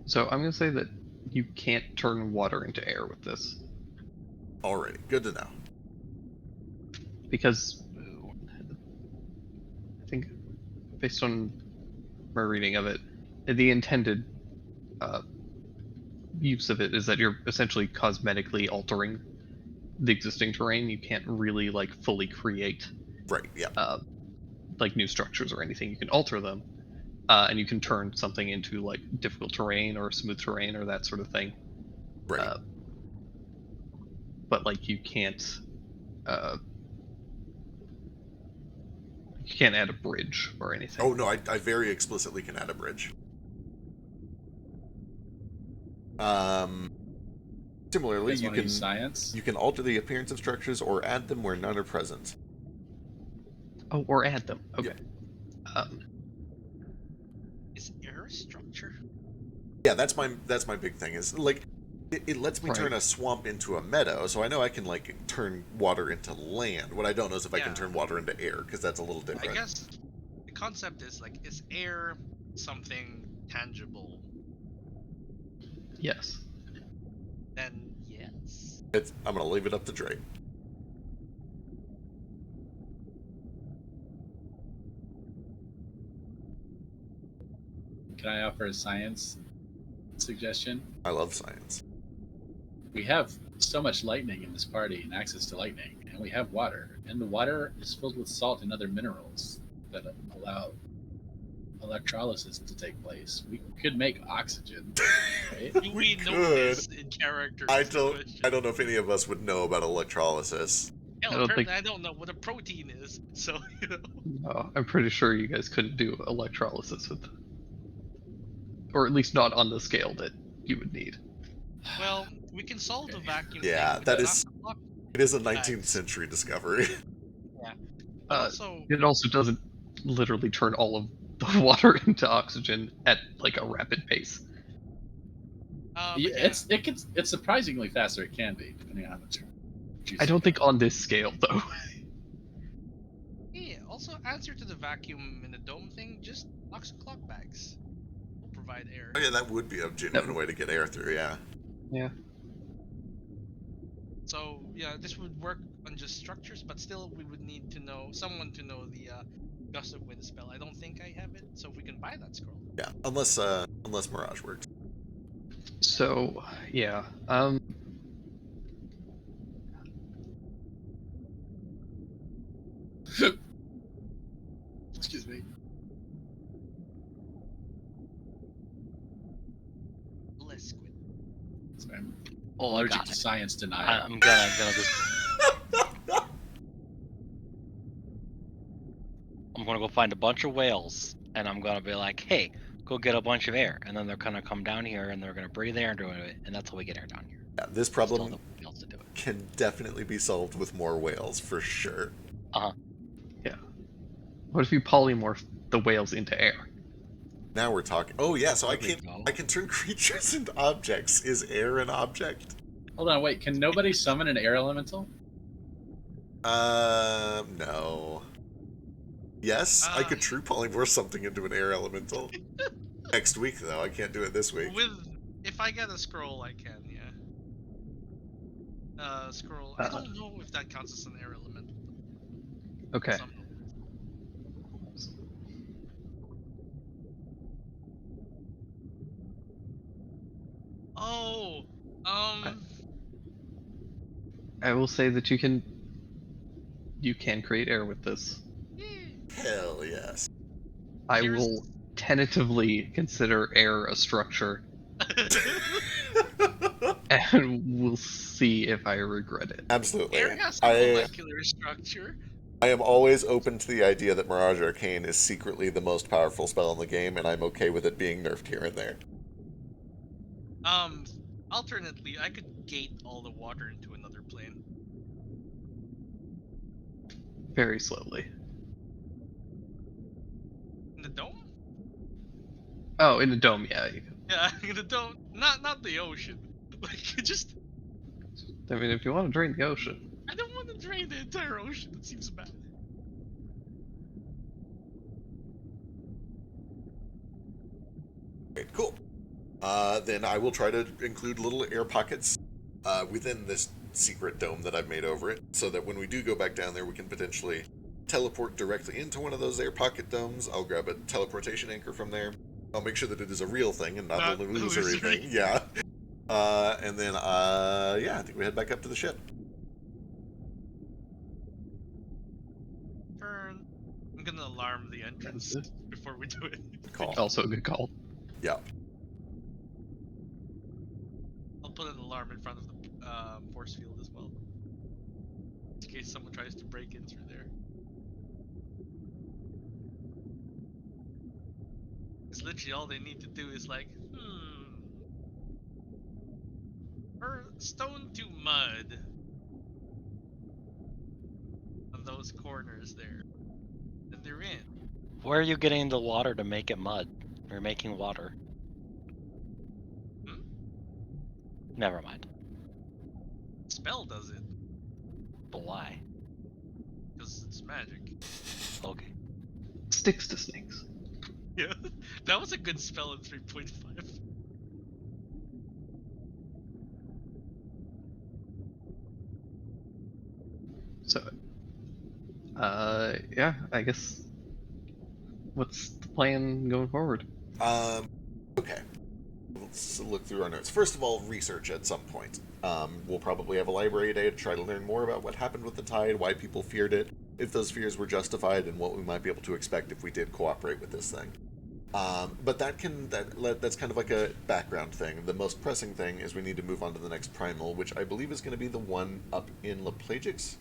So I'm gonna say that you can't turn water into air with this Alrighty, good to know. because I think, based on my reading of it, the intended use of it is that you're essentially cosmetically altering the existing terrain. You can't really like fully create Right, yeah. like new structures or anything. You can alter them, and you can turn something into like difficult terrain or smooth terrain or that sort of thing. Right. But like you can't add a bridge or anything. Oh, no, I very explicitly can add a bridge. Similarly, You guys wanna use science? you can alter the appearance of structures or add them where none are present. Oh, or add them. Okay. Yep. Is air a structure? Yeah, that's my big thing. Is like it lets me turn a swamp into a meadow, so I know I can like turn water into land. What I don't know is if I can turn water into air, because that's a little different. I guess the concept is like, is air something tangible? Yes. Then yes. I'm gonna leave it up to Drake. Can I offer a science suggestion? I love science. We have so much lightning in this party and access to lightning, and we have water, and the water is filled with salt and other minerals that allow electrolysis to take place. We could make oxygen, right? Do we know this in character? I don't know if any of us would know about electrolysis. Hell, I don't apparently think- I don't know what a protein is, so you know. No, I'm pretty sure you guys couldn't do electrolysis with, or at least not on the scale that you would need. Well, we can solve the vacuum. Yeah, thing with that the is. knock clock. It is a 19th century discovery. But also, It also doesn't literally turn all of the water into oxygen at like a rapid pace. It's surprisingly faster. It can be, depending on how much. juice I you don't got. think on this scale though. yeah. Also, answer to the vacuum in the dome thing. Just knock some clock bags. Will provide air. Oh, yeah, that would be a genuine way to get air through. Yeah. Yeah. So yeah, this would work on just structures, but still we would need to know someone to know the gust of wind spell. I don't think I have it, so if we can buy that scroll. Yeah. Unless Mirage works. So yeah. Excuse me. Less squid. Sorry, I'm Oh, allergic God. to science denial. I'm gonna just. I'm gonna go find a bunch of whales, and I'm gonna be like, "Hey, go get a bunch of air," and then they're gonna come down here, and they're gonna breathe air into it, and that's how we get air down here. Yeah, this Still problem nobody else to do it. can definitely be solved with more whales for sure. What if you polymorph the whales into air? Now we're talking. Oh yeah, so I There we can go. I can turn creatures into objects. Is air an object? Hold on, wait. Can nobody summon an air elemental? No. Yes, I could true polymorph something into an air elemental. Next week though, I can't do it this week. If I get a scroll, I can. Yeah. Scroll. I don't know if that counts as an air element. Okay. Oh. I will say that you can create air with this. Hell yes. I will tentatively consider air a structure, and we'll see if I regret it. Absolutely. Air has a molecular structure. I am always open to the idea that Mirage Arcane is secretly the most powerful spell in the game, and I'm okay with it being nerfed here and there. Alternately, I could gate all the water into another plane. Very slowly. In the dome? Oh, in the dome, yeah. You can. Yeah, in the dome. Not the ocean. Like, just. I mean, if you want to drain the ocean. I don't want to drain the entire ocean. That seems bad. Great, cool. Then I will try to include little air pockets within this secret dome that I've made over it, so that when we do go back down there, we can potentially teleport directly into one of those air pocket domes. I'll grab a teleportation anchor from there. I'll make sure that it is a real thing and not Not an illusory illusory. thing. Yeah. And then, yeah, I think we head back up to the ship. Turn. I'm gonna alarm the entrance That's before we do it. Good call. Also a good call. Yeah. I'll put an alarm in front of the force field as well, in case someone tries to break in through there. It's literally all they need to do is like, or stone to mud on those corners there, and they're in. Where are you getting the water to make it mud? Or making water? Hmm? Never mind. Spell does it, But why? because it's magic. Okay. Sticks to snakes. Yeah, that was a good spell in 3.5. So, yeah, I guess. What's the plan going forward? Okay. Let's look through our notes. First of all, research at some point. We'll probably have a library day to try to learn more about what happened with the tide, why people feared it, if those fears were justified, and what we might be able to expect if we did cooperate with this thing. But that's kind of like a background thing. The most pressing thing is we need to move on to the next primal, which I believe is going to be the one up in Laplagix.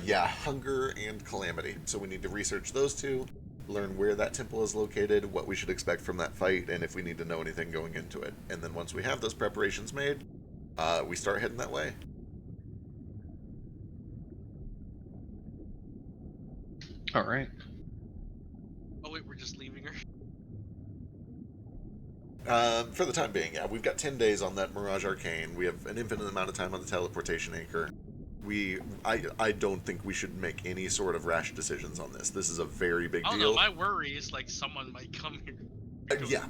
Yeah, Hunger and Calamity. So we need to research those two, learn where that temple is located, what we should expect from that fight, and if we need to know anything going into it. And then once we have those preparations made, we start heading that way. All right. Oh wait, we're just leaving her. For the time being, yeah. We've got 10 days on that Mirage Arcane. We have an infinite amount of time on the teleportation anchor. I don't think we should make any sort of rash decisions on this. This is a very big Oh deal. no, my worry is like someone might come here. Yeah,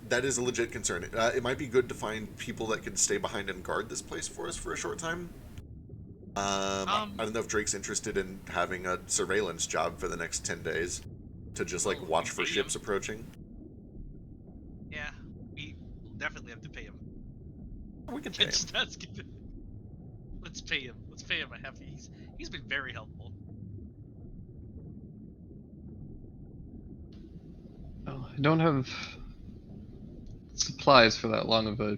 that is a legit concern. It might be good to find people that can stay behind and guard this place for us for a short time. I don't know if Drake's interested in having a surveillance job for the next 10 days to just like Well, watch we for pay ships him. approaching. Yeah, we definitely have to pay him. We can pay him. Let's pay him. Let's pay him a hefty. He's been very helpful. Well, I don't have supplies for that long of a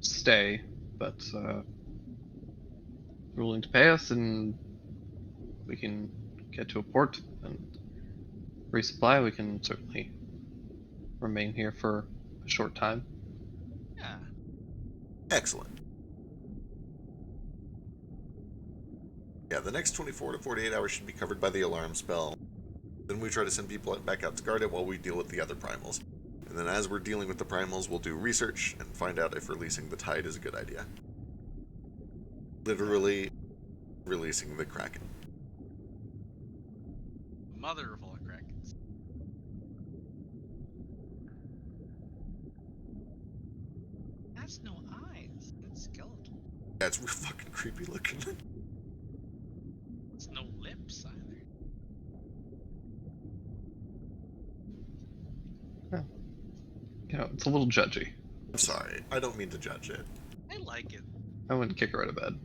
stay, but you're willing to pay us, and we can get to a port and resupply. We can certainly remain here for a short time. Yeah. Excellent. Yeah, the next 24 to 48 hours should be covered by the alarm spell. Then we try to send people back out to guard it while we deal with the other primals. And then as we're dealing with the primals, we'll do research and find out if releasing the tide is a good idea. Literally releasing the Kraken. Mother of all krakens. That's no eyes. It's skeletal. Yeah, it's real fucking creepy looking. It's no lips either. You know, it's a little judgy. I'm sorry, I don't mean to judge it. I like it. I wouldn't kick her out of bed.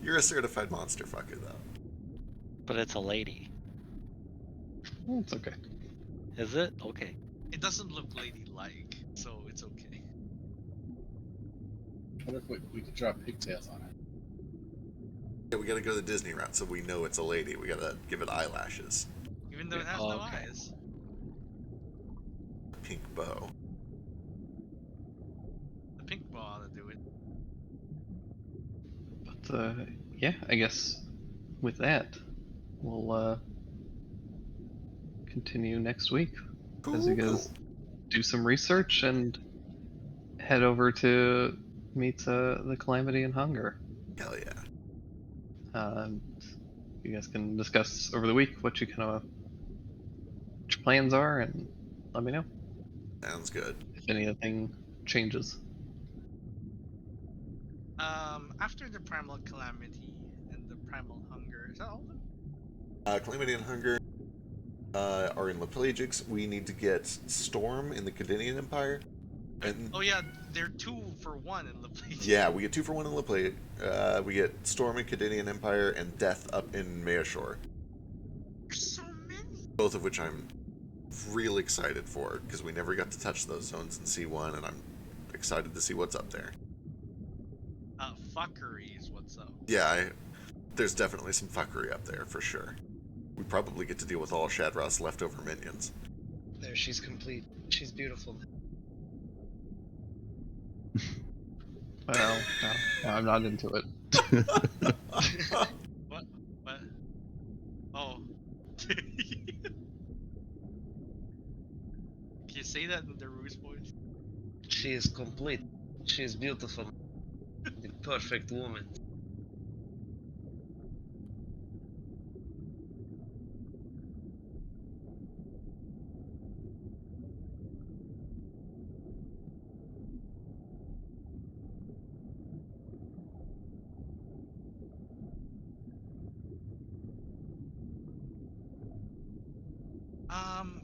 You're a certified monster fucker, though. But it's a lady. It's okay. Is it? Okay. It doesn't look ladylike, so it's okay. What if we could draw pigtails on it? Yeah, we gotta go the Disney route so we know it's a lady. We gotta give it eyelashes. Even though it has Oh, no okay. eyes. A pink bow. yeah, I guess with that, we'll continue next week as you guys do some research and head over to meet the Calamity and Hunger. Hell yeah. You guys can discuss over the week what you what your plans are, and let me know Sounds good. if anything changes. After the Primal Calamity and the Primal Hunger, is that all of them? Calamity and Hunger are in Leplegics. We need to get Storm in the Cadinian Empire. And Oh yeah, they're 2 for 1 in the place. yeah, we get 2 for 1 in Leplegic. We get Storm in Cadinian Empire and Death up in Meashore. There's so many. Both of which I'm real excited for, because we never got to touch those zones in C1, and I'm excited to see what's up there. Fuckery is what's up. Yeah, there's definitely some fuckery up there, for sure. We probably get to deal with all Shadroth's leftover minions. There, she's complete. She's beautiful. Well, no, I'm not into it. What? Oh. Can you say that in the Ruse voice? She is complete. She is beautiful. The perfect woman.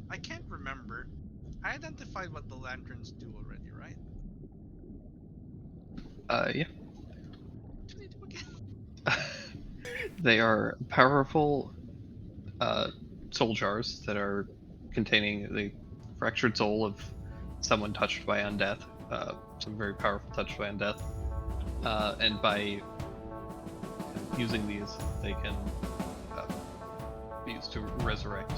I can't remember. I identified what the lanterns do already, right? Yeah. What do they do again? They are powerful soul jars that are containing the fractured soul of someone touched by undeath, some very powerful touched by undeath, and by using these, they can be used to resurrect